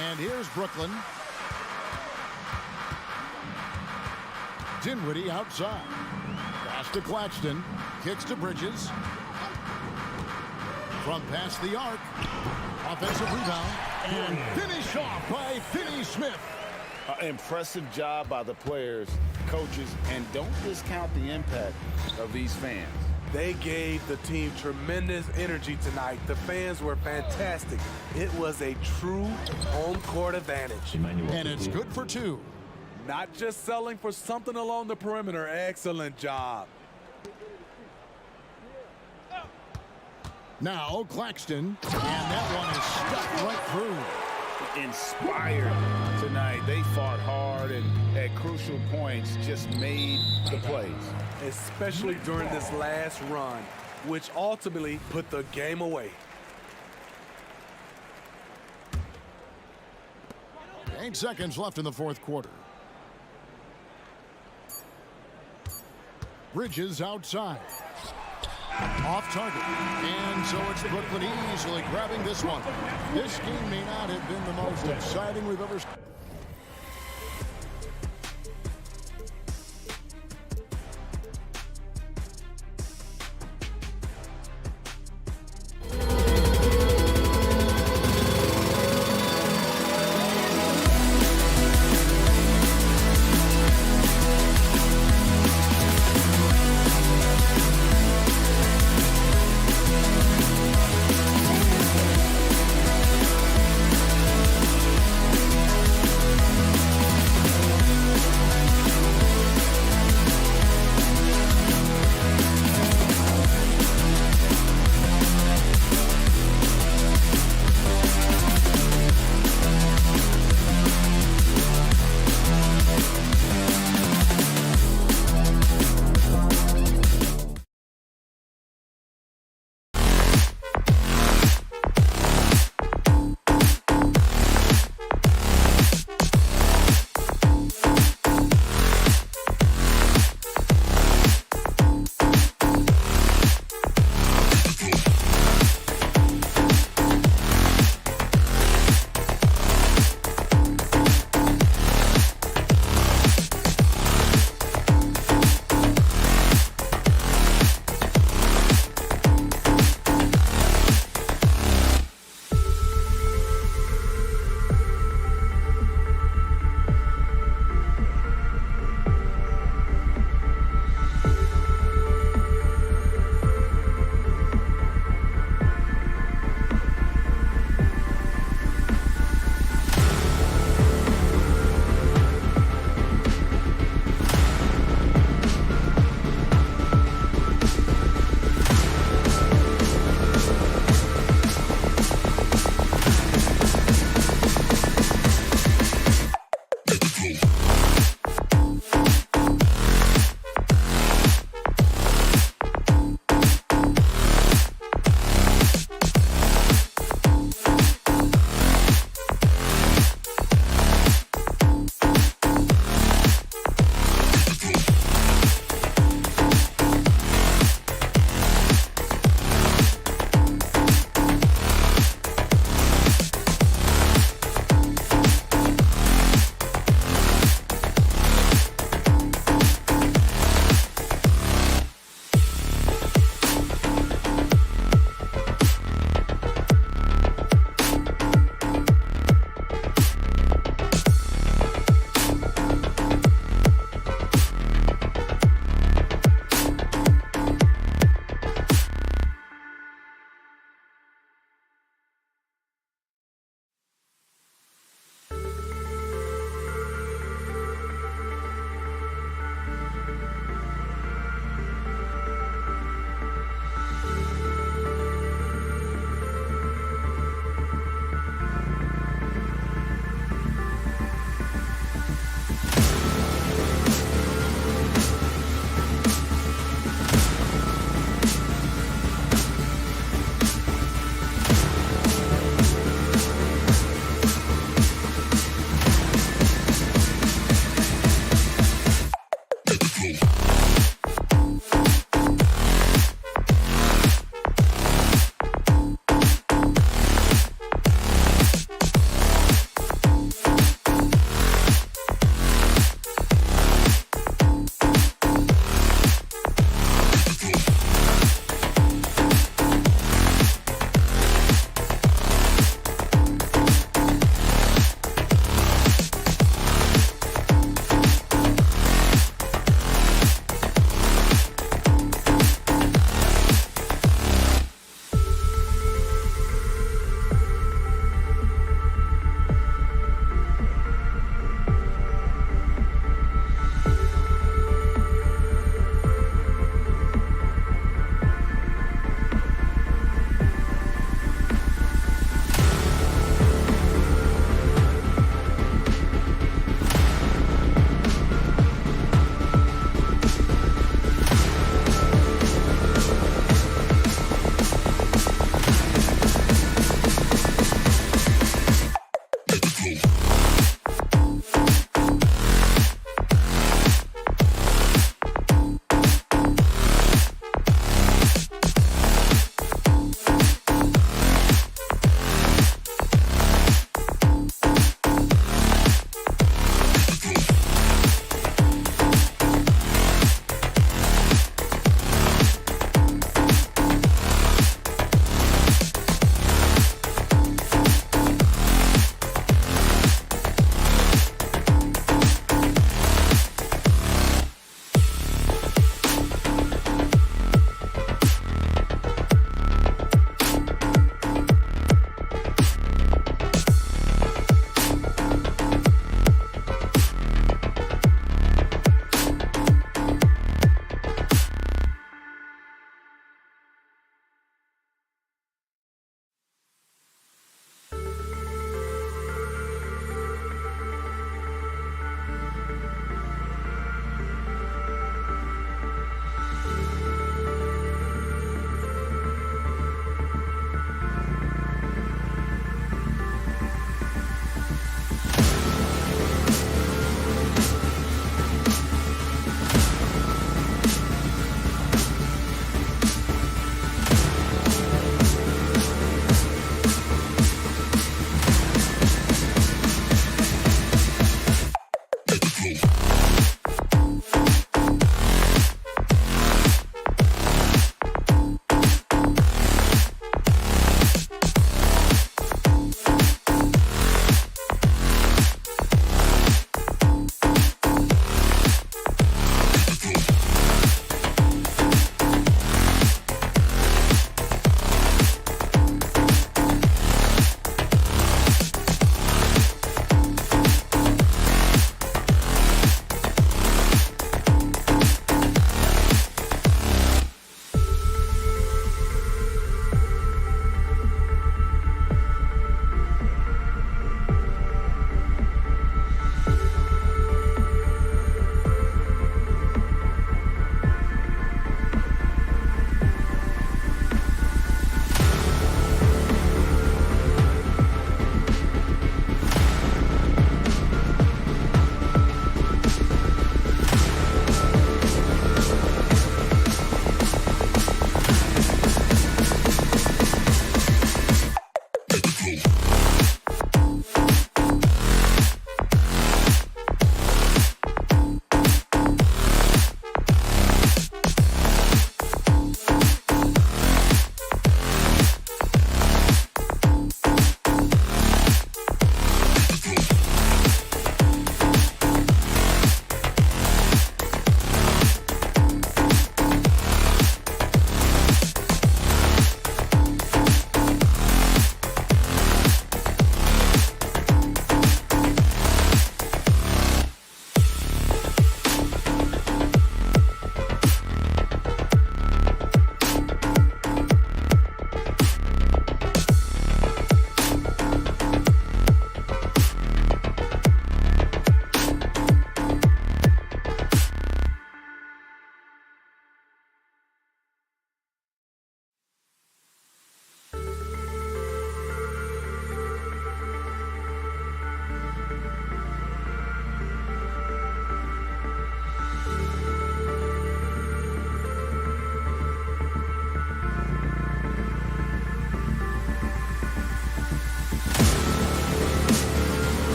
And here's Brooklyn. Dinwiddie outside. Pass to Claxton. Kicks to Bridges. From past the arc. Offensive rebound. And finish off by Finney-Smith. Impressive job by the players, coaches, and don't discount the impact of these fans. They gave the team tremendous energy tonight. The fans were fantastic. It was a true home court advantage. And it's good for two. Not just selling for something along the perimeter. Excellent job. Now Claxton, and that one is stuck right through. Inspired tonight. They fought hard and at crucial points just made the plays. Especially during this last run, which ultimately put the game away. 8 seconds left in the fourth quarter. Bridges outside. Off target. And so it's Brooklyn easily grabbing this one. This game may not have been the most exciting we've ever seen.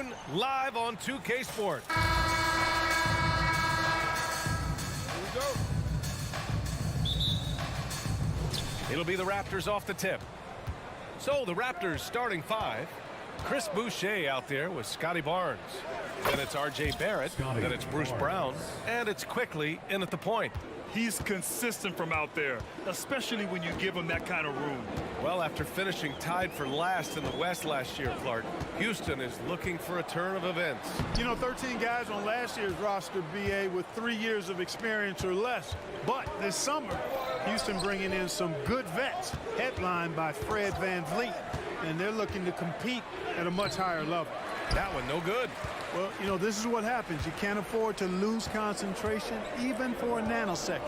Shangoon, live on 2K Sports. It'll be the Raptors off the tip. So the Raptors starting 5. Chris Boucher out there with Scotty Barnes. Then it's R.J. Barrett. Then it's Bruce Brown. And it's quickly in at the point. He's consistent from out there, especially when you give him that kind of room. Well, after finishing tied for last in the West last year, Clark, Houston is looking for a turn of events. You know, 13 guys on last year's roster, BA, with 3 years of experience or less. But this summer, Houston bringing in some good vets, headlined by Fred VanVleet, and they're looking to compete at a much higher level. That one no good. Well, you know, this is what happens. You can't afford to lose concentration even for a nanosecond.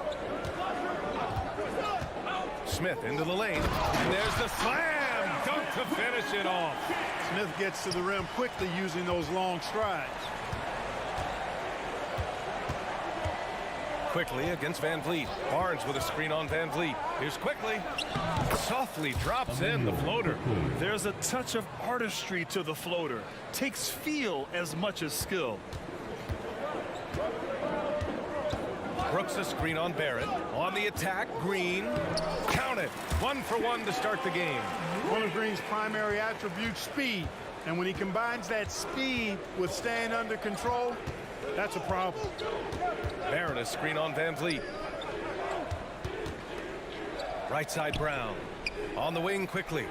Smith into the lane, and there's the slam dunk to finish it off. Smith gets to the rim quickly using those long strides. Quickly against VanVleet. Barnes with a screen on VanVleet. Here's Quickly. Softly drops in the floater. There's a touch of artistry to the floater. Takes feel as much as skill. Brooks a screen on Barrett. On the attack, Green. Count it. 1 for 1 to start the game. One of Green's primary attributes, speed. And when he combines that speed with staying under control, that's a problem. Barrett a screen on VanVleet. Right side Brown. On the wing Quickly.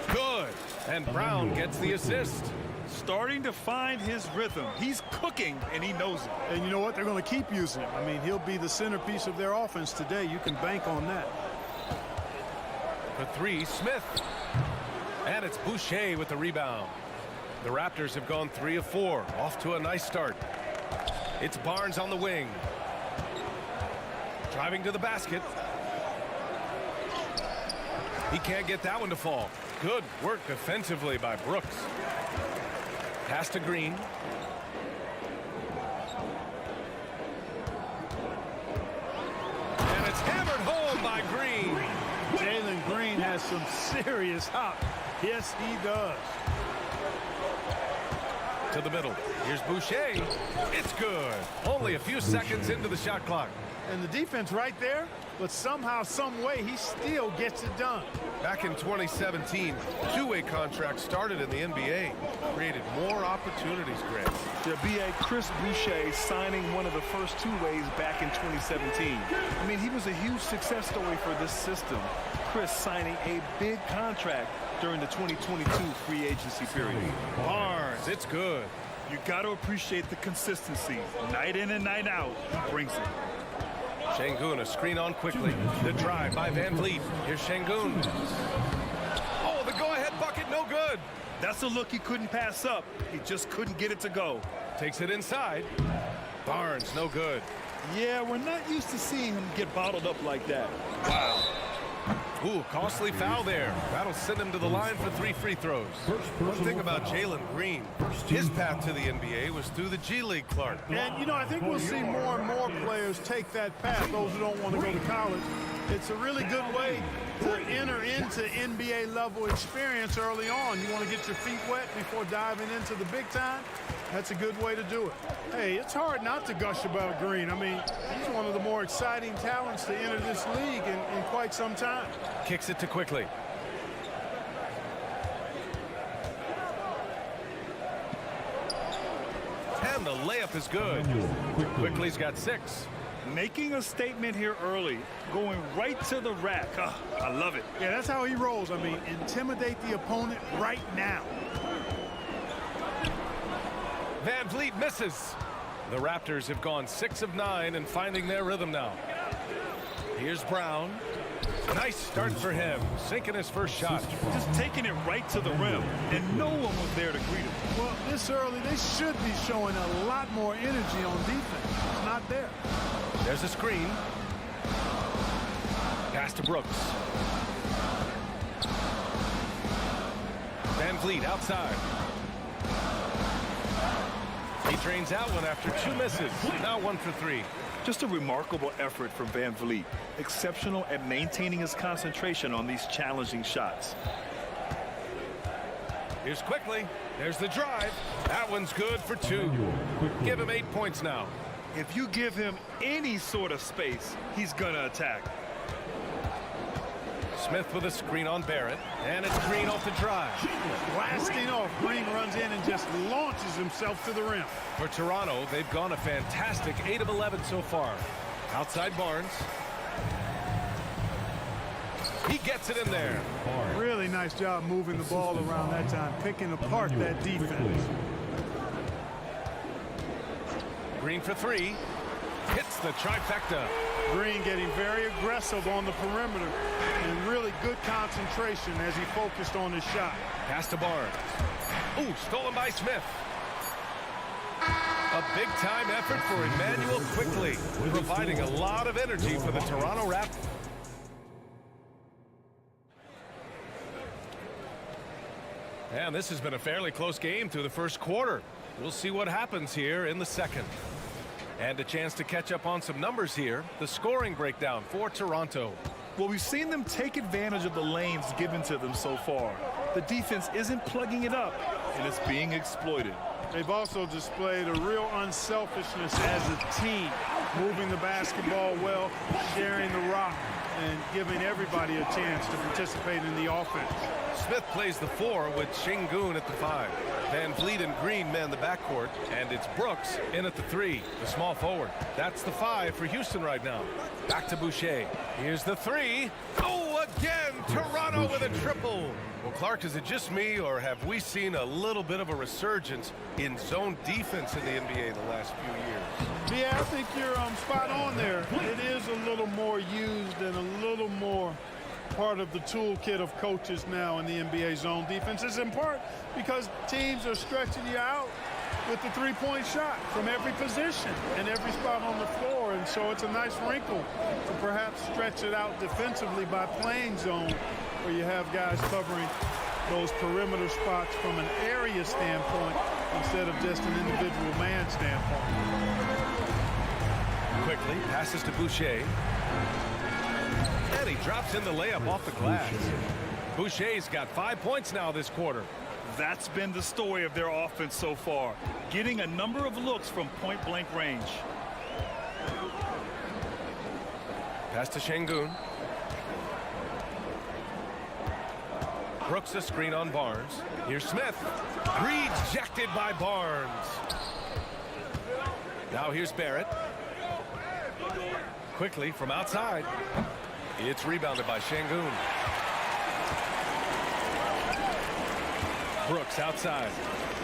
Good. And Brown gets the assist. Starting to find his rhythm. He's cooking, and he knows it. And you know what? They're going to keep using him. I mean, he'll be the centerpiece of their offense today. You can bank on that. For 3, Smith. And it's Boucher with the rebound. The Raptors have gone 3 of 4. Off to a nice start. It's Barnes on the wing. Driving to the basket. He can't get that one to fall. Good work defensively by Brooks. Pass to Green. And it's hammered home by Green. Jalen Green has some serious hop. Yes, he does. To the middle. Here's Boucher. It's good. Only a few seconds into the shot clock. And the defense right there, but somehow, some way, he still gets it done. Back in 2017, two-way contracts started in the NBA. Created more opportunities, Grant. The BA Chris Boucher signing one of the first two-ways back in 2017. I mean, he was a huge success story for this system. Chris signing a big contract during the 2022 free agency period. Barnes, it's good. You got to appreciate the consistency. Night in and night out, he brings it. Shangoon, a screen on Quickly. The drive by VanVleet. Here's Shangoon. Oh, the go-ahead bucket, no good. That's a look he couldn't pass up. He just couldn't get it to go. Takes it inside. Barnes, no good. Yeah, we're not used to seeing him get bottled up like that. Wow. Ooh, costly foul there. That'll send him to the line for 3 free throws. One thing about Jalen Green, his path to the NBA was through the G League, Clark. And, you know, I think we'll see more and more players take that path, those who don't want to go to college. It's a really good way to enter into NBA level experience early on. You want to get your feet wet before diving into the big time? That's a good way to do it. Hey, it's hard not to gush about Green. I mean, he's one of the more exciting talents to enter this league in quite some time. Kicks it to Quickly. And the layup is good. Quickly's got 6. Making a statement here early, going right to the rack. I love it. Yeah, that's how he rolls. I mean, intimidate the opponent right now. VanVleet misses. The Raptors have gone 6 of 9 and finding their rhythm now. Here's Brown. Nice start for him, sinking his first shot. Just taking it right to the rim, and no one was there to greet him. Well, this early, they should be showing a lot more energy on defense. It's not there. There's a screen. Pass to Brooks. VanVleet outside. He drains out one after 2 misses. Now 1 for 3. Just a remarkable effort from VanVleet. Exceptional at maintaining his concentration on these challenging shots. Here's Quickly. There's the drive. That one's good for 2. Give him 8 points now. If you give him any sort of space, he's going to attack. Smith with a screen on Barrett, and it's Green off the drive. Blasting off, Green runs in and just launches himself to the rim. For Toronto, they've gone a fantastic 8 of 11 so far. Outside Barnes. He gets it in there. Really nice job moving the ball around that time, picking apart that defense. Green for 3. Hits the trifecta. Green getting very aggressive on the perimeter and really good concentration as he focused on his shot. Pass to Barnes. Ooh, stolen by Smith. A big-time effort for Emmanuel Quickly, providing a lot of energy for the Toronto Raptors. And this has been a fairly close game through the first quarter. We'll see what happens here in the second. And a chance to catch up on some numbers here. The scoring breakdown for Toronto. Well, we've seen them take advantage of the lanes given to them so far. The defense isn't plugging it up, and it's being exploited. They've also displayed a real unselfishness as a team, moving the basketball well, sharing the rock, and giving everybody a chance to participate in the offense. Smith plays the 4 with Şengün at the 5. Van Vliet and Green man the backcourt, and it's Brooks in at the 3, the small forward. That's the 5 for Houston right now. Back to Boucher. Here's the 3. Oh, again, Toronto with a triple. Well, Clark, is it just me, or have we seen a little bit of a resurgence in zone defense in the NBA the last few years? Yeah, I think you're spot on there. It is a little more used and a little more part of the toolkit of coaches now in the NBA zone defense. Is in part because teams are stretching you out with the three-point shot from every position and every spot on the floor, and so it's a nice wrinkle to perhaps stretch it out defensively by playing zone, where you have guys covering those perimeter spots from an area standpoint instead of just an individual man standpoint. Quickly passes to Boucher. And he drops in the layup off the glass. Boucher's got 5 points now this quarter. That's been the story of their offense so far, getting a number of looks from point-blank range. Pass to Şengün. Brooks a screen on Barnes. Here's Smith. Rejected by Barnes. Now here's Barrett. Quickly from outside. It's rebounded by Şengün. Brooks outside.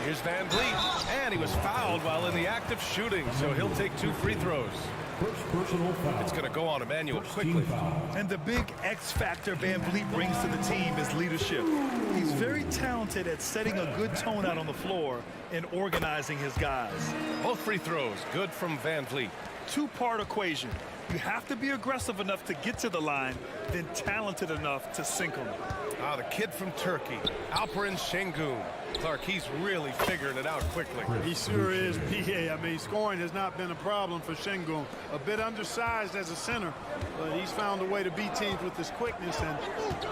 Here's Van Vliet. And he was fouled while in the act of shooting, so he'll take 2 free throws. First personal foul. It's going to go on Emmanuel Quickly. And the big X factor Van Vliet brings to the team is leadership. He's very talented at setting a good tone out on the floor and organizing his guys. Both free throws good from Van Vliet. Two-part equation. You have to be aggressive enough to get to the line, then talented enough to sink them. Ah, the kid from Turkey, Alperen Şengün. Clark, he's really figuring it out quickly. He sure is, PA. I mean, scoring has not been a problem for Şengün. A bit undersized as a center, but he's found a way to beat teams with his quickness, and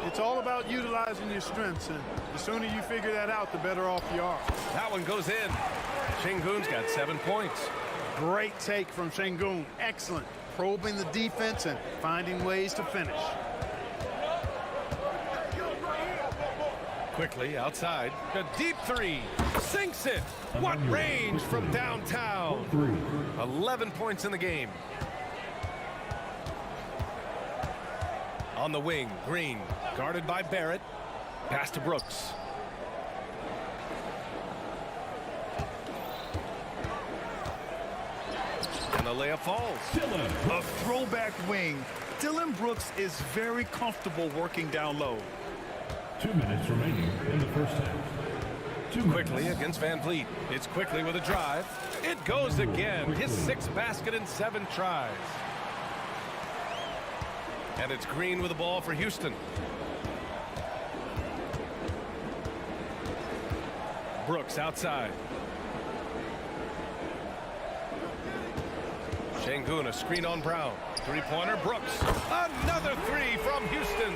it's all about utilizing your strengths, and the sooner you figure that out, the better off you are. That one goes in. Şengün's got 7 points. Great take from Şengün. Excellent. Probing the defense and finding ways to finish. Quickly outside. A deep 3. Sinks it. What range from downtown. 11 points in the game. On the wing, Green. Guarded by Barrett. Pass to Brooks. And the layup falls. A throwback wing. Dillon Brooks is very comfortable working down low. 2 minutes remaining in the first half. Quickly against Van Vliet. It's Quickly with a drive. It goes again. His 6th basket in 7 tries. And it's Green with the ball for Houston. Brooks outside. Şengün a screen on Brown. Three-pointer, Brooks. Another 3 from Houston.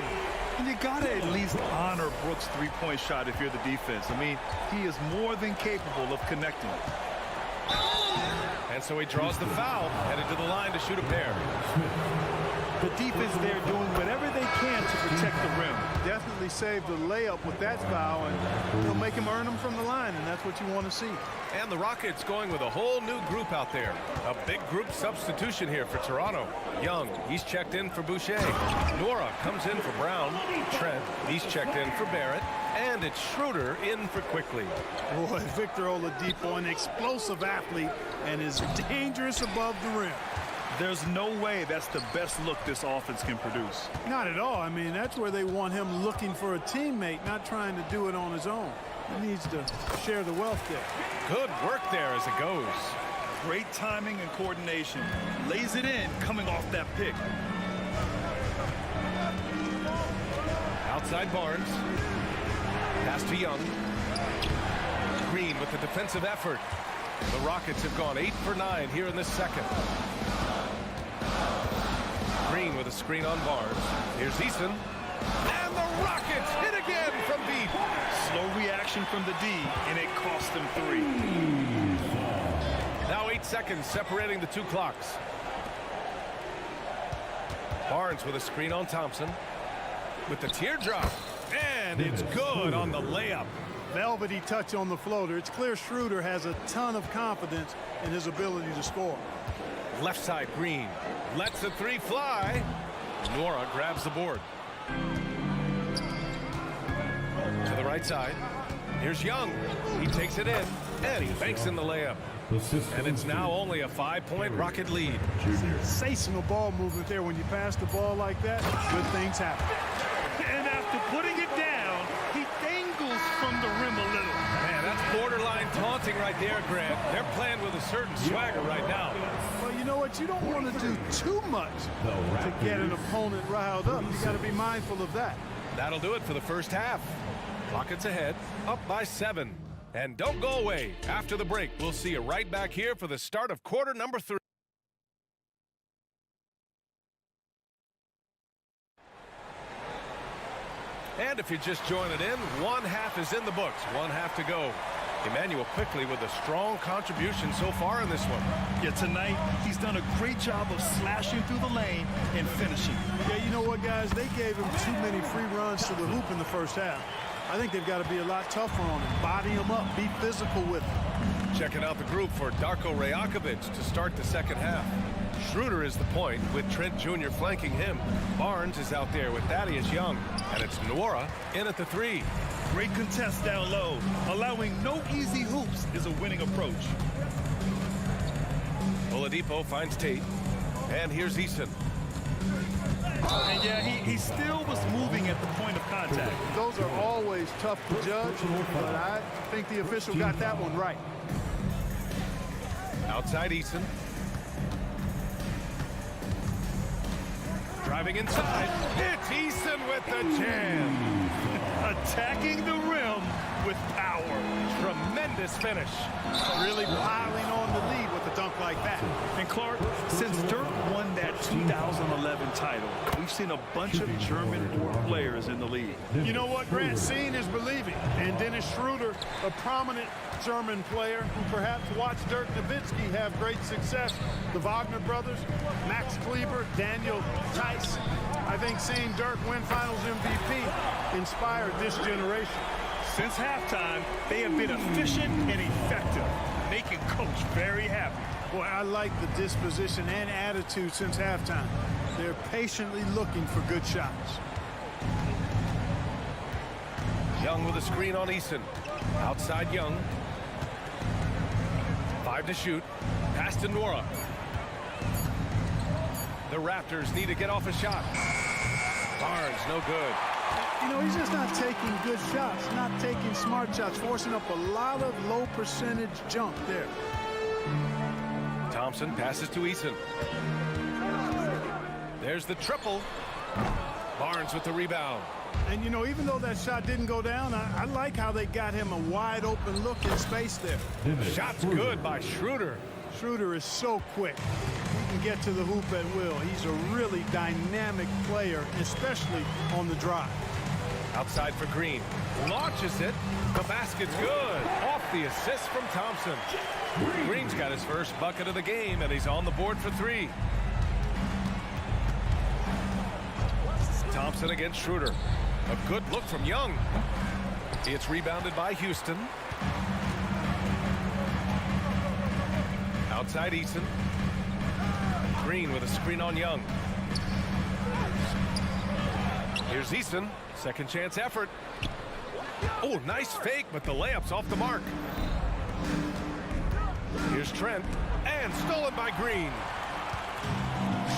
And you got to at least honor Brooks' three-point shot if you're the defense. I mean, he is more than capable of connecting. And so he draws the foul, headed to the line to shoot a pair. The defense there doing whatever they can to protect the rim. Definitely saved the layup with that foul, and he'll make him earn them from the line, and that's what you want to see. And the Rockets going with a whole new group out there. A big group substitution here for Toronto. Young, he's checked in for Boucher. Nora comes in for Brown. Trent, he's checked in for Barrett. And it's Schroeder in for Quickly. Boy, Victor Oladipo, an explosive athlete, and is dangerous above the rim. There's no way that's the best look this offense can produce. Not at all. I mean, that's where they want him looking for a teammate, not trying to do it on his own. He needs to share the wealth there. Good work there as it goes. Great timing and coordination. Lays it in coming off that pick. Outside Barnes. Pass to Young. Green with the defensive effort. The Rockets have gone 8 for 9 here in this second. Green with a screen on Barnes. Here's Eason. And the Rockets hit again from deep. Slow reaction from the D, and it cost them 3. Now 8 seconds separating the two clocks. Barnes with a screen on Thompson. With the teardrop. And it's good on the layup. Velvety touch on the floater. It's clear Schroeder has a ton of confidence in his ability to score. Left side, Green lets the three fly. Nora grabs the board. To the right side. Here's Young. He takes it in, and he banks in the layup. And it's now only a 5-point Rocket lead. Sensational ball movement there. When you pass the ball like that, good things happen. And after putting it down, he dangles from the rim a little. Man, that's borderline taunting right there, Grant. They're playing with a certain swagger right now. Well, you know what? You don't want to do too much to get an opponent riled up. You got to be mindful of that. That'll do it for the first half. Rockets ahead, up by 7. And don't go away. After the break, we'll see you right back here for the start of quarter number 3. And if you're just joining in, one half is in the books. One half to go. Emmanuel Quickly with a strong contribution so far in this one. Yeah, tonight he's done a great job of slashing through the lane and finishing. Yeah, you know what, guys? They gave him too many free runs to the hoop in the first half. I think they've got to be a lot tougher on him. Body him up. Be physical with him. Checking out the group for Darko Rajakovic to start the second half. Schroeder is the point with Trent Jr. flanking him. Barnes is out there with Thaddeus Young. And it's Nora in at the 3. Great contest down low. Allowing no easy hoops is a winning approach. Oladipo finds Tate. And here's Eason. And yeah, he still was moving at the point of contact. Those are always tough to judge, but I think the official got that one right. Outside Eason. Driving inside. It's Eason with the jam. Attacking the rim with power. Tremendous finish. Really piling on the lead with a dunk like that. And Clark, since Dirk won that 2011 title, we've seen a bunch of German-born players in the league. You know what, Grant? Seeing is believing. And Dennis Schroeder, a prominent German player who perhaps watched Dirk Nowitzki have great success. The Wagner brothers, Max Kleber, Daniel Tice. I think seeing Dirk win Finals MVP inspired this generation. Since halftime, they have been efficient and effective, making Coach very happy. Boy, I like the disposition and attitude since halftime. They're patiently looking for good shots. Young with a screen on Eason. Outside Young. 5 to shoot. Pass to Nora. The Raptors need to get off a shot. Barnes, no good. You know, he's just not taking good shots, not taking smart shots, forcing up a lot of low percentage jump there. Thompson passes to Eason. There's the triple. Barnes with the rebound. And, you know, even though that shot didn't go down, I like how they got him a wide open look in space there. Shot's good by Schroeder. Schroeder is so quick. He can get to the hoop at will. He's a really dynamic player, especially on the drive. Outside for Green. Launches it. The basket's good. Off the assist from Thompson. Green's got his first bucket of the game, and he's on the board for 3. Thompson against Schroeder. A good look from Young. It's rebounded by Houston. Outside Eason. Green with a screen on Young. Here's Eason. Second chance effort. Oh, nice fake, but the layup's off the mark. Here's Trent. And stolen by Green.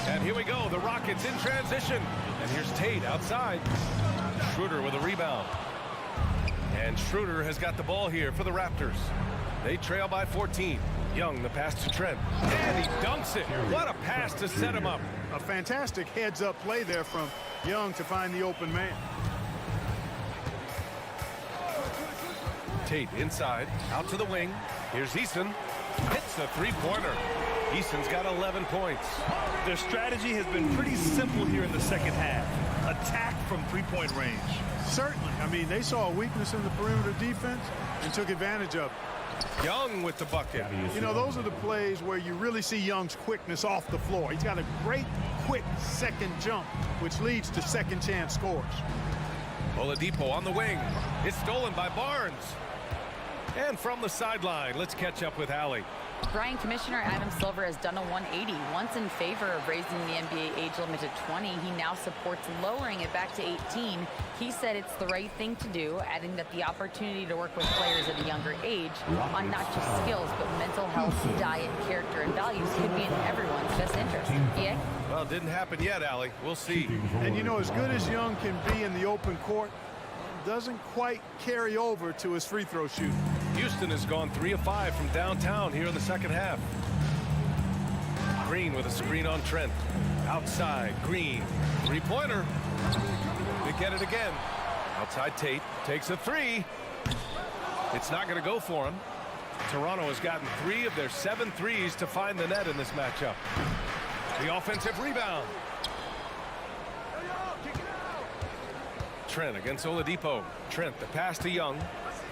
And here we go. The Rockets in transition. And here's Tate outside. Schroeder with a rebound. And Schroeder has got the ball here for the Raptors. They trail by 14. Young, the pass to Trent. And he dunks it. What a pass to set him up. A fantastic heads-up play there from Young to find the open man. Tate inside, out to the wing. Here's Eason. Hits the three-pointer. Eason's got 11 points. Their strategy has been pretty simple here in the second half. Attack from three-point range. Certainly. I mean, they saw a weakness in the perimeter defense and took advantage of it. Young with the bucket. You know, those are the plays where you really see Young's quickness off the floor. He's got a great, quick second jump, which leads to second chance scores. Oladipo on the wing. It's stolen by Barnes. And from the sideline, let's catch up with Allie. Brian, Commissioner Adam Silver has done a 180. Once in favor of raising the NBA age limit to 20, he now supports lowering it back to 18. He said it's the right thing to do, adding that the opportunity to work with players at a younger age on not just skills, but mental health, diet, character, and values could be in everyone's best interest. Yeah? Well, it didn't happen yet, Allie. We'll see. And you know, as good as Young can be in the open court, doesn't quite carry over to his free throw shoot. Houston has gone 3 of 5 from downtown here in the second half. Green with a screen on Trent. Outside, Green. Three-pointer. They get it again. Outside Tate. Takes a 3. It's not going to go for him. Toronto has gotten 3 of their 7 threes to find the net in this matchup. The offensive rebound. Trent against Oladipo. Trent, the pass to Young.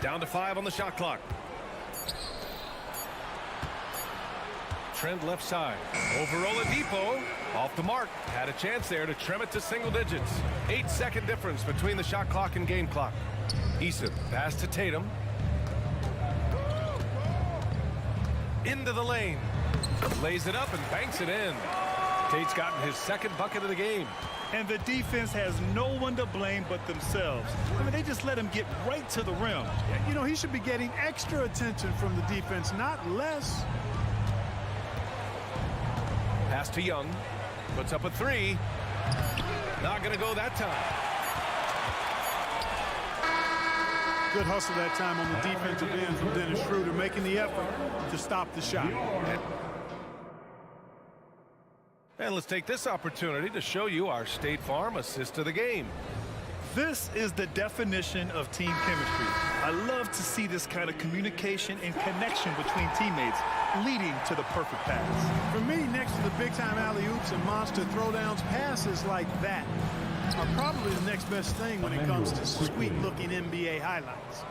Down to 5 on the shot clock. Trent left side. Over Oladipo. Off the mark. Had a chance there to trim it to single digits. 8-second difference between the shot clock and game clock. Eason, pass to Tatum. Into the lane. Lays it up and banks it in. Tate's gotten his second bucket of the game. And the defense has no one to blame but themselves. I mean, they just let him get right to the rim. You know, he should be getting extra attention from the defense, not less. Pass to Young. Puts up a 3. Not going to go that time. Good hustle that time on the defensive end from Dennis Schroeder, making the effort to stop the shot. And let's take this opportunity to show you our State Farm assist of the game. This is the definition of team chemistry. I love to see this kind of communication and connection between teammates leading to the perfect pass. For me, next to the big-time alley-oops and monster throwdowns, passes like that are probably the next best thing when it comes to sweet-looking NBA highlights.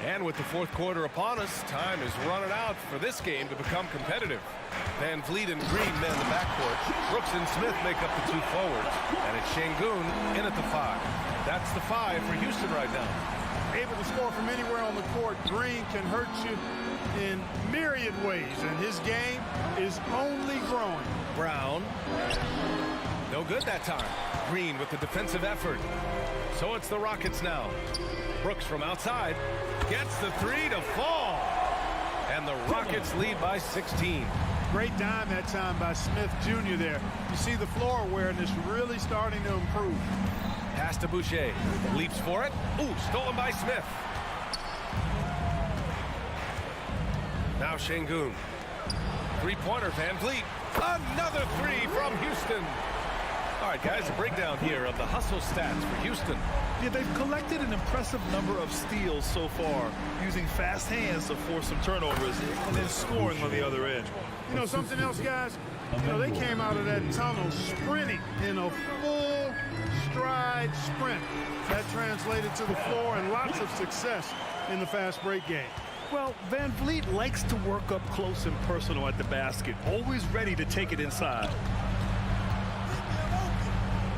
And with the fourth quarter upon us, time is running out for this game to become competitive. Van Vliet and Green man the backcourt. Brooks and Smith make up the 2 forwards. And it's Şengün in at the 5. That's the 5 for Houston right now. Able to score from anywhere on the court, Green can hurt you in myriad ways, and his game is only growing. Brown. No good that time. Green with the defensive effort. So it's the Rockets now. Brooks from outside gets the 3 to fall. And the Rockets lead by 16. Great dime that time by Smith Jr. there. You see the floor awareness really starting to improve. Pass to Boucher. Leaps for it. Ooh, stolen by Smith. Now Şengün. Three-pointer, Van Vliet. Another 3 from Houston. All right, guys, a breakdown here of the hustle stats for Houston. Yeah, they've collected an impressive number of steals so far, using fast hands to force some turnovers and then scoring on the other end. You know something else, guys? You know, they came out of that tunnel sprinting in a full stride sprint. That translated to the floor and lots of success in the fast break game. Well, Van Vliet likes to work up close and personal at the basket, always ready to take it inside.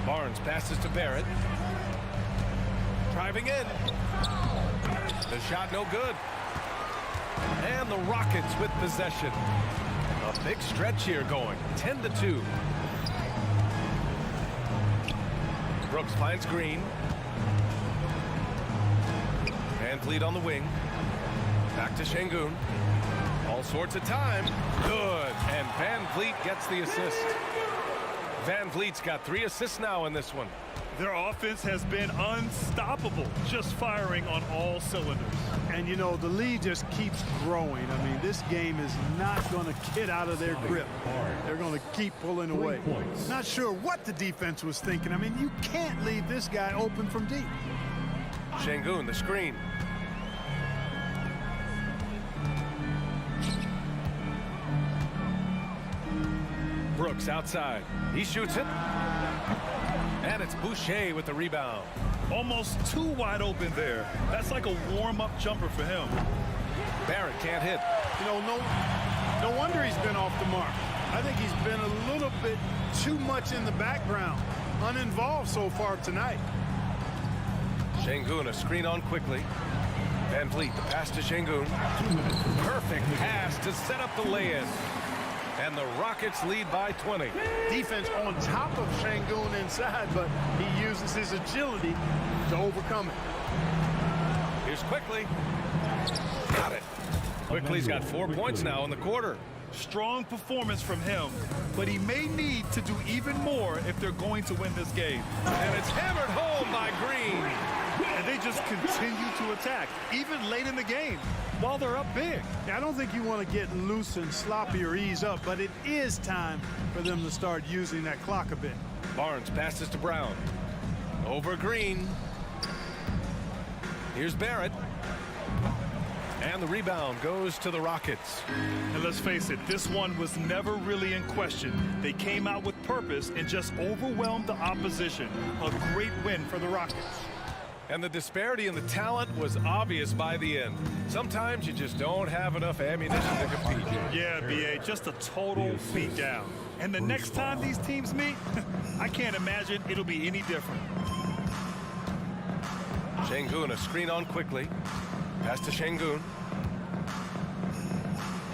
Barnes passes to Barrett. Driving in. The shot no good. And the Rockets with possession. A big stretch here going. 10-2. Brooks finds Green. Van Vliet on the wing. Back to Şengün. All sorts of time. Good. And Van Vliet gets the assist. Van Vliet's got 3 assists now in this one. Their offense has been unstoppable, just firing on all cylinders. And, you know, the lead just keeps growing. I mean, this game is not going to get out of their grip. They're going to keep pulling away. Not sure what the defense was thinking. I mean, you can't leave this guy open from deep. Şengün, the screen. Brooks outside. He shoots it. And it's Boucher with the rebound. Almost too wide open there. That's like a warm-up jumper for him. Barrett can't hit. You know, no wonder he's been off the mark. I think he's been a little bit too much in the background, uninvolved so far tonight. Şengün, a screen on quickly. Van Vliet, the pass to Şengün. Perfect pass to set up the lay-in. And the Rockets lead by 20. Defense on top of Şengün inside, but he uses his agility to overcome it. Here's Quickly. Got it. Quickly's got 4 points now in the quarter. Strong performance from him, but he may need to do even more if they're going to win this game. And it's hammered home by Green. And they just continue to attack, even late in the game, while they're up big. I don't think you want to get loose and sloppy or ease up, but it is time for them to start using that clock a bit. Barnes passes to Brown. Over Green. Here's Barrett. And the rebound goes to the Rockets. And let's face it, this one was never really in question. They came out with purpose and just overwhelmed the opposition. A great win for the Rockets. And the disparity in the talent was obvious by the end. Sometimes you just don't have enough ammunition to compete. Yeah, B.A., just a total beatdown. And the next time these teams meet, I can't imagine it'll be any different. Şengün, a screen on quickly. Pass to Şengün.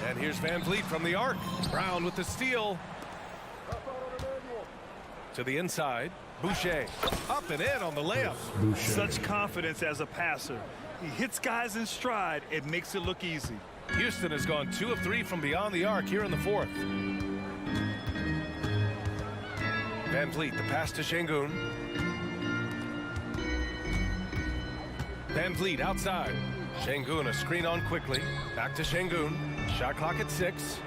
And here's Van Vliet from the arc. Brown with the steal. To the inside. Boucher up and in on the layup. Such confidence as a passer. He hits guys in stride. It makes it look easy. Houston has gone 2 of 3 from beyond the arc here in the 4th. Van Vliet, the pass to Şengün. Van Vliet outside. Şengün, a screen on quickly. Back to Şengün. Shot clock at 6.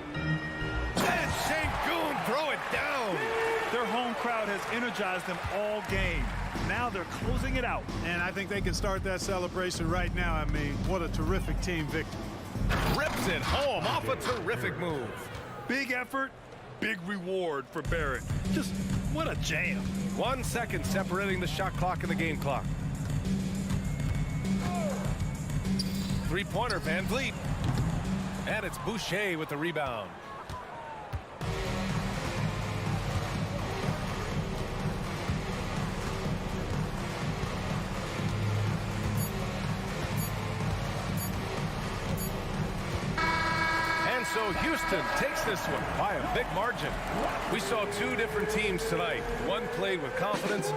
And Şengün throw it down. Their home crowd has energized them all game. Now they're closing it out. And I think they can start that celebration right now. I mean, what a terrific team victory. Rips it home off a terrific move. Big effort, big reward for Barrett. Just what a jam. 1 second separating the shot clock and the game clock. Three-pointer, Van Vliet. And it's Boucher with the rebound. And so Houston takes this one by a big margin. We saw 2 different teams tonight. One played with confidence.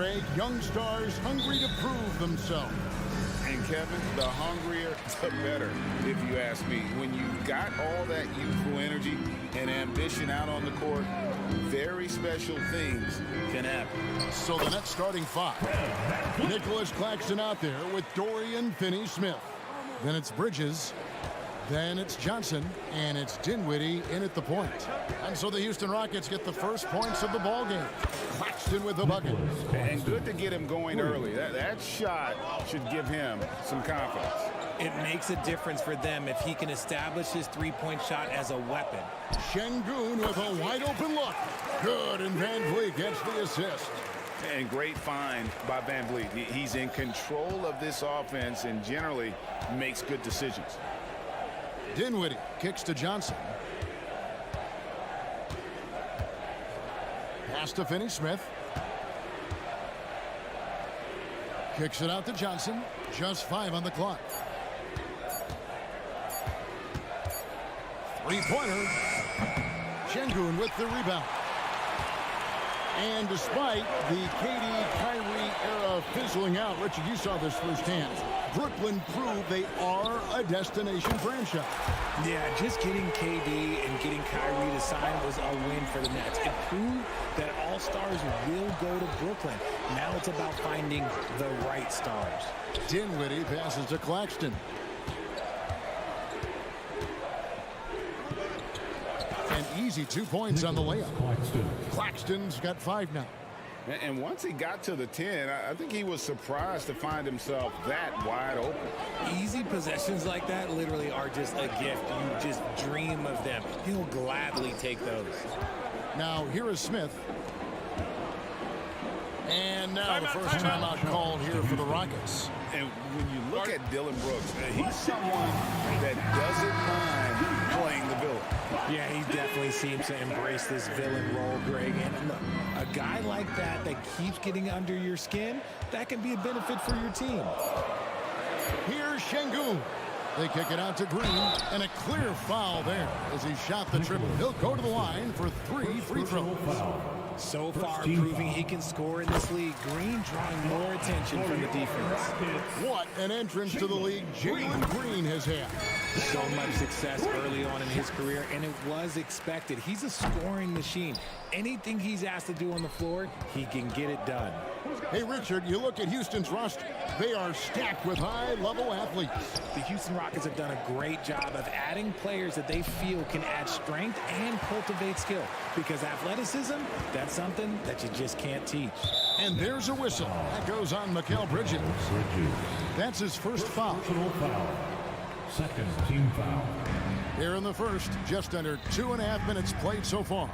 Greg, young stars hungry to prove themselves. And Kevin, the hungrier, the better, if you ask me. When you've got all that youthful energy and ambition out on the court, very special things can happen. So the Nets starting five. Nicholas Claxton out there with Dorian Finney-Smith. Then it's Bridges. Then it's Johnson, and it's Dinwiddie in at the point. And so the Houston Rockets get the first points of the ball game. Claxton with the bucket. And good to get him going early. That shot should give him some confidence. It makes a difference for them if he can establish his three-point shot as a weapon. Şengün with a wide-open look. Good, and Van Vliet gets the assist. And great find by Van Vliet. He's in control of this offense and generally makes good decisions. Dinwiddie kicks to Johnson. Pass to Finney-Smith. Kicks it out to Johnson. Just 5 on the clock. Three-pointer. Şengün with the rebound. And despite the KD-Kyrie era fizzling out, Richard, you saw this firsthand. Brooklyn proved they are a destination franchise. Yeah, just getting KD and getting Kyrie to sign was a win for the Nets. It proved that all stars will go to Brooklyn. Now it's about finding the right stars. Dinwiddie passes to Claxton. An easy 2 points on the layup. Claxton's got 5 now. And once he got to the 10, I think he was surprised to find himself that wide open. Easy possessions like that literally are just a gift. You just dream of them. He'll gladly take those. Now, here is Smith. And now the first timeout called here for the Rockets. And when you look at Dylan Brooks, he's someone that doesn't mind playing the villain. Yeah, he definitely seems to embrace this villain role, Greg. And look, a guy like that keeps getting under your skin, that can be a benefit for your team. Here's Şengün. They kick it out to Green, and a clear foul there as he shot the triple. He'll go to the line for 3 free throws. So far, proving he can score in this league. Green drawing more attention from the defense. What an entrance to the league Jalen Green has had. So much success early on in his career, and it was expected. He's a scoring machine. Anything he's asked to do on the floor, he can get it done. Hey, Richard, you look at Houston's roster. They are stacked with high-level athletes. The Houston Rockets have done a great job of adding players that they feel can add strength and cultivate skill. Because athleticism, that's something that you just can't teach. And there's a whistle. That goes on Mikal Bridges. That's his first foul. Second team foul. Here in the first, just under 2.5 minutes played so far.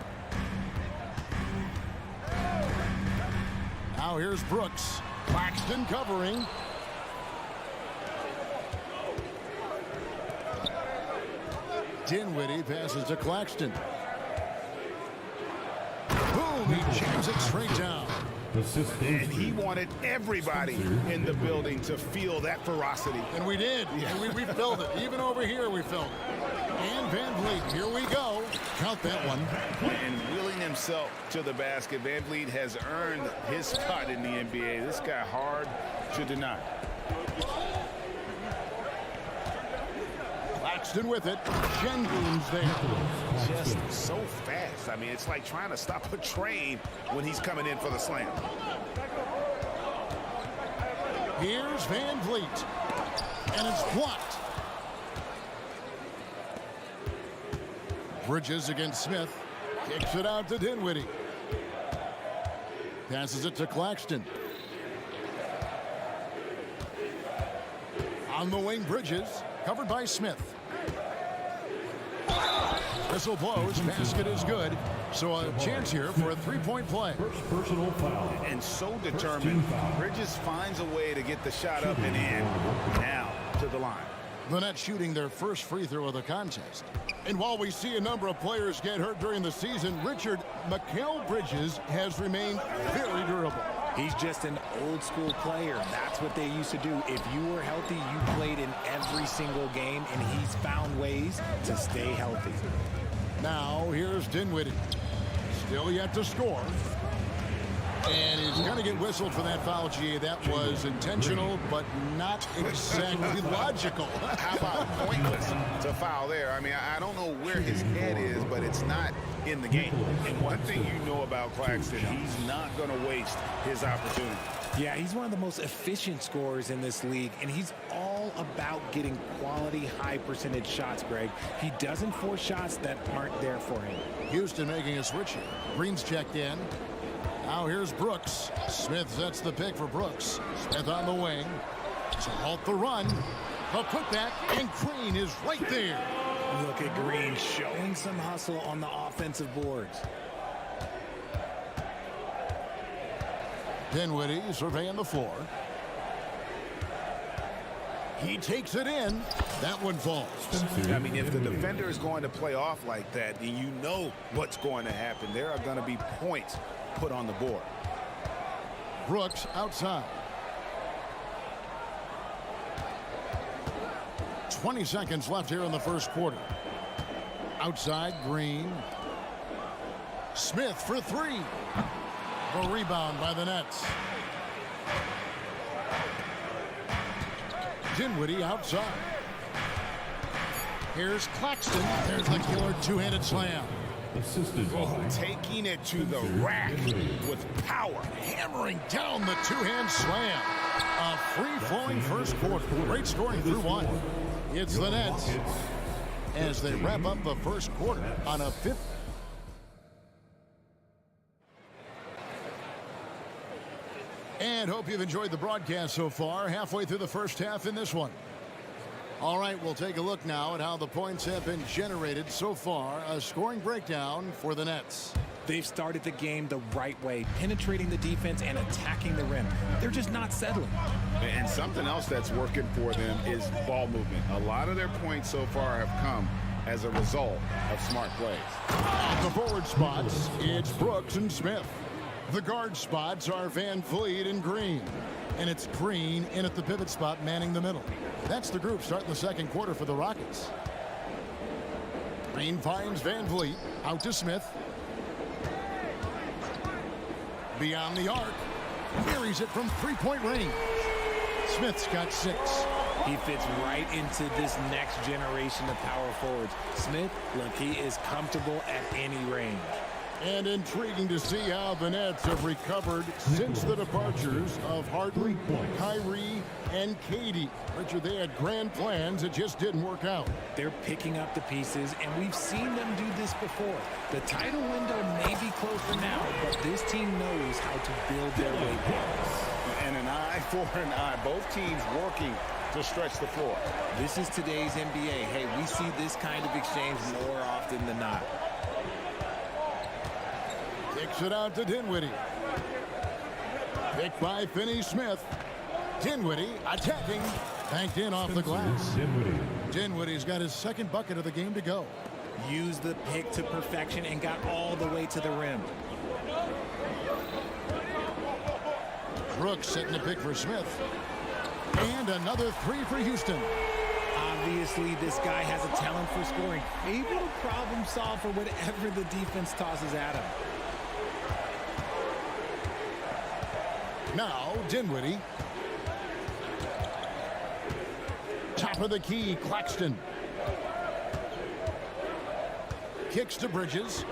Now here's Brooks. Claxton covering. Dinwiddie passes to Claxton. Boom, he jams it straight down. And he wanted everybody in the building to feel that ferocity. And we did. Yeah. And we felt it. Even over here we felt it. And Van Vliet, here we go. Count that one. And wheeling himself to the basket, Van Vliet has earned his spot in the NBA. This guy hard to deny. Claxton with it. Şengün's there. Just so fast. I mean, it's like trying to stop a train when he's coming in for the slam. Here's Van Vliet. And it's blocked. Bridges against Smith. Kicks it out to Dinwiddie. Passes it to Claxton. On the wing, Bridges. Covered by Smith. Whistle blows. Basket is good. So a chance here for a three-point play. First personal foul. And so determined. Bridges finds a way to get the shot up and in. Now to the line. The Nets shooting their first free throw of the contest. And while we see a number of players get hurt during the season, Richard, Mikal Bridges has remained very durable. He's just an old school player. That's what they used to do. If you were healthy, you played in every single game, and he's found ways to stay healthy. Now here's Dinwiddie. Still yet to score. And he's going to get whistled for that foul, GA. That was intentional, but not exactly logical. How about pointless to foul there? I mean, I don't know where his head is, but it's not in the game. And one thing you know about Claxton, he's not going to waste his opportunity. Yeah, he's one of the most efficient scorers in this league, and he's all about getting quality, high-percentage shots, Greg. He doesn't force shots that aren't there for him. Houston making a switch here. Green's checked in. Now here's Brooks. Smith sets the pick for Brooks. Smith on the wing. To halt the run. A putback, and Green is right there. Look at Green showing some hustle on the offensive boards. Dinwiddie surveying the floor. He takes it in. That one falls. I mean, if the defender is going to play off like that, then you know what's going to happen. There are going to be points put on the board. Brooks outside. 20 seconds left here in the first quarter. Outside, Green. Smith for three. A rebound by the Nets. Dinwiddie outside. Here's Claxton. There's the killer two-handed slam. Taking it to the rack with power. Hammering down the two-hand slam. A free-flowing first quarter. Great scoring through one. It's the Nets as they wrap up the first quarter on a 5th. And hope you've enjoyed the broadcast so far. Halfway through the first half in this one. All right, we'll take a look now at how the points have been generated so far. A scoring breakdown for the Nets. They've started the game the right way, penetrating the defense and attacking the rim. They're just not settling. And something else that's working for them is ball movement. A lot of their points so far have come as a result of smart plays. At the forward spots, it's Brooks and Smith. The guard spots are Van Vliet and Green. And it's Green in at the pivot spot, manning the middle. That's the group starting the second quarter for the Rockets. Green finds Van Vliet. Out to Smith. Beyond the arc. Buries it from three-point range. Smith's got 6. He fits right into this next generation of power forwards. Smith, look, he is comfortable at any range. And intriguing to see how the Nets have recovered since the departures of Harden, Kyrie, and Katie. Richard, they had grand plans. It just didn't work out. They're picking up the pieces, and we've seen them do this before. The title window may be closed for now, but this team knows how to build their way back. And an eye for an eye. Both teams working to stretch the floor. This is today's NBA. Hey, we see this kind of exchange more often than not. Kicks it out to Dinwiddie. Picked by Finney-Smith. Dinwiddie attacking. Banked in off the glass. Dinwiddie's got his second bucket of the game to go. Used the pick to perfection and got all the way to the rim. Brooks setting the pick for Smith. And another three for Houston. Obviously, this guy has a talent for scoring. Able to problem solve for whatever the defense tosses at him. Now, Dinwiddie. Top of the key, Claxton. Kicks to Bridges.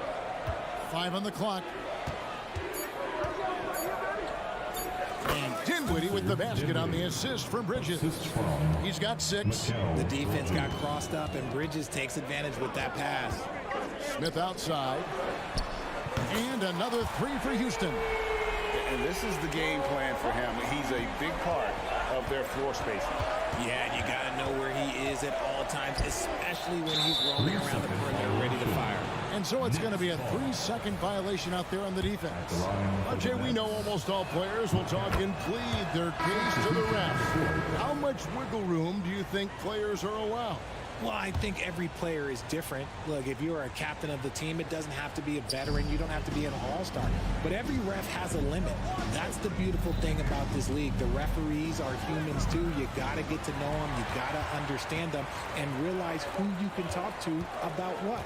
5 on the clock. And Dinwiddie with the basket on the assist from Bridges. He's got 6. The defense got crossed up, and Bridges takes advantage with that pass. Smith outside. And another 3 for Houston. And this is the game plan for him. He's a big part of their floor spacing. Yeah, and you got to know where he is at all times, especially when he's roaming around the perimeter ready to fire. And so it's going to be a 3-second violation out there on the defense. RJ, we know almost all players will talk and plead their case to the ref. How much wiggle room do you think players are allowed? Well, I think every player is different. Look, if you're a captain of the team, it doesn't have to be a veteran. You don't have to be an all-star. But every ref has a limit. That's the beautiful thing about this league. The referees are humans, too. You got to get to know them. You got to understand them and realize who you can talk to about what.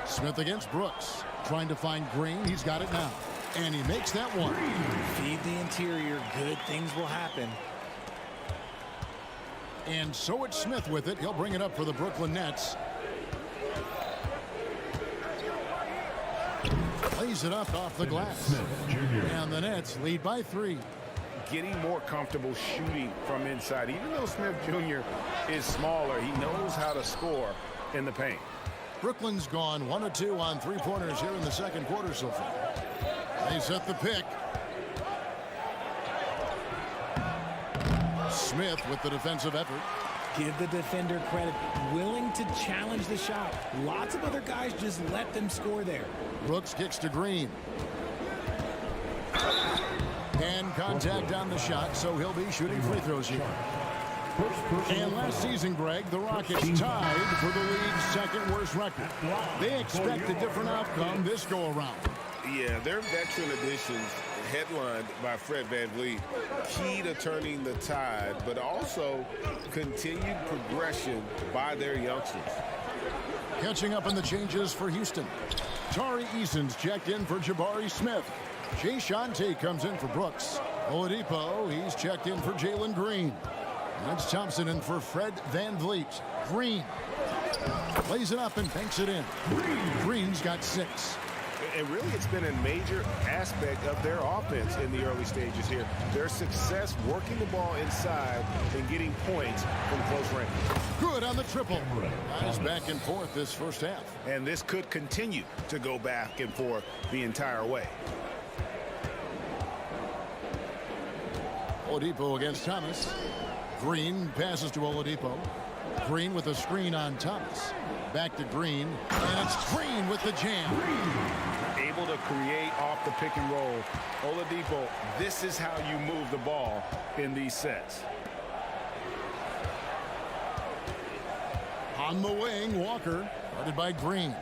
Smith against Brooks. Trying to find Green. He's got it now. And he makes that one. Feed the interior. Good things will happen. And so it's Smith with it. He'll bring it up for the Brooklyn Nets. Plays it up off the glass. And the Nets lead by 3. Getting more comfortable shooting from inside. Even though Smith Jr. is smaller, he knows how to score in the paint. Brooklyn's gone 1 of 2 on 3-pointers here in the second quarter so far. They set the pick. Smith with the defensive effort. Give the defender credit. Willing to challenge the shot. Lots of other guys just let them score there. Brooks kicks to Green. And contact on the shot, so he'll be shooting free throws here. And last season, Greg, the Rockets tied for the league's second worst record. They expect a different outcome this go-around. Yeah, their veteran additions, headlined by Fred VanVleet, key to turning the tide, but also continued progression by their youngsters. Catching up on the changes for Houston. Tari Eason's checked in for Jabari Smith. Jay Shante comes in for Brooks. Oladipo, he's checked in for Jalen Green. That's Thompson in for Fred VanVleet. Green plays it up and banks it in. Green's got 6. And really, it's been a major aspect of their offense in the early stages here. Their success working the ball inside and getting points from close range. Good on the triple. Guys back and forth this first half. And this could continue to go back and forth the entire way. Oladipo against Thomas. Green passes to Oladipo. Green with a screen on Thomas. Back to Green. And it's Green with the jam. Able to create off the pick and roll. Oladipo, this is how you move the ball in these sets. On the wing, Walker. Guarded by Green.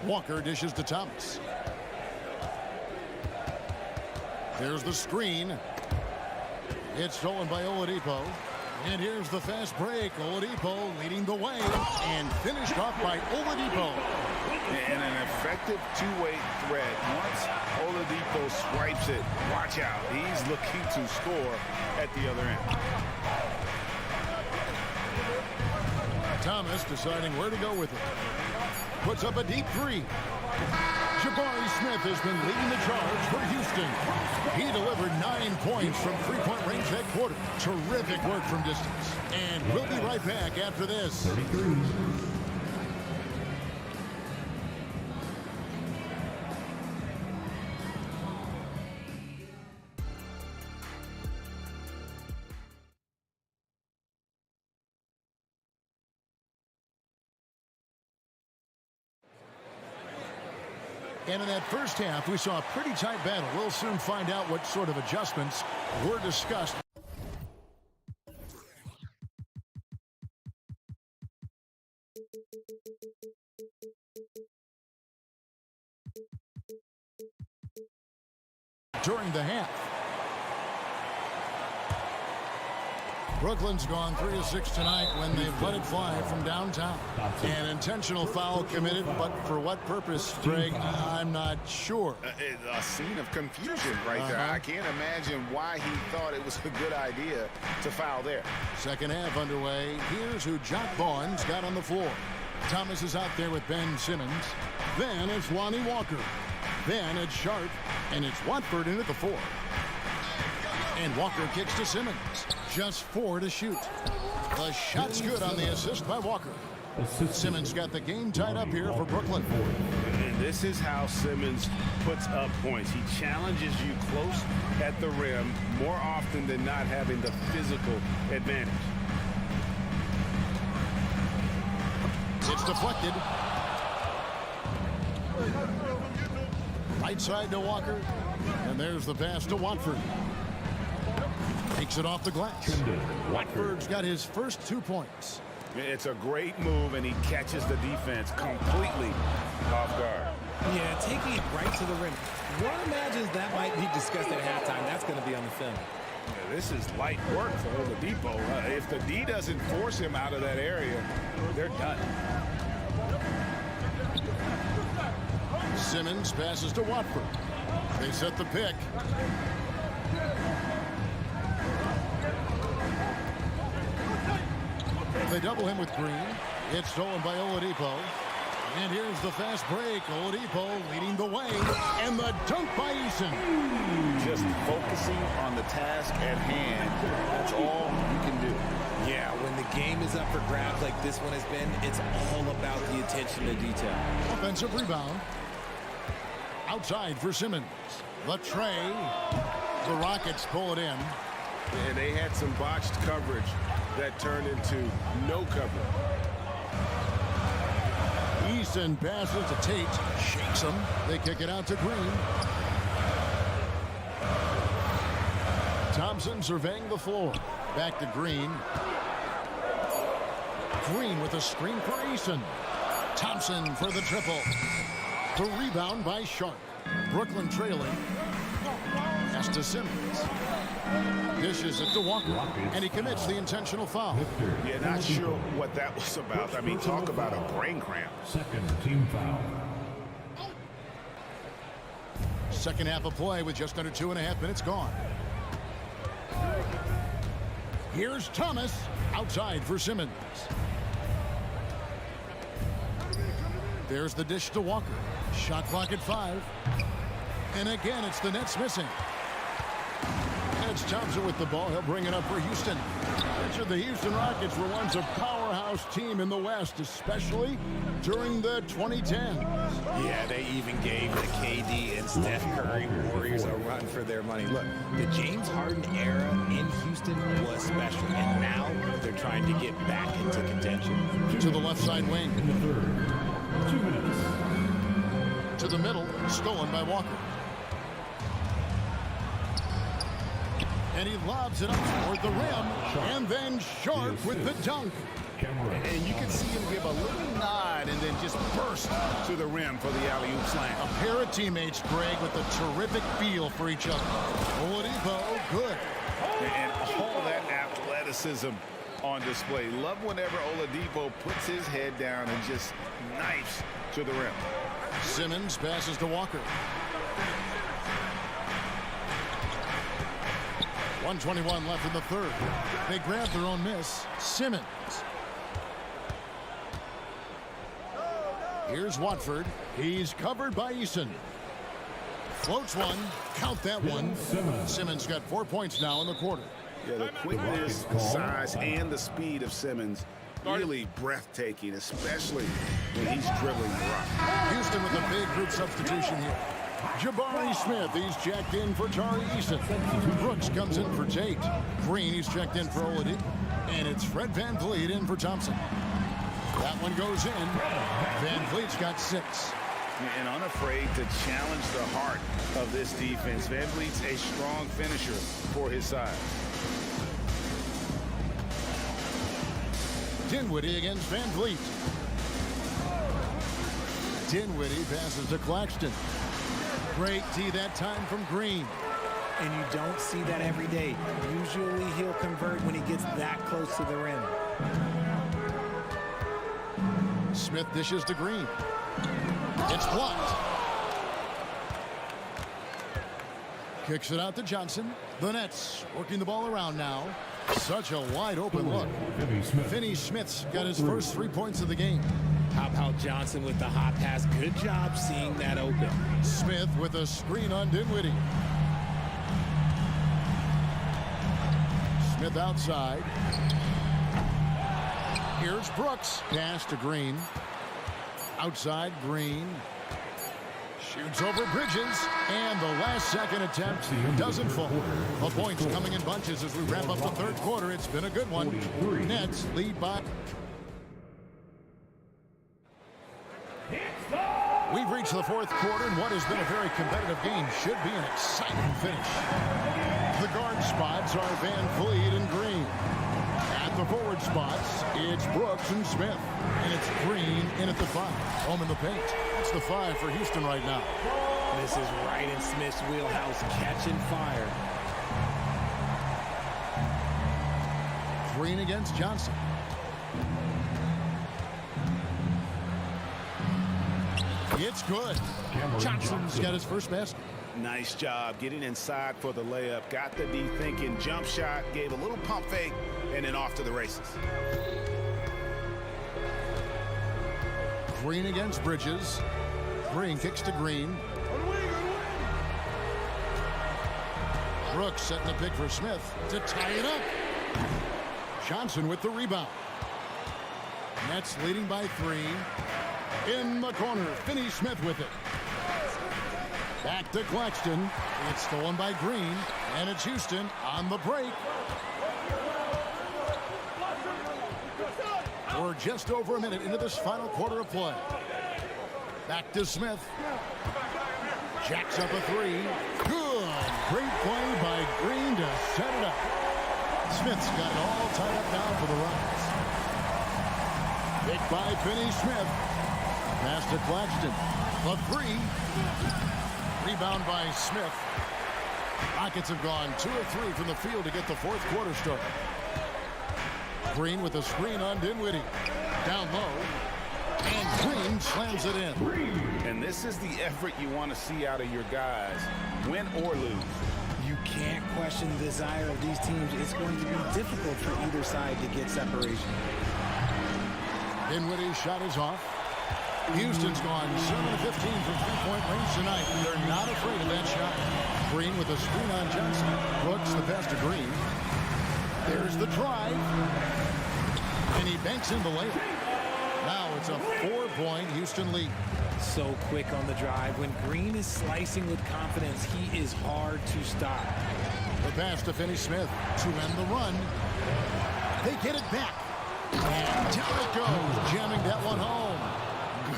Walker dishes to Thomas. There's the screen. It's stolen by Oladipo. And here's the fast break. Oladipo leading the way and finished off by Oladipo. And an effective two-way threat. Once Oladipo swipes it, watch out. He's looking to score at the other end. Thomas deciding where to go with it. Puts up a deep 3. Jabari Smith has been leading the charge for Houston. He delivered 9 points from 3-point range that quarter. Terrific work from distance. And we'll be right back after this. And in that first half, we saw a pretty tight battle. We'll soon find out what sort of adjustments were discussed. During the half. Brooklyn's gone 3 of 6 tonight when they've let it fly from downtown. An intentional foul committed, but for what purpose, Greg, I'm not sure. A scene of confusion right there. I can't imagine why he thought it was a good idea to foul there. Second half underway. Here's who Jock Vaughn's got on the floor. Thomas is out there with Ben Simmons. Then it's Lonnie Walker. Then it's Sharp. And it's Watford in at the 4. And Walker kicks to Simmons. Just 4 to shoot. The shot's good on the assist by Walker. Simmons got the game tied up here for Brooklyn. And this is how Simmons puts up points. He challenges you close at the rim more often than not, having the physical advantage. It's deflected. Right side to Walker. And there's the pass to Watford. Takes it off the glass. Watford's got his first 2 points. It's a great move, and he catches the defense completely off guard. Yeah, taking it right to the rim. One imagines that might be discussed at halftime. That's going to be on the film. Yeah, this is light work for Oladipo. If the D doesn't force him out of that area, they're done. Simmons passes to Watford. They set the pick. They double him with Green. It's stolen by Oladipo. And here's the fast break. Oladipo leading the way. And the dunk by Eason. Just focusing on the task at hand. That's all you can do. Yeah, when the game is up for grabs like this one has been, it's all about the attention to detail. Offensive rebound. Outside for Simmons. The tray. The Rockets pull it in. And they had some botched coverage that turned into no coverage. Eason passes to Tate. Shakes him. They kick it out to Green. Thompson surveying the floor. Back to Green. Green with a screen for Eason. Thompson for the triple. The rebound by Sharp. Brooklyn trailing. Pass to Simmons. Dishes it to Walker. And he commits the intentional foul. Yeah, not sure what that was about. I mean, talk about a brain cramp. Second team foul. Second half of play with just under 2.5 minutes gone. Here's Thomas. Outside for Simmons. There's the dish to Walker. Shot clock at 5. And again, it's the Nets missing. And it's Thompson with the ball. He'll bring it up for Houston. Richard, the Houston Rockets were once a powerhouse team in the West, especially during the 2010s. Yeah, they even gave the KD and Steph Curry Warriors a run for their money. Look, the James Harden era in Houston was special, and now they're trying to get back into contention. To the left side wing. In the third. 2 minutes. To the middle, stolen by Walker. And he lobs it up toward the rim, and then Sharp with the dunk. And you can see him give a little nod and then just burst to the rim for the alley-oop slam. A pair of teammates, Greg, with a terrific feel for each other. Oladipo, good. And all that athleticism on display. Love whenever Oladipo puts his head down and just knifes to the rim. Simmons passes to Walker. 1:21 left in the third. They grab their own miss. Simmons. Here's Watford. He's covered by Eason. Floats one. Count that one. Simmons got 4 points now in the quarter. Yeah, the quickness, the size, and the speed of Simmons really breathtaking, especially when he's dribbling the rock. Houston with a big group substitution here. Jabari Smith, he's checked in for Tari Eason. Brooks comes in for Tate. Green, he's checked in for Oladipo. And it's Fred VanVleet in for Thompson. That one goes in. VanVleet's got 6. And unafraid to challenge the heart of this defense. VanVleet's a strong finisher for his side. Dinwiddie against VanVleet. Dinwiddie passes to Claxton. Great D that time from Green. And you don't see that every day. Usually he'll convert when he gets that close to the rim. Smith dishes to Green. It's blocked. Kicks it out to Johnson. The Nets working the ball around now. Such a wide open look. Finney Smith's got his first 3 points of the game. How about Johnson with the hot pass? Good job seeing that open. Smith with a screen on Dinwiddie. Smith outside. Here's Brooks. Pass to Green. Outside, Green. Shoots over Bridges. And the last second attempt doesn't fall. The points coming in bunches as we wrap up the third quarter. It's been a good one. Nets lead by... We've reached the fourth quarter, and what has been a very competitive game should be an exciting finish. The guard spots are VanVleet and Green. At the forward spots, it's Brooks and Smith. And it's Green in at the 5. Home in the paint. It's the 5 for Houston right now. This is right in Smith's wheelhouse, catching fire. Green against Johnson. It's good. Johnson's got his first basket. Nice job getting inside for the layup. Got the D thinking, jump shot, gave a little pump fake, and then off to the races. Green against Bridges. Green kicks to Green. Brooks setting the pick for Smith to tie it up. Johnson with the rebound. Nets leading by 3. In the corner, Finney-Smith with it. Back to Claxton. It's stolen by Green, and it's Houston on the break. We're just over a minute into this final quarter of play. Back to Smith. Jacks up a 3. Good. Great play by Green to set it up. Smith's got it all tied up now for the Rockets. Picked by Finney-Smith. Pass to Claxton. A 3. Rebound by Smith. Rockets have gone 2 of 3 from the field to get the fourth quarter started. Green with a screen on Dinwiddie. Down low. And Green slams it in. And this is the effort you want to see out of your guys, win or lose. You can't question the desire of these teams. It's going to be difficult for either side to get separation. Dinwiddie's shot is off. Houston's gone 7 of 15 from three-point range tonight. They're not afraid of that shot. Green with a screen on Johnson. Brooks the pass to Green. There's the drive. And he banks in the layup. Now it's a 4-point Houston lead. So quick on the drive. When Green is slicing with confidence, he is hard to stop. The pass to Finney-Smith to end the run. They get it back. And down it goes, jamming that one home.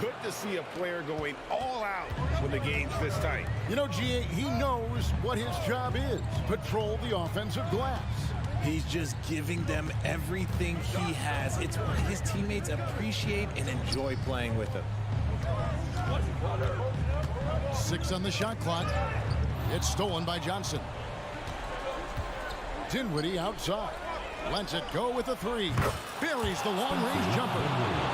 Good to see a player going all out when the game's this tight. You know, G.A., he knows what his job is. Patrol the offensive glass. He's just giving them everything he has. It's what his teammates appreciate and enjoy playing with him. 6 on the shot clock. It's stolen by Johnson. Dinwiddie outside. Lets it go with a 3. Buries the long-range jumper.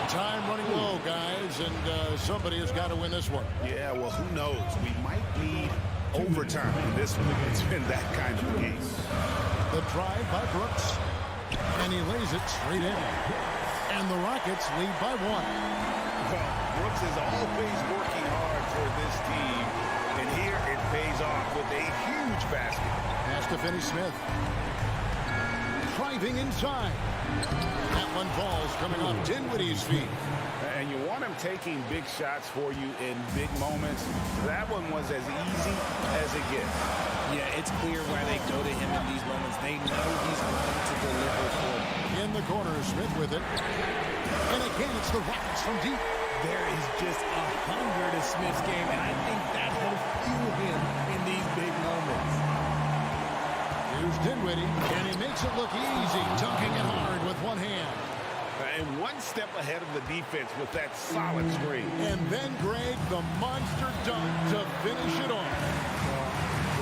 Time running low, guys, and somebody has got to win this one. Yeah, well, who knows? We might need overtime in this one. It's been that kind of a game. The drive by Brooks, and he lays it straight in. And the Rockets lead by 1. Well, Brooks is always working hard for this team, and here it pays off with a huge basket. Pass to Finney-Smith. Driving inside. That one falls coming off Dinwiddie's feet. And you want him taking big shots for you in big moments. That one was as easy as it gets. Yeah, it's clear why they go to him in these moments. They know he's going to deliver for them. In the corner, Smith with it. And again, it's the Rockets from deep. There is just a hunger to Smith's game, and I think that will fuel him in these big moments. Here's Dinwiddie, and he makes it look easy, dunking it hard with one hand. And one step ahead of the defense with that solid screen. And then Greg, the monster dunk to finish it off.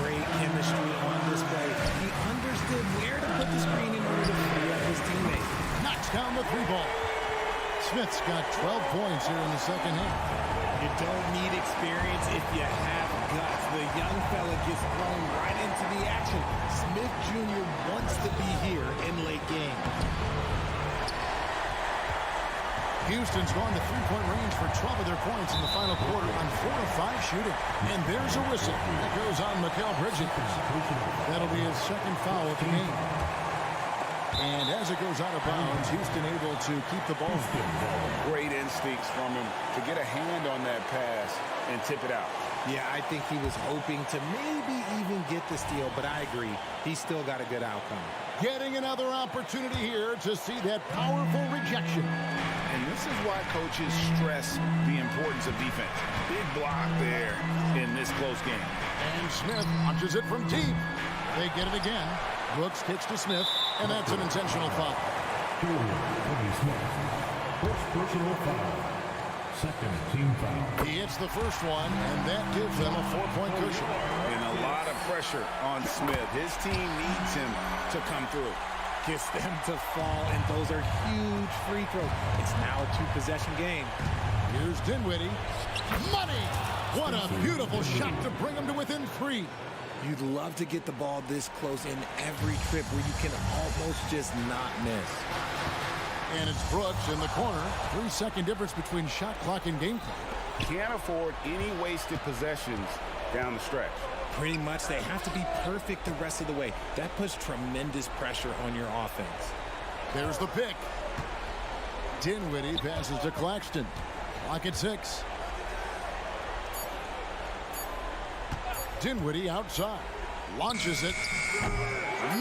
Great chemistry on display. He understood where to put the screen in order to free up his teammate. Knocks down the 3-ball. Smith's got 12 points here in the second half. You don't need experience if you have guts. The young fella gets thrown right into the action. Smith Jr. wants to be here in late game. Houston's gone to three-point range for 12 of their points in the final quarter on 4 of 5 shooting. And there's a whistle that goes on Mikal Bridges. That'll be his second foul of the game. And as it goes out of bounds, Houston able to keep the ball. Great instincts from him to get a hand on that pass and tip it out. Yeah, I think he was hoping to maybe even get the steal, but I agree. He's still got a good outcome. Getting another opportunity here to see that powerful rejection. And this is why coaches stress the importance of defense. Big block there in this close game. And Smith launches it from deep. They get it again. Brooks kicks to Smith, and that's an intentional foul. First personal foul. Second team foul. He hits the first one, and that gives them a 4-point cushion. And a lot of pressure on Smith. His team needs him to come through. Gets them to fall, and those are huge free throws. It's now a 2-possession game. Here's Dinwiddie. Money! What a beautiful shot to bring them to within 3. You'd love to get the ball this close in every trip where you can almost just not miss. And it's Brooks in the corner. 3-second difference between shot clock and game clock. Can't afford any wasted possessions down the stretch. Pretty much they have to be perfect the rest of the way. That puts tremendous pressure on your offense. There's the pick. Dinwiddie passes to Claxton. Clock at 6. Dinwiddie outside. Launches it.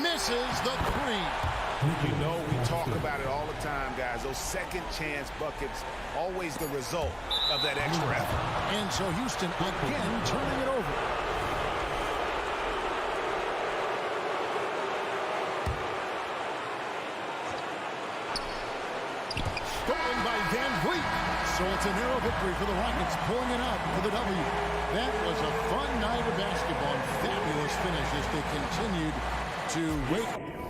Misses the 3. You know, we talk about it all the time, guys. Those second chance buckets, always the result of that extra effort. And so Houston again turning it over. Stolen by Van Vliet. So it's a narrow victory for the Rockets, pulling it out for the W. That was a fun night of basketball and fabulous finish as they continued to wait.